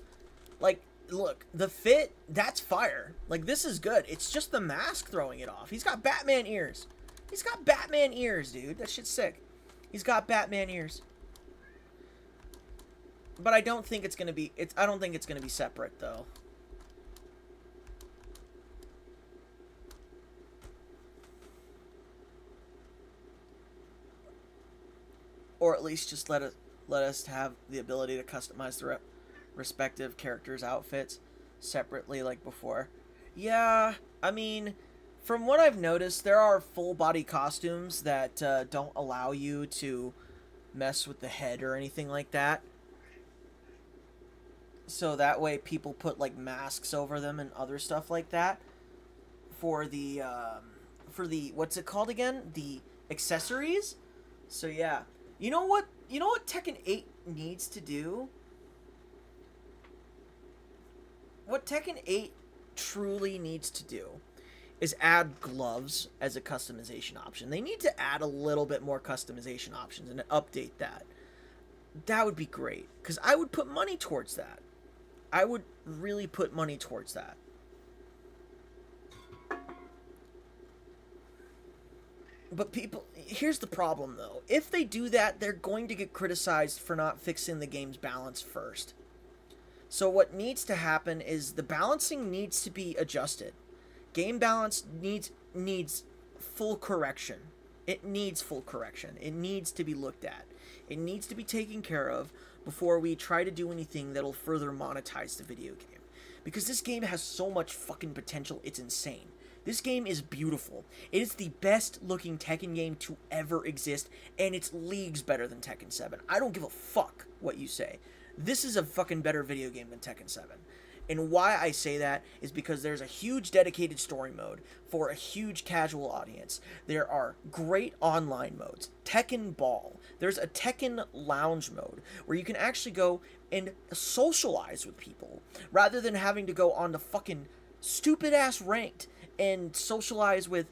like, look, the fit, that's fire. Like, this is good. It's just the mask throwing it off. He's got Batman ears. He's got Batman ears, dude. That shit's sick. He's got Batman ears. But I don't think it's gonna be. I don't think it's gonna be separate though. Or at least just let us have the ability to customize the respective characters' outfits separately like before. Yeah, I mean, from what I've noticed, there are full body costumes that don't allow you to mess with the head or anything like that. So that way people put like masks over them and other stuff like that for the what's it called again? The accessories. So yeah. You know what Tekken 8 needs to do? What Tekken 8 truly needs to do is add gloves as a customization option. They need to add a little bit more customization options and update that. That would be great, because I would put money towards that. I would really put money towards that. But people, here's the problem though. If they do that, they're going to get criticized for not fixing the game's balance first. So what needs to happen is the balancing needs to be adjusted. Game balance needs full correction. It needs full correction. It needs to be looked at. It needs to be taken care of before we try to do anything that'll further monetize the video game. Because this game has so much fucking potential, it's insane. This game is beautiful. It is the best looking Tekken game to ever exist, and it's leagues better than Tekken 7. I don't give a fuck what you say. This is a fucking better video game than Tekken 7. And why I say that is because there's a huge dedicated story mode for a huge casual audience. There are great online modes. Tekken Ball. There's a Tekken Lounge mode where you can actually go and socialize with people rather than having to go on the fucking stupid ass ranked and socialize with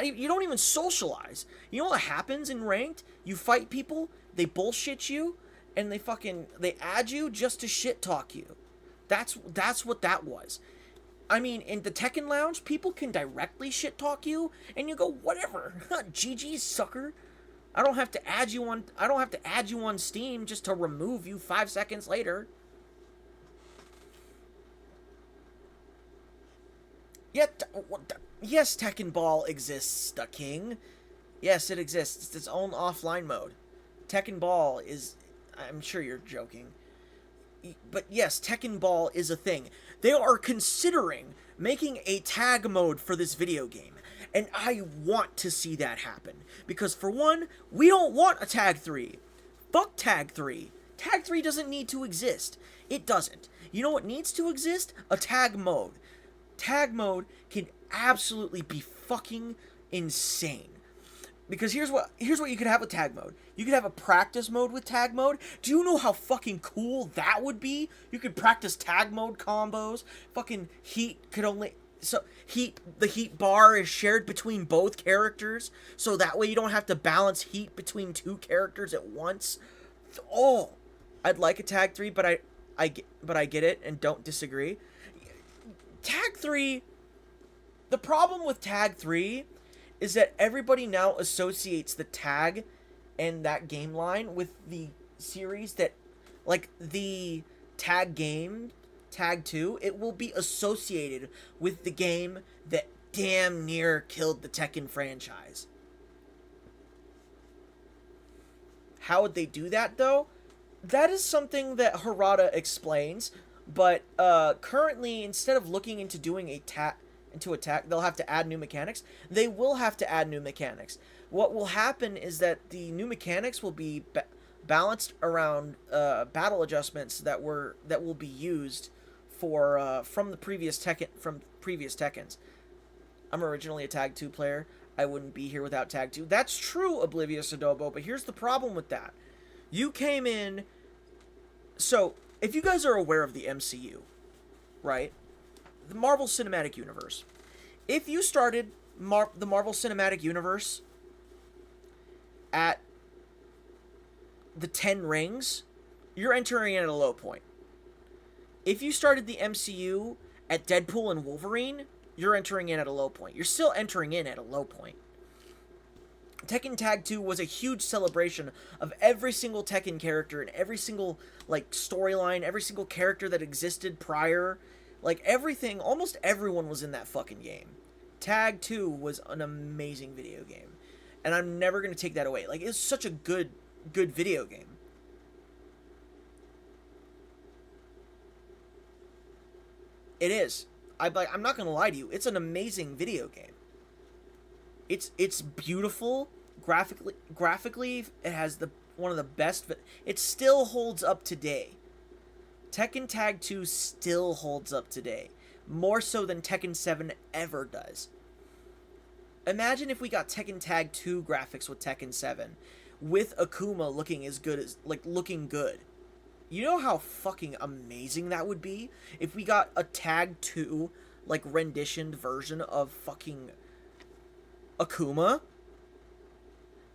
you don't even socialize. You know what happens in ranked? You fight people, they bullshit you, and they add you just to shit talk you. That's what that was. I mean, in the Tekken Lounge, people can directly shit talk you, and you go, whatever. GG, sucker. I don't have to add you on Steam just to remove you 5 seconds later. Yes, Tekken Ball exists, the king. Yes, it exists. It's its own offline mode. Tekken Ball is... I'm sure you're joking. But yes, Tekken Ball is a thing. They are considering making a tag mode for this video game. And I want to see that happen. Because for one, we don't want a Tag 3. Fuck Tag 3. Tag 3 doesn't need to exist. It doesn't. You know what needs to exist? A tag mode. Tag mode can absolutely be fucking insane. Because here's what you could have with tag mode. You could have a practice mode with tag mode. Do you know how fucking cool that would be? You could practice tag mode combos. Fucking Heat could only... So, the Heat bar is shared between both characters. So that way you don't have to balance Heat between two characters at once. Oh, I'd like a Tag 3, but I get it and don't disagree. Tag 3... The problem with Tag 3 is that everybody now associates the tag and that game line with the series that, like, the tag game, Tag 2, it will be associated with the game that damn near killed the Tekken franchise. How would they do that, though? That is something that Harada explains, but currently, instead of looking into doing a attack, they'll have to add new mechanics. They will have to add new mechanics. What will happen is that the new mechanics will be balanced around battle adjustments that will be used for from previous Tekkens. I'm originally a Tag 2 player. I wouldn't be here without Tag 2. That's true, Oblivious Adobo, but here's the problem with that. You came in... So, if you guys are aware of the MCU, right? The Marvel Cinematic Universe. If you started the Marvel Cinematic Universe at the 10 rings, you're entering in at a low point. If you started the MCU at Deadpool and Wolverine, you're entering in at a low point. You're still entering in at a low point. Tekken Tag 2 was a huge celebration of every single Tekken character and every single, like, storyline, every single character that existed prior. Like, everything, almost everyone was in that fucking game. Tag 2 was an amazing video game. And I'm never going to take that away. Like, it's such a good video game. It is. I'm not going to lie to you. It's an amazing video game. It's beautiful. Graphically, it has one of the best. It still holds up today. Tekken Tag 2 still holds up today. More so than Tekken 7 ever does. Imagine if we got Tekken Tag 2 graphics with Tekken 7. With Akuma looking as good as, like, looking good. You know how fucking amazing that would be? If we got a Tag 2, like, renditioned version of fucking Akuma?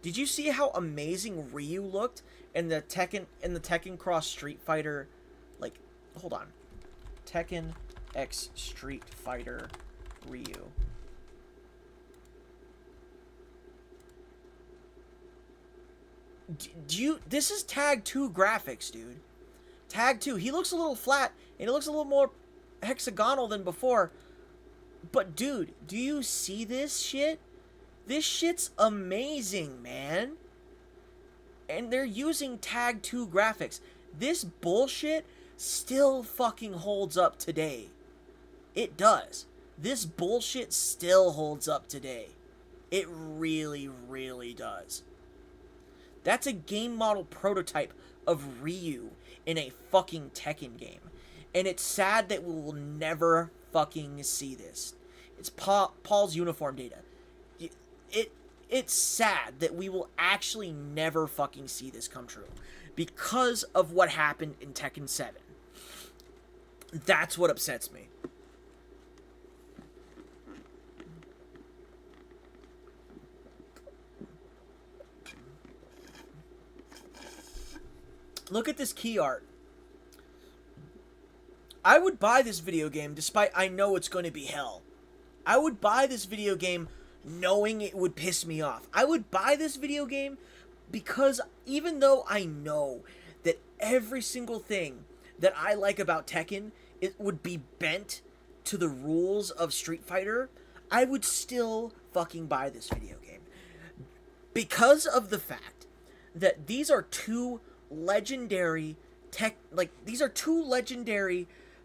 Did you see how amazing Ryu looked in the Tekken Cross Street Fighter? Like, hold on. Tekken X Street Fighter Ryu. This is Tag 2 graphics, dude. Tag 2. He looks a little flat, and he looks a little more hexagonal than before. But, dude, do you see this shit? This shit's amazing, man. And they're using Tag 2 graphics. This bullshit still fucking holds up today. It does. This bullshit still holds up today. It really, really does. That's a game model prototype of Ryu in a fucking Tekken game. And it's sad that we will never fucking see this. It's Paul's uniform data. It's sad that we will actually never fucking see this come true. Because of what happened in Tekken 7. That's what upsets me. Look at this key art. I would buy this video game despite I know it's going to be hell. I would buy this video game knowing it would piss me off. I would buy this video game because even though I know that every single thing that I like about Tekken, it would be bent to the rules of Street Fighter, I would still fucking buy this video game. Because of the fact that these are two legendary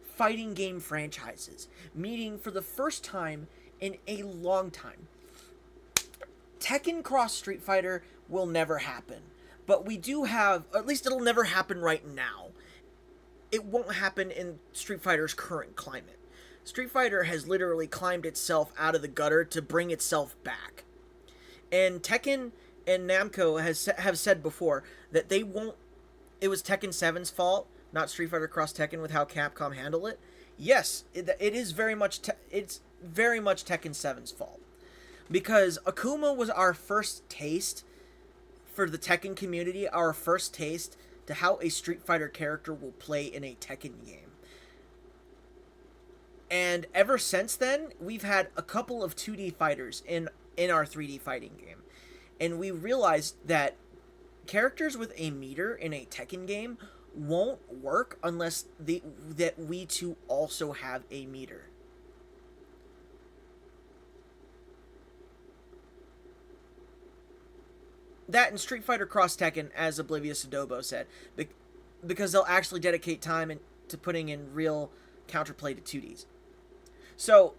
fighting game franchises meeting for the first time in a long time. Tekken Cross Street Fighter will never happen, but we do have, at least it'll never happen right now. It won't happen in Street Fighter's current climate. Street Fighter has literally climbed itself out of the gutter to bring itself back. And Tekken and Namco have said before that they won't. It was Tekken 7's fault, not Street Fighter Cross Tekken, with how Capcom handled it. Yes, it is very much. It's very much Tekken 7's fault, because Akuma was our first taste for the Tekken community, our first taste to how a Street Fighter character will play in a Tekken game. And ever since then, we've had a couple of 2D fighters in our 3D fighting game, and we realized that characters with a meter in a Tekken game won't work unless that we too also have a meter. That and Street Fighter Cross Tekken, as Oblivious Adobo said, because they'll actually dedicate time to putting in real counterplay to 2Ds. So,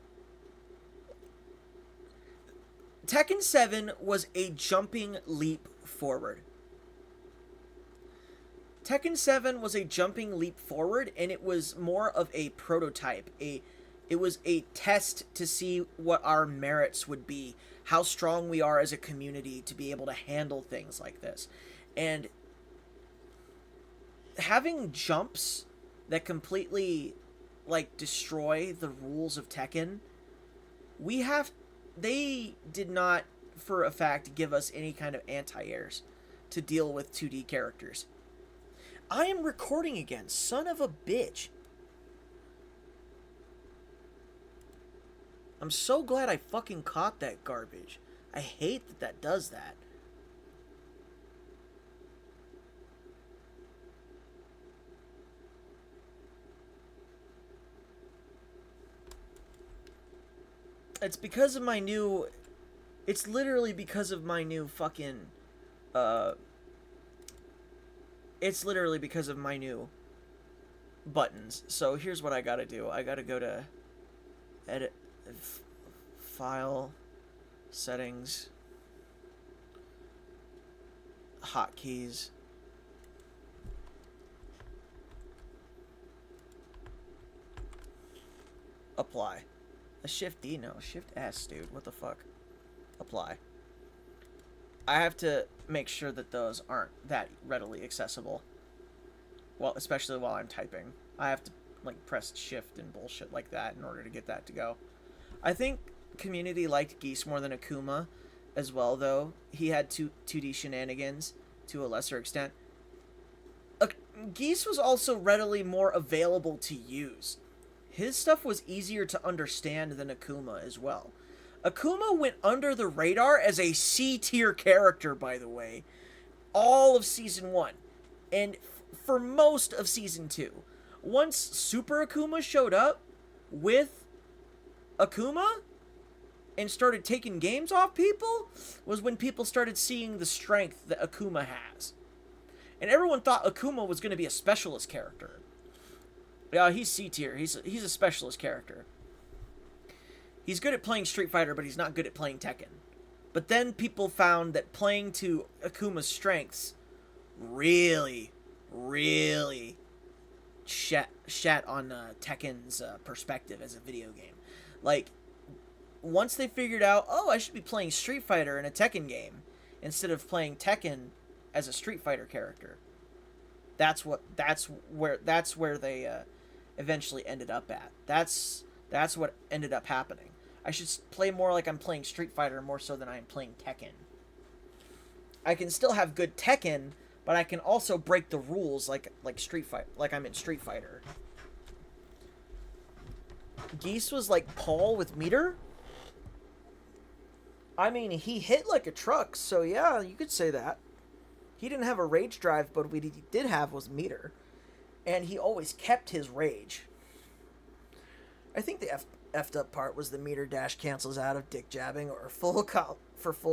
Tekken 7 was a jumping leap forward. Tekken 7 was a jumping leap forward, and it was more of a prototype. It was a test to see what our merits would be, how strong we are as a community to be able to handle things like this. And having jumps that completely, like, destroy the rules of Tekken, they did not, for a fact, give us any kind of anti-airs to deal with 2D characters. I am recording again, son of a bitch. I'm so glad I fucking caught that garbage. I hate that does that. It's because of my new... It's literally because of my new fucking... It's literally because of my new buttons. So here's what I gotta do. I gotta go to... Edit... File... Settings... Hotkeys... Apply. A Shift D? No, Shift S, dude. What the fuck? Apply. I have to make sure that those aren't that readily accessible. Well, especially while I'm typing. I have to, like, press Shift and bullshit like that in order to get that to go. I think community liked Geese more than Akuma as well, though. He had 2D shenanigans to a lesser extent. Geese was also readily more available to use. His stuff was easier to understand than Akuma as well. Akuma went under the radar as a C-tier character, by the way. All of Season 1. And for most of Season 2. Once Super Akuma showed up with Akuma and started taking games off people, was when people started seeing the strength that Akuma has. And everyone thought Akuma was going to be a specialist character. Yeah, he's C-tier. He's a specialist character. He's good at playing Street Fighter, but he's not good at playing Tekken. But then people found that playing to Akuma's strengths really, really shat on Tekken's perspective as a video game. Like, once they figured out, oh, I should be playing Street Fighter in a Tekken game instead of playing Tekken as a Street Fighter character. That's where they eventually ended up at. That's what ended up happening. I should play more like I'm playing Street Fighter more so than I'm playing Tekken. I can still have good Tekken, but I can also break the rules like Street Fighter, like I'm in Street Fighter. Geese was like Paul with meter. I mean, he hit like a truck, so yeah, you could say that. He didn't have a rage drive, but what he did have was meter. And he always kept his rage. I think the effed up part was the meter dash cancels out of dick jabbing or full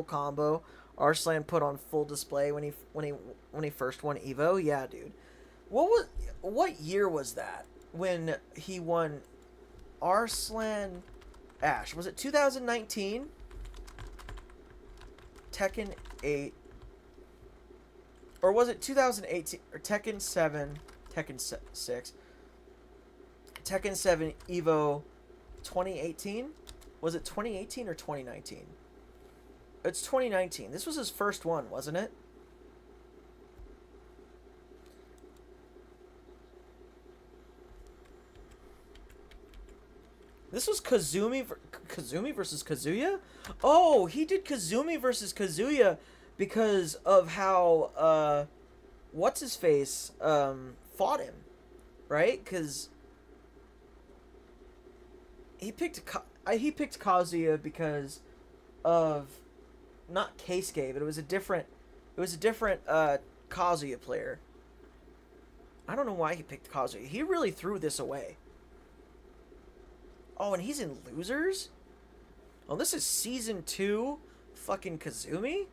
combo. Arslan put on full display when he first won Evo. Yeah, dude. What year was that when he won Arslan Ash? Was it 2019? Tekken 8. Or was it 2018? Or Tekken 7, Tekken 6, Tekken 7 Evo 2018? Was it 2018 or 2019? It's 2019. This was his first one, wasn't it? This was Kazumi versus Kazuya? Oh, he did Kazumi versus Kazuya because of how, what's-his-face, fought him, right? Because he picked Kazuya because of, not Keisuke, but it was a different Kazuya player. I don't know why he picked Kazuya. He really threw this away. Oh, and he's in Losers? Oh, this is Season 2 fucking Kazumi?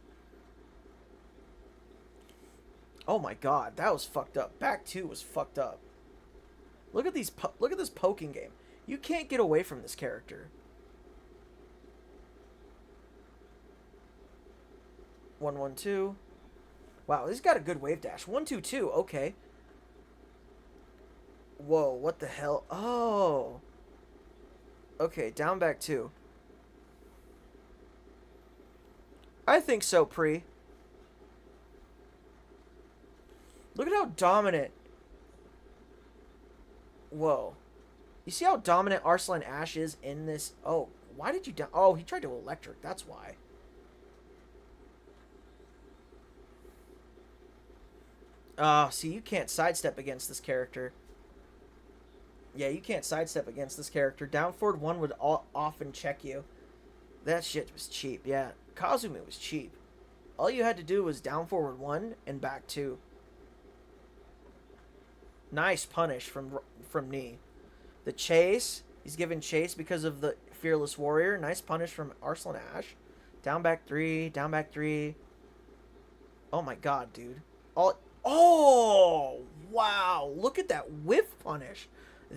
Oh my god, that was fucked up. Back 2 was fucked up. Look at this poking game. You can't get away from this character. 1-1-2. Wow, he's got a good wave dash. 1-2-2, okay. Whoa, what the hell? Oh. Okay, down back 2. I think so, Pre. Look at how dominant. Whoa. You see how dominant Arslan Ash is in this? Oh, why did you... Oh, he tried to electric. That's why. See, you can't sidestep against this character. Yeah, you can't sidestep against this character. Down forward 1 would often check you. That shit was cheap, yeah. Kazumi was cheap. All you had to do was down forward 1 and back 2. Nice punish from knee. The chase, he's given chase because of the Fearless Warrior. Nice punish from Arslan Ash. Down back 3. Down back 3. Oh my god, dude. Oh, wow. Look at that whiff punish.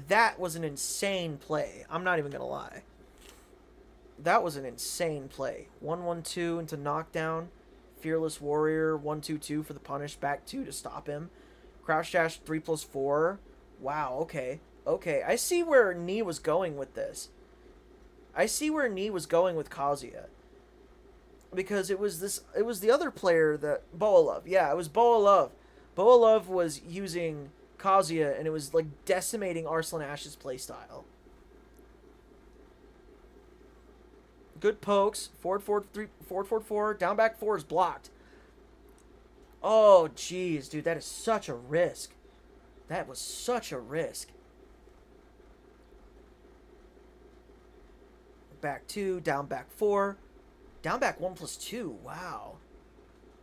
That was an insane play. I'm not even going to lie. That was an insane play. 1-1-2 into knockdown. Fearless Warrior. 1-2-2 for the punish. Back 2 to stop him. Crouch dash 3+4. Wow, okay. Okay, I see where Knee was going with this. I see where Knee was going with Kazuya. Because it was the other player that Boalov. Yeah, it was Boalov. Boalov was using Kazuya and it was like decimating Arslan Ash's playstyle. Good pokes. Forward 4, down back 4 is blocked. Oh jeez, dude, that is such a risk. That was such a risk. Back 2, down back 4. Down back 1+2. Wow.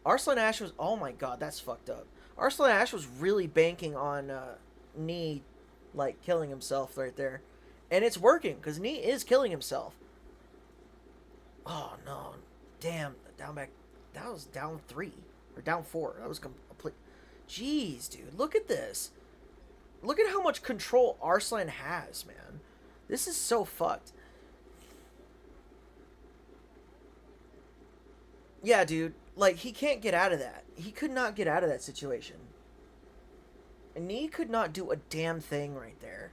Arslan Ash was... Oh my god, that's fucked up. Arslan Ash was really banking on Knee, like, killing himself right there. And it's working, because Knee is killing himself. Oh, no. Damn. Down back... That was down 3. Or down 4. That was complete... Jeez, dude. Look at this. Look at how much control Arslan has, man. This is so fucked. Yeah, dude. Like, he can't get out of that. He could not get out of that situation. And he could not do a damn thing right there.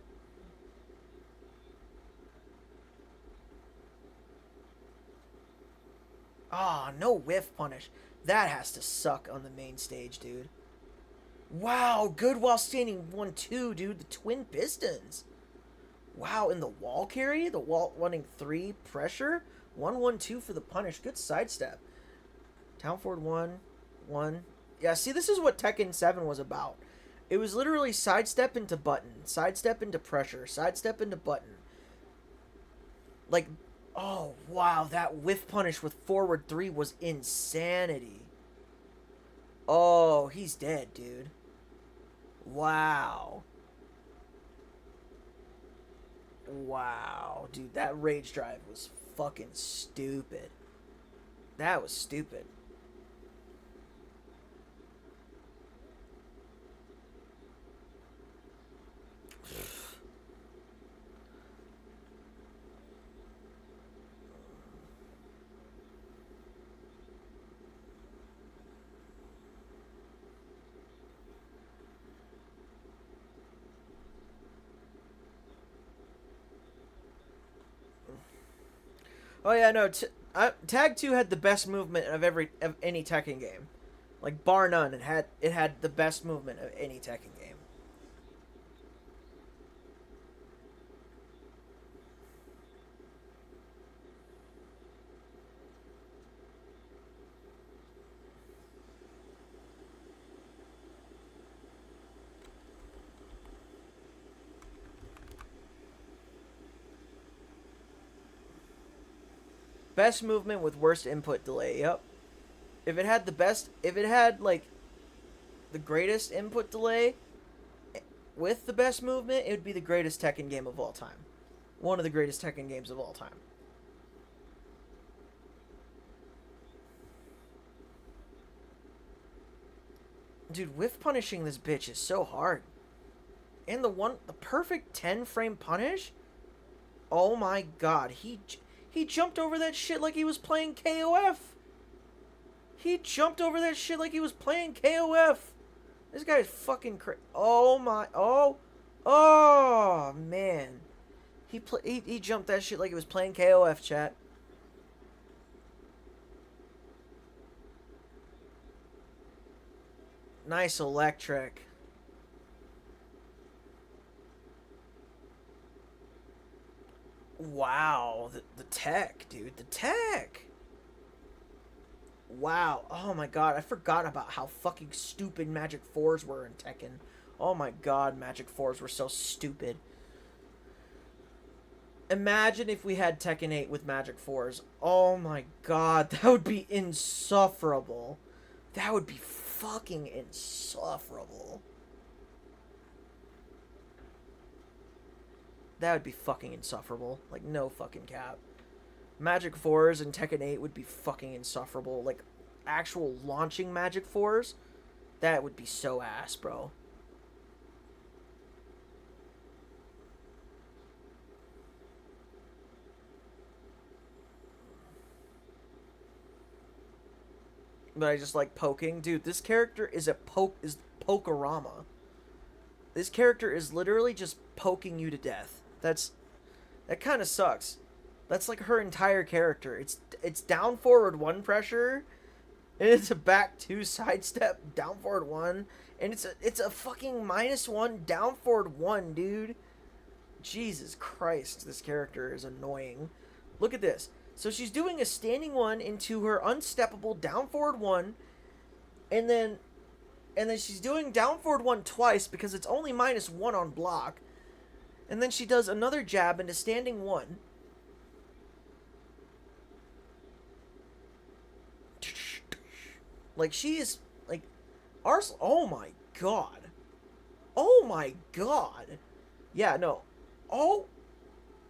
Ah, no whiff punish. That has to suck on the main stage, dude. Wow, good while standing 1-2, dude. The twin pistons. Wow, in the wall carry, the wall running 3 pressure. 1-1-2 for the punish. Good sidestep. Down forward 1. Yeah, see, this is what Tekken 7 was about. It was literally sidestep into button, sidestep into pressure, sidestep into button. Like, oh, wow, that whiff punish with forward 3 was insanity. Oh, he's dead, dude. Wow. Wow, dude, that rage drive was fucking stupid. That was stupid. Oh yeah, no. Tag 2 had the best movement of any Tekken game, like bar none. It had the best movement of any Tekken game. Best movement with worst input delay. Yep. If it had like the greatest input delay with the best movement, it would be the greatest Tekken game of all time. One of the greatest Tekken games of all time. Dude, whiff punishing this bitch is so hard. And the perfect 10 frame punish? Oh my god, he jumped over that shit like he was playing KOF. He jumped over that shit like he was playing KOF. This guy is fucking crazy. Oh my, oh man. He jumped that shit like he was playing KOF, chat. Nice electric. Wow, the tech, dude. The tech. Wow. Oh my god, I forgot about how fucking stupid Magic 4s were in Tekken. Oh my god, Magic 4s were so stupid. Imagine if we had Tekken 8 with Magic 4s. Oh my god, that would be insufferable. That would be fucking insufferable. That would be fucking insufferable. Like, no fucking cap. Magic 4s and Tekken 8 would be fucking insufferable. Like, actual launching Magic 4s, that would be so ass, bro. But I just like poking. Dude, this character is Pokerama. This character is literally just poking you to death. That kind of sucks. That's like her entire character. It's down forward 1 pressure, and it's a back 2 sidestep, down forward 1, and it's a fucking -1 down forward 1, dude. Jesus Christ, this character is annoying. Look at this. So she's doing a standing 1 into her unsteppable down forward 1, and then she's doing down forward 1 twice because it's only -1 on block, and then she does another jab into standing 1. Like, she is like oh my god. Oh my god. Yeah, no. Oh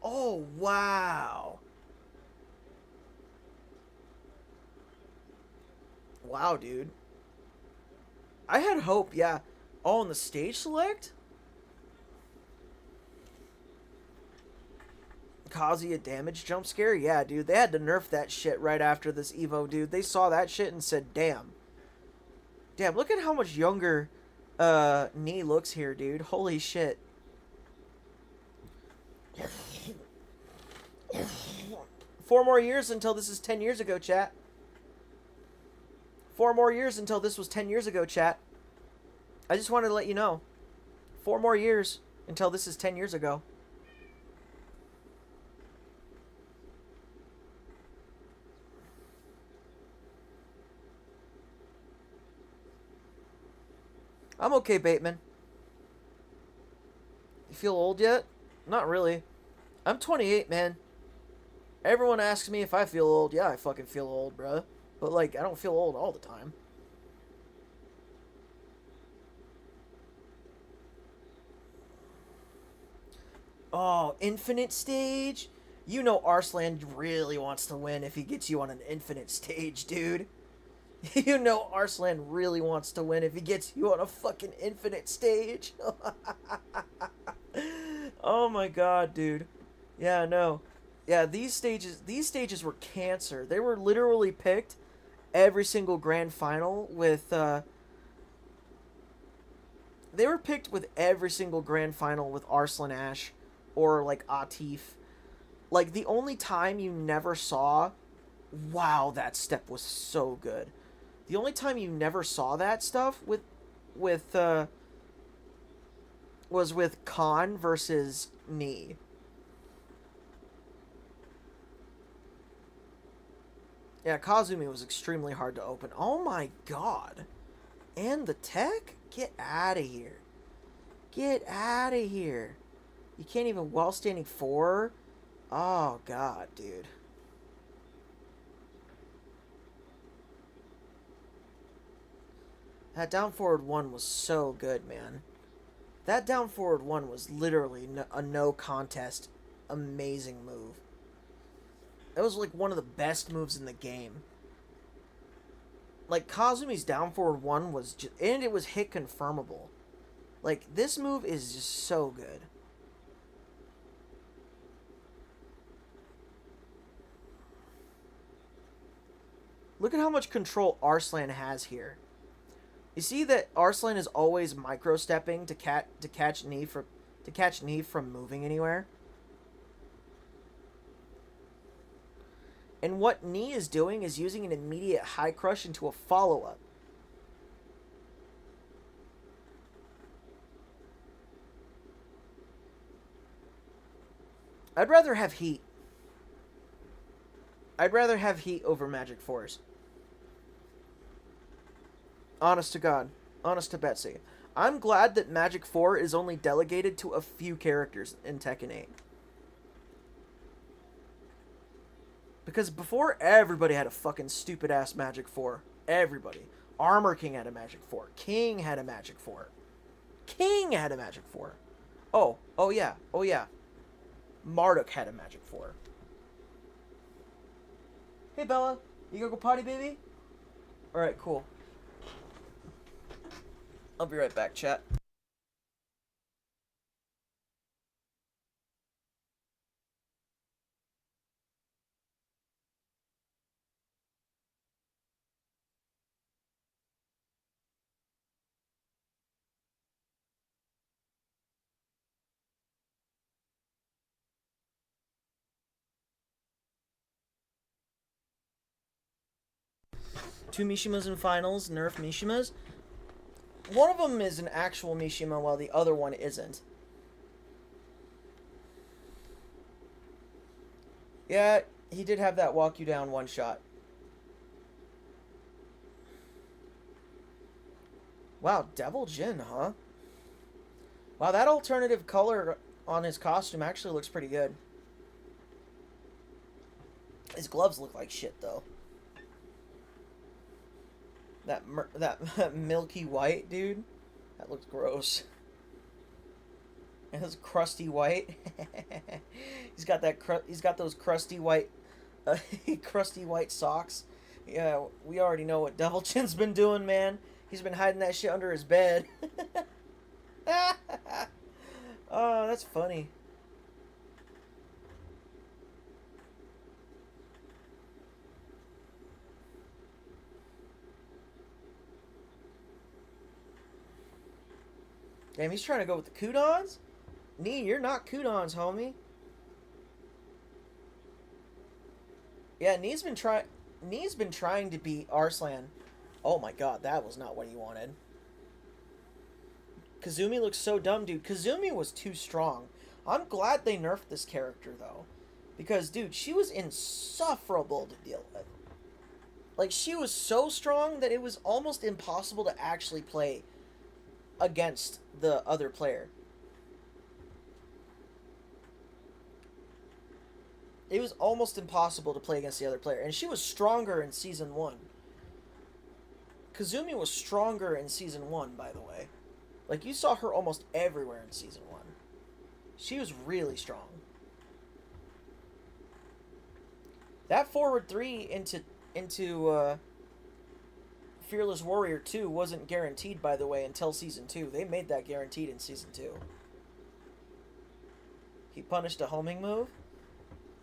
wow. Wow, dude. I had hope, yeah. Oh, and the stage select? Kazuya damage jump scare? Yeah, dude. They had to nerf that shit right after this Evo, dude. They saw that shit and said, damn. Damn, look at how much younger Nee looks here, dude. Holy shit. 4 more years until this is 10 years ago, chat. 4 more years until this was 10 years ago, chat. I just wanted to let you know. 4 more years until this is 10 years ago. I'm okay, Bateman. You feel old yet? Not really. I'm 28, man. Everyone asks me if I feel old. Yeah, I fucking feel old, bruh. But, like, I don't feel old all the time. Oh, infinite stage? You know Arslan really wants to win if he gets you on an infinite stage, dude. You know Arslan really wants to win if he gets you on a fucking infinite stage. Oh my god, dude. Yeah, no. Yeah, these stages were cancer. They were literally picked every single grand final with they were picked with every single grand final with Arslan Ash or like Atif. Like, the only time you never saw, wow, that step was so good. The only time you never saw that stuff was with Khan versus Nee. Yeah, Kazumi was extremely hard to open. Oh my god. And the tech? Get out of here. Get out of here. You can't even while standing 4? Oh god, dude. That down forward 1 was so good, man. That down forward 1 was literally a no contest amazing move. It was like one of the best moves in the game. Like, Kazumi's down forward 1 was just, and it was hit confirmable. Like, this move is just so good. Look at how much control Arslan has here. You see that Arslan is always micro-stepping to catch Nee from moving anywhere? And what Nee is doing is using an immediate high crush into a follow-up. I'd rather have Heat. I'd rather have Heat over Magic Force. Honest to God. Honest to Betsy. I'm glad that Magic 4 is only delegated to a few characters in Tekken 8. Because before, everybody had a fucking stupid-ass Magic 4. Everybody. Armor King had a Magic 4. King had a Magic 4. King had a Magic 4. Oh yeah. Oh yeah. Marduk had a magic 4. Hey, Bella. You gonna go potty, baby? Alright, cool. I'll be right back, chat. Two Mishimas in finals, Nerf Mishimas. One of them is an actual Mishima while the other one isn't. Yeah, he did have that walk you down one shot. Wow, Devil Jin, huh? Wow, that alternative color on his costume actually looks pretty good. His gloves look like shit, though. That milky white, dude. That looks gross. And his crusty white. He's got that. He's got those crusty white, crusty white socks. Yeah, we already know what Devil Chin's been doing, man. He's been hiding that shit under his bed. Oh, that's funny. Damn, he's trying to go with the Kudons? Nee, you're not Kudons, homie. Yeah, Nee's been trying to beat Arslan. Oh my god, that was not what he wanted. Kazumi looks so dumb, dude. Kazumi was too strong. I'm glad they nerfed this character, though. Because, dude, she was insufferable to deal with. Like, she was so strong that it was almost impossible to actually play against the other player. It was almost impossible to play against the other player. And she was stronger in Season 1. Kazumi was stronger in Season 1, by the way. Like, you saw her almost everywhere in Season 1. She was really strong. That forward 3 into Fearless Warrior 2 wasn't guaranteed, by the way, until Season 2. They made that guaranteed in Season 2. He punished a homing move?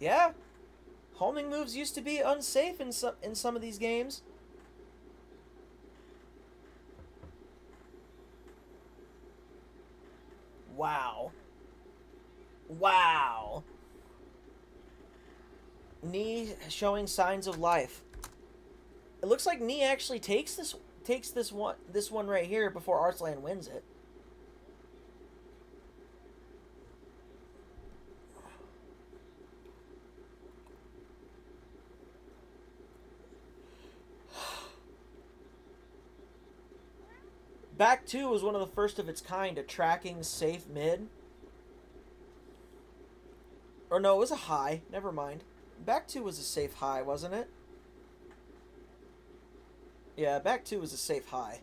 Yeah. Homing moves used to be unsafe in some of these games. Wow. Wow. Nee showing signs of life. It looks like Nee actually takes this one right here before Arslan wins it. Back 2 was one of the first of its kind at tracking safe mid. Or no, it was a high. Never mind. Back 2 was a safe high, wasn't it? Yeah, back 2 was a safe high.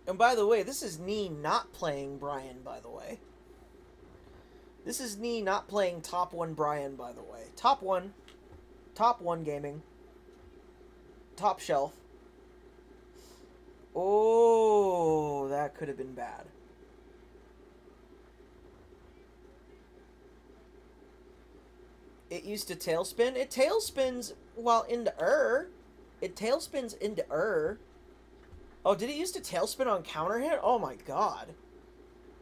And by the way, this is Nee not playing Brian, by the way. This is Nee not playing Top 1 Brian, by the way. Top 1 Gaming. Top Shelf. Oh, that could have been bad. It used to tailspin. It tailspins while into It tailspins into Oh, did it used to tailspin on counter hit? Oh my god.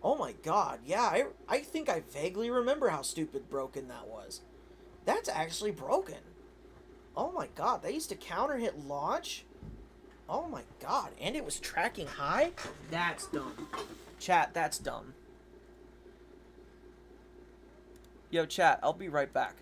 Oh my god, yeah, I think I vaguely remember how stupid broken that was. That's actually broken. Oh my god, they used to counter hit launch? Oh my god, and it was tracking high? That's dumb. Chat, that's dumb. Yo, chat, I'll be right back.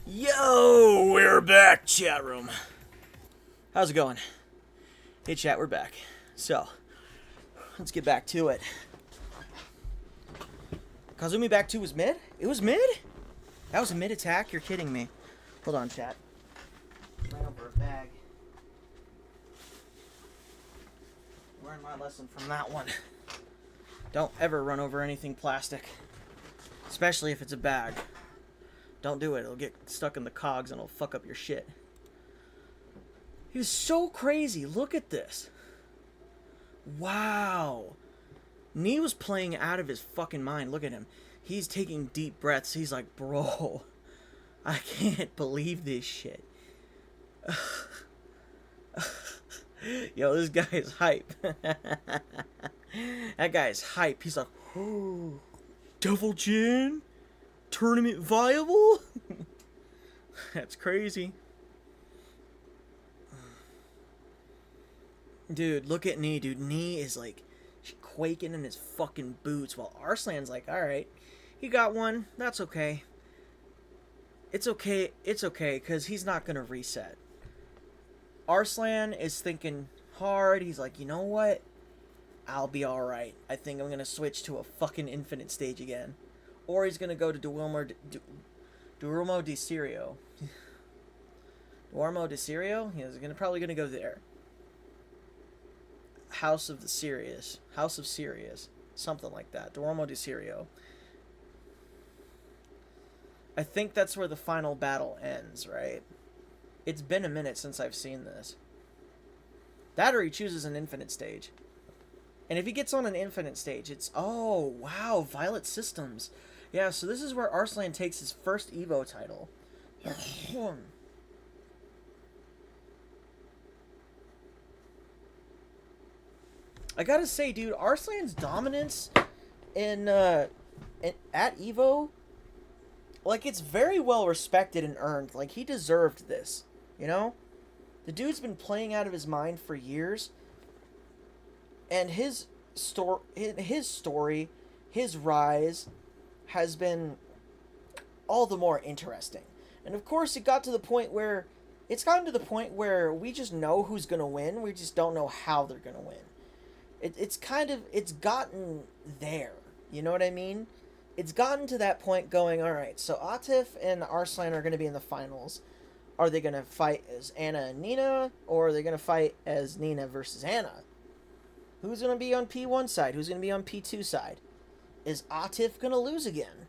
Yo, we're back, chat room. How's it going? Hey, chat, we're back. So, let's get back to it. Kazumi back 2 was mid? It was mid? That was a mid attack? You're kidding me. Hold on, chat. Ran over a bag. Learned my lesson from that one. Don't ever run over anything plastic. Especially if it's a bag. Don't do it. It'll get stuck in the cogs and it'll fuck up your shit. He was so crazy. Look at this. Wow. Nee was playing out of his fucking mind. Look at him. He's taking deep breaths. He's like, bro, I can't believe this shit. Yo, this guy is hype. That guy is hype. He's like, oh, Devil Jin? Tournament viable? That's crazy. Dude, look at Nee, dude. Nee is like quaking in his fucking boots while Arslan's like, alright, he got one. That's okay. It's okay. It's okay, because he's not going to reset. Arslan is thinking hard. He's like, you know what? I'll be alright. I think I'm going to switch to a fucking infinite stage again. Or he's going to go to Duomo di Sirio. Duomo di Sirio? He's probably going to go there. House of Sirius. Something like that. Duomo di Sirio. I think that's where the final battle ends, right? It's been a minute since I've seen this. That or he chooses an infinite stage. And if he gets on an infinite stage, it's... Oh, wow, Violet Systems. Yeah, so this is where Arslan takes his first Evo title. I gotta say, dude, Arslan's dominance at Evo, like, it's very well respected and earned. Like, he deserved this, you know? The dude's been playing out of his mind for years, and his story, his rise, has been all the more interesting. And of course, it's gotten to the point where we just know who's gonna win. We just don't know how they're gonna win. It's gotten there. You know what I mean? It's gotten to that point going, alright, so Atif and Arslan are going to be in the finals. Are they going to fight as Anna and Nina, or are they going to fight as Nina versus Anna? Who's going to be on P1 side? Who's going to be on P2 side? Is Atif going to lose again?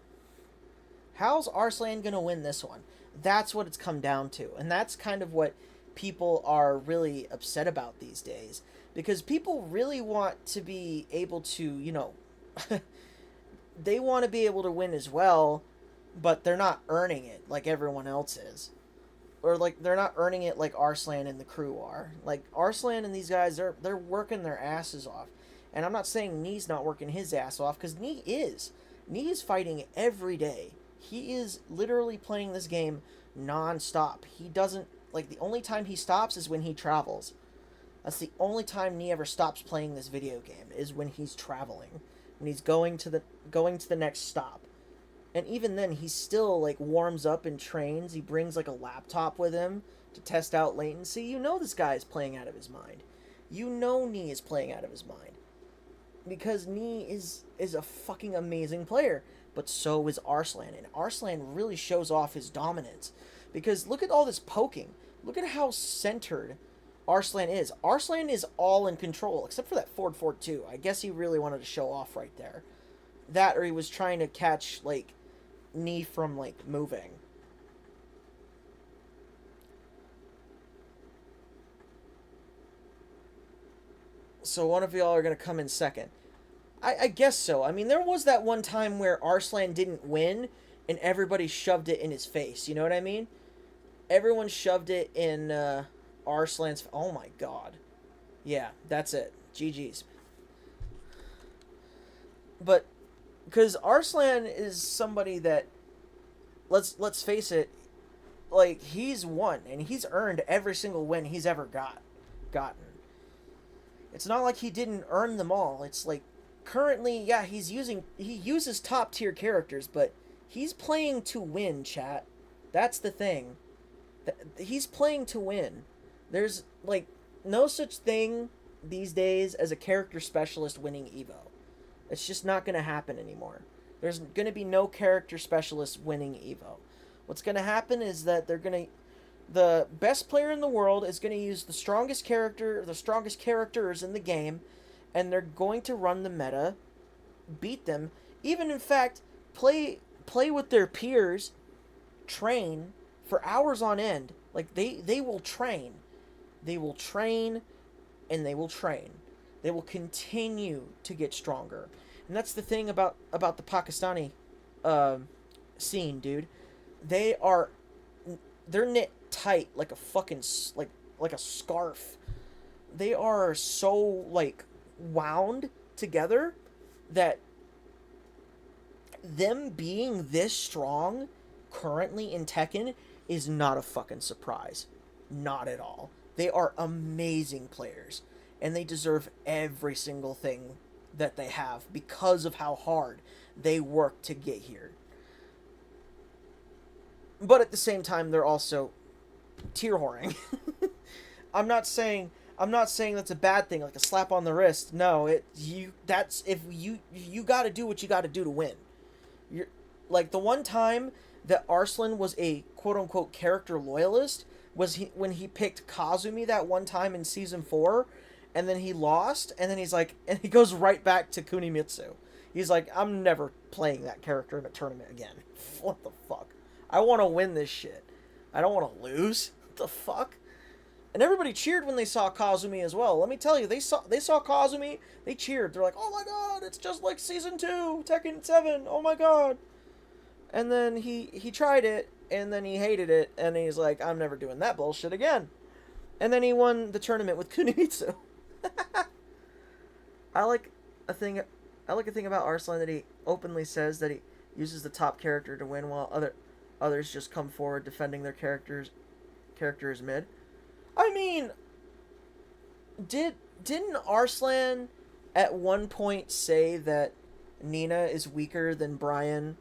How's Arslan going to win this one? That's what it's come down to. And that's kind of what people are really upset about these days. Because people really want to be able to, you know... they want to be able to win as well, but they're not earning it like everyone else is. Or, like, they're not earning it like Arslan and the crew are. Like, Arslan and these guys, they're working their asses off. And I'm not saying Knee's not working his ass off, because Knee is. Knee is fighting every day. He is literally playing this game non-stop. He doesn't... Like, the only time he stops is when he travels. That's the only time Knee ever stops playing this video game, is when he's traveling. When he's going to the next stop. And even then, he still, like, warms up and trains. He brings, like, a laptop with him to test out latency. You know this guy is playing out of his mind. You know Knee is playing out of his mind. Because Knee is a fucking amazing player. But so is Arslan. And Arslan really shows off his dominance. Because look at all this poking. Look at how centered Arslan is. Arslan is all in control. Except for that forward 4-2. I guess he really wanted to show off right there. That or he was trying to catch, like... Knee from, like, moving. So one of y'all are going to come in second. I guess so. I mean, there was that one time where Arslan didn't win, and everybody shoved it in his face. You know what I mean? Everyone shoved it in Arslan's... Oh, my God. Yeah, that's it. GG's. But... Because Arslan is somebody that, let's face it, like, he's won, and he's earned every single win he's ever gotten. It's not like he didn't earn them all. It's like, currently, yeah, he uses top-tier characters, but he's playing to win, chat. That's the thing. He's playing to win. There's, like, no such thing these days as a character specialist winning Evo. It's just not going to happen anymore. There's going to be no character specialist winning Evo. What's going to happen is that the best player in the world is going to use the strongest characters in the game, and they're going to run the meta, beat them, even in fact play with their peers, train for hours on end. Like they will train. They will train and they will train. They will continue to get stronger. And that's the thing about the Pakistani scene, dude. They're knit tight like a fucking like a scarf. They are so like wound together that them being this strong currently in Tekken is not a fucking surprise. Not at all. They are amazing players, and they deserve every single thing that they have because of how hard they work to get here. But at the same time, they're also tier whoring. I'm not saying that's a bad thing, like a slap on the wrist. No, you got to do what you got to do to win. You're like the one time that Arslan was a quote unquote character loyalist was when he picked Kazumi that one time in season 4, and then he lost, and then and he goes right back to Kunimitsu. He's like, I'm never playing that character in a tournament again. What the fuck? I want to win this shit. I don't want to lose. What the fuck? And everybody cheered when they saw Kazumi as well. Let me tell you, they saw Kazumi, they cheered. They're like, oh my god, it's just like season 2, Tekken 7, oh my god. And then he tried it, and then he hated it, and he's like, I'm never doing that bullshit again. And then he won the tournament with Kunimitsu. I like a thing about Arslan that he openly says that he uses the top character to win, while others just come forward defending their character as mid. I mean, didn't Arslan at one point say that Nina is weaker than Brian,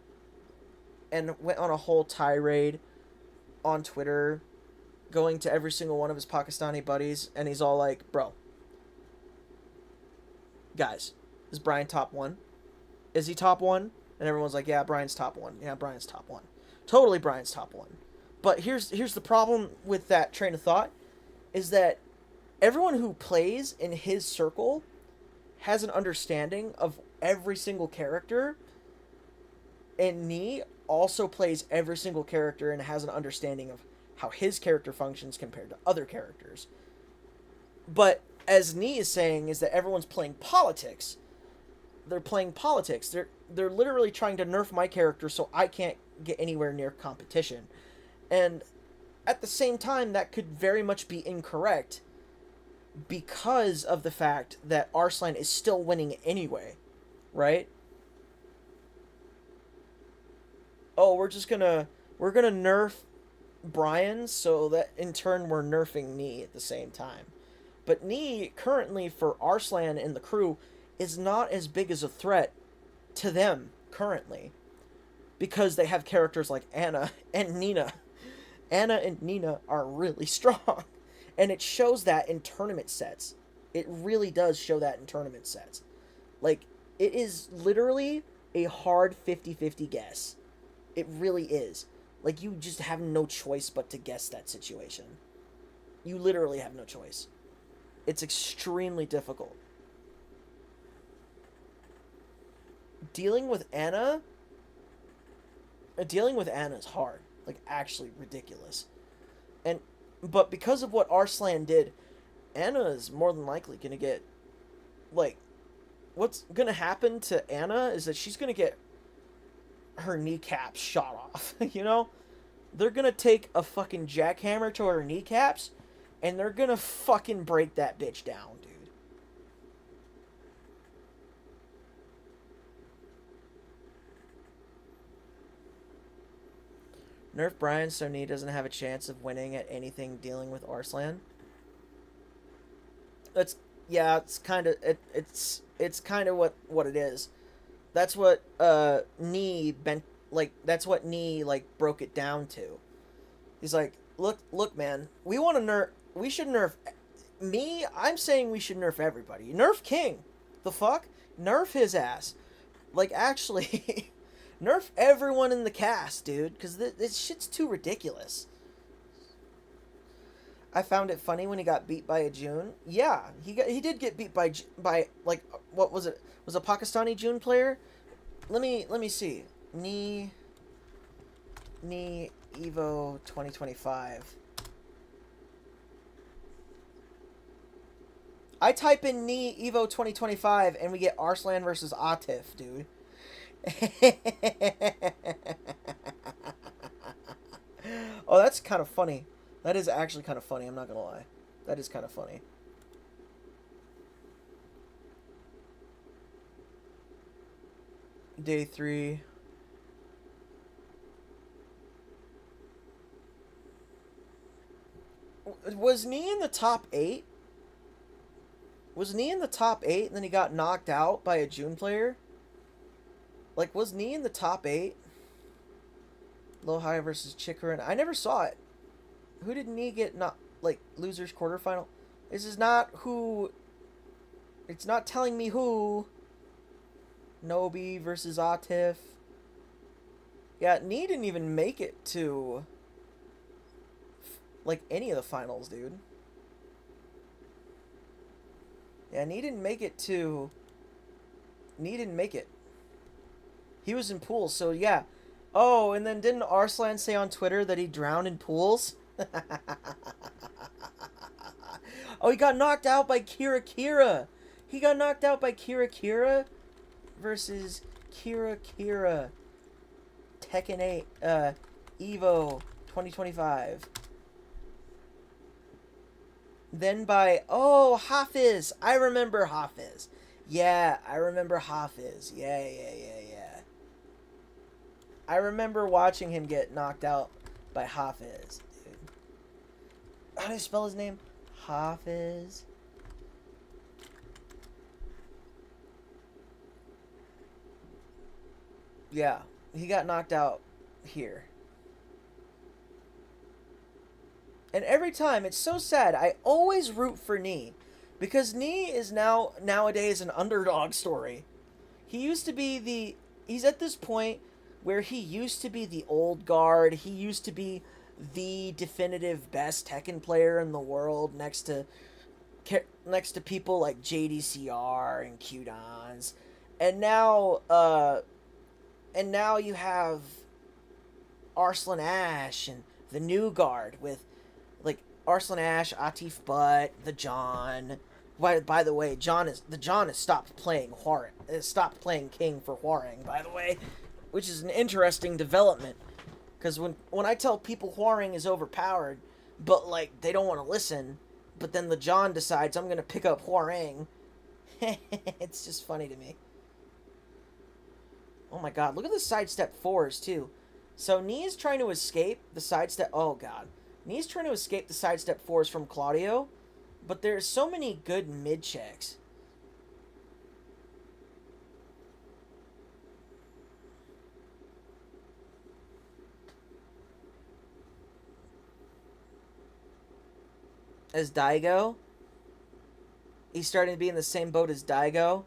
and went on a whole tirade on Twitter, going to every single one of his Pakistani buddies, and he's all like, bro, guys, is Brian top 1? Is he top 1? And everyone's like, yeah, Brian's top 1. Yeah, Brian's top 1. Totally Brian's top 1. But here's the problem with that train of thought, is that everyone who plays in his circle has an understanding of every single character, and Nee also plays every single character and has an understanding of how his character functions compared to other characters. But as Nee is saying, is that everyone's playing politics. They're playing politics. They're literally trying to nerf my character so I can't get anywhere near competition. And at the same time, that could very much be incorrect because of the fact that Arslan is still winning anyway, right? Oh, we're gonna nerf Brian so that in turn we're nerfing Nee at the same time. But Nee currently for Arslan and the crew is not as big as a threat to them currently, because they have characters like Anna and Nina. Anna and Nina are really strong, and it shows that in tournament sets. It really does show that in tournament sets. Like, it is literally a hard 50-50 guess. It really is. Like, you just have no choice but to guess that situation. You literally have no choice. It's extremely difficult. Dealing with Anna is hard. Like, actually ridiculous. But because of what Arslan did, Anna is more than likely going to get, like, what's going to happen to Anna is that she's going to get her kneecaps shot off, you know? They're going to take a fucking jackhammer to her kneecaps, and they're going to fucking break that bitch down, dude. Nerf Brian so Nee doesn't have a chance of winning at anything dealing with Arslan. It's kind of what it is. That's what Nee broke it down to. He's like, look, man, we want to nerf. We should nerf. Me, I'm saying we should nerf everybody. Nerf King. The fuck? Nerf his ass. Like, actually, nerf everyone in the cast, dude, because this shit's too ridiculous. I found it funny when he got beat by a June. Yeah, he did get beat by like, what was it? Was a Pakistani June player? Let me see. Knee Evo 2025. I type in Knee Evo 2025 and we get Arslan versus Atif, dude. Oh, that's kind of funny. That is actually kind of funny, I'm not gonna lie. That is kind of funny. Day 3. Was Knee in the top 8? Was Knee in the top 8 and then he got knocked out by a June player? Like, was Knee in the top 8? Low High versus Chikarin. I never saw it. Who did Knee get not like losers quarterfinal? This is not who. It's not telling me who. Nobi versus Atif. Yeah, Knee didn't even make it to like any of the finals, dude. Yeah, Knee didn't make it to. Knee didn't make it. He was in pools, so yeah. Oh, and then didn't Arslan say on Twitter that he drowned in pools? Oh, he got knocked out by Kira. He got knocked out by Kira versus Kira. Tekken 8, Evo 2025. Then by, oh, Hafiz. I remember Hafiz. Yeah, I remember Hafiz. Yeah. I remember watching him get knocked out by Hafiz, dude. How do you spell his name? Hafiz. Yeah, he got knocked out here. And every time, it's so sad. I always root for Knee. Because Knee is nowadays an underdog story. He used to be the... He's at this point where he used to be the old guard. He used to be the definitive best Tekken player in the world next to people like JDCR and Qdons. And now you have Arslan Ash and the new guard with like Arslan Ash, Atif Butt, the John. By the way, the John has stopped playing King for Huarang, by the way, which is an interesting development. Because when I tell people Huarang is overpowered, but like they don't want to listen, but then the John decides I'm gonna pick up Huarang, it's just funny to me. Oh my god, look at the sidestep 4s too. So Knee is trying to escape the sidestep. Oh god, Knee's trying to escape the sidestep 4s from Claudio, but there's so many good mid checks. As Daigo, he's starting to be in the same boat as Daigo,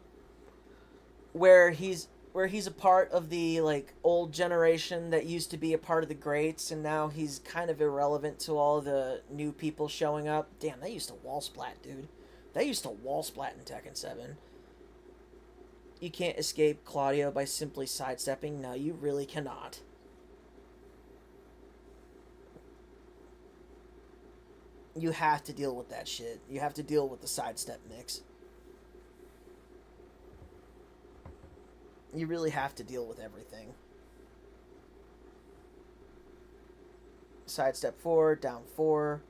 where he's a part of the like old generation that used to be a part of the greats, and now he's kind of irrelevant to all the new people showing up. Damn, they used to wall splat, dude. They used to wall splat in Tekken 7. You can't escape Claudio by simply sidestepping. No, you really cannot. You have to deal with that shit. You have to deal with the sidestep mix. You really have to deal with everything. Sidestep 4, down 4.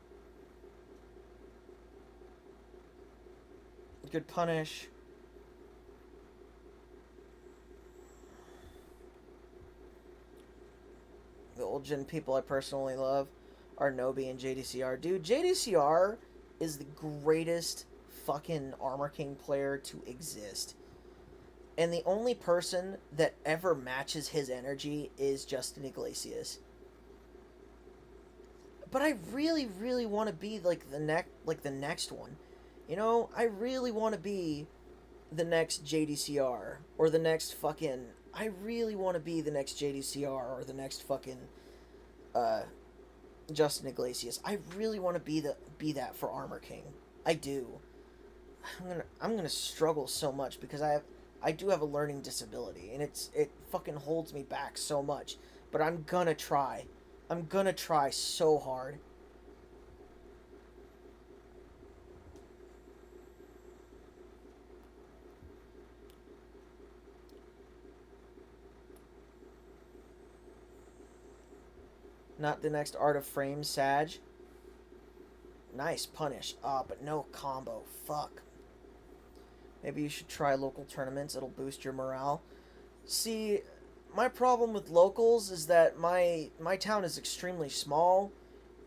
Good punish. The old gen people I personally love are Nobi and JDCR. Dude, JDCR is the greatest fucking Armor King player to exist. And the only person that ever matches his energy is Justin Iglesias. but I really want to be like the next one. You know, I really want to be the next JDCR or the next fucking. I really want to be the next JDCR or the next fucking uh, Justin Iglesias. I really want to be that for Armor King. I do. I'm gonna struggle so much because I do have a learning disability and it fucking holds me back so much. But I'm gonna try. I'm gonna try so hard. Not the next Art of Frame, Sag. Nice punish. But no combo. Fuck. Maybe you should try local tournaments. It'll boost your morale. See, my problem with locals is that my town is extremely small.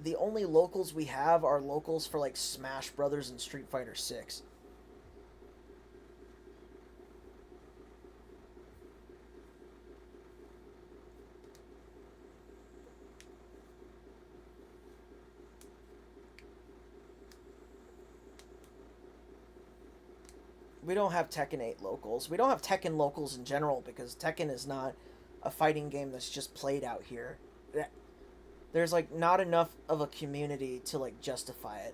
The only locals we have are locals for like Smash Brothers and Street Fighter 6. We don't have Tekken 8 locals. We don't have Tekken locals in general because Tekken is not a fighting game that's just played out here. There's like not enough of a community to like justify it.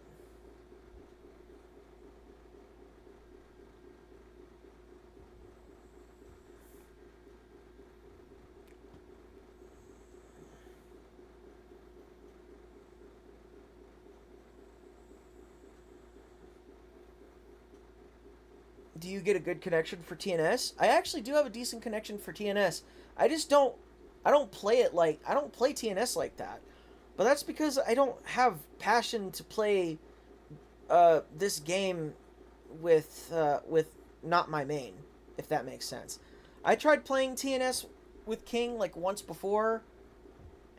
Do you get a good connection for TNS? I actually do have a decent connection for TNS. I just don't I don't play TNS like that. But that's because I don't have passion to play this game with not my main, if that makes sense. I tried playing TNS with King like once before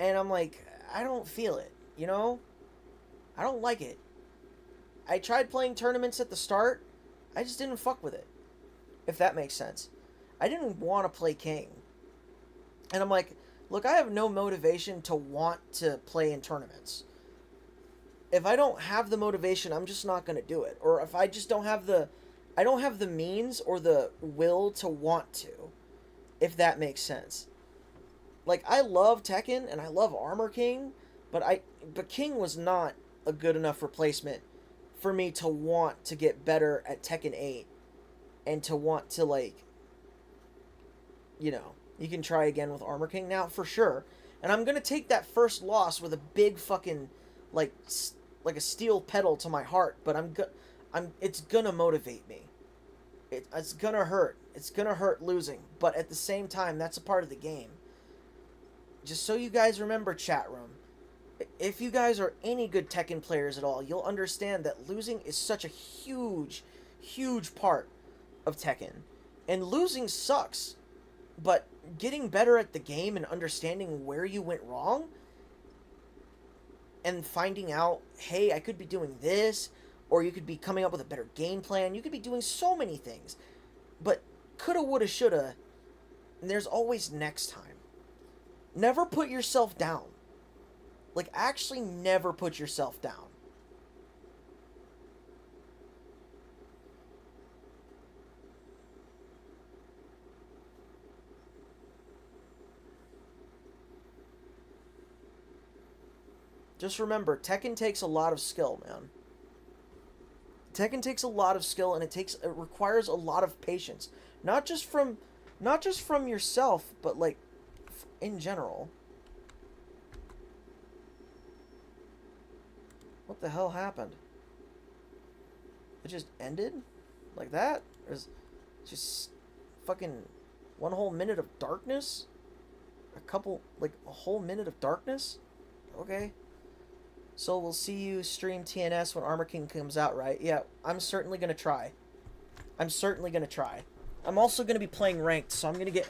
and I'm like I don't feel it, you know? I don't like it. I tried playing tournaments at the start. I just didn't fuck with it, if that makes sense. I didn't want to play King. And I'm like, look, I have no motivation to want to play in tournaments. If I don't have the motivation, I'm just not going to do it. Or if I just don't have the means or the will to want to, if that makes sense. Like, I love Tekken and I love Armor King, but King was not a good enough replacement for me to want to get better at Tekken 8 and to want to, like, you know, you can try again with Armor King now for sure. And I'm going to take that first loss with a big fucking like a steel pedal to my heart, but it's going to motivate me. It's going to hurt. It's going to hurt losing, but at the same time that's a part of the game. Just so you guys remember, chat room, if you guys are any good Tekken players at all, you'll understand that losing is such a huge part of Tekken. And losing sucks. But getting better at the game and understanding where you went wrong and finding out, hey, I could be doing this, or you could be coming up with a better game plan. You could be doing so many things. But coulda, woulda, shoulda, and there's always next time. Never put yourself down. Like, actually never put yourself down. Just remember, Tekken takes a lot of skill, man. Tekken takes a lot of skill, and it requires a lot of patience. Not just from yourself, but like in general. What the hell happened? It just ended? Like that? There's just fucking one whole minute of darkness? A whole minute of darkness? Okay. So we'll see you stream TNS when Armor King comes out, right? Yeah, I'm certainly going to try. I'm also going to be playing ranked, so I'm going to get...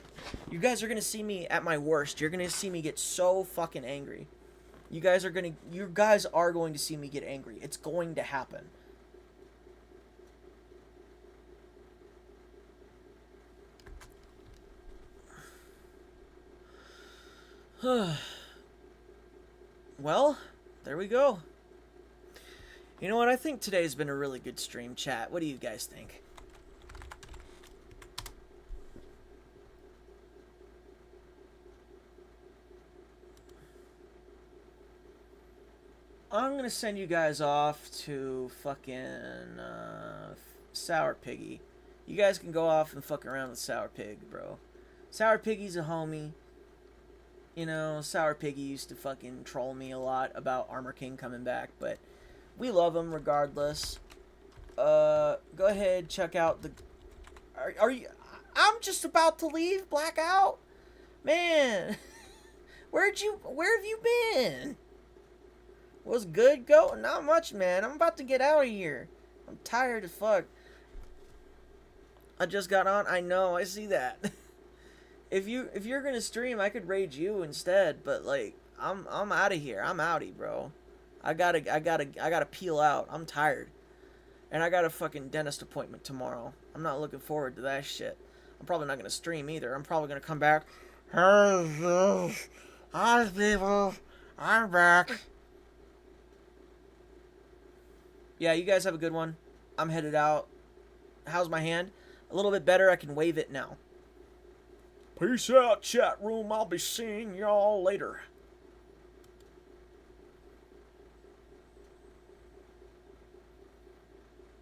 You guys are going to see me at my worst. You're going to see me get so fucking angry. You guys are going to see me get angry. It's going to happen. Well, there we go. You know what? I think today's been a really good stream, chat. What do you guys think? I'm going to send you guys off to fucking Sour Piggy. You guys can go off and fuck around with Sour Pig, bro. Sour Piggy's a homie. You know, Sour Piggy used to fucking troll me a lot about Armor King coming back, but we love him regardless. Go ahead, check out the... Are you... I'm just about to leave, Blackout. Man. Where have you been? What's good, go? Not much, man. I'm about to get out of here. I'm tired as fuck. I just got on. I know. I see that. If you're gonna stream, I could raid you instead. But like, I'm out of here. I'm outie, bro. I gotta peel out. I'm tired, and I got a fucking dentist appointment tomorrow. I'm not looking forward to that shit. I'm probably not gonna stream either. I'm probably gonna come back. Hi people, I'm back. Yeah, you guys have a good one. I'm headed out. How's my hand? A little bit better. I can wave it now. Peace out, chat room. I'll be seeing y'all later.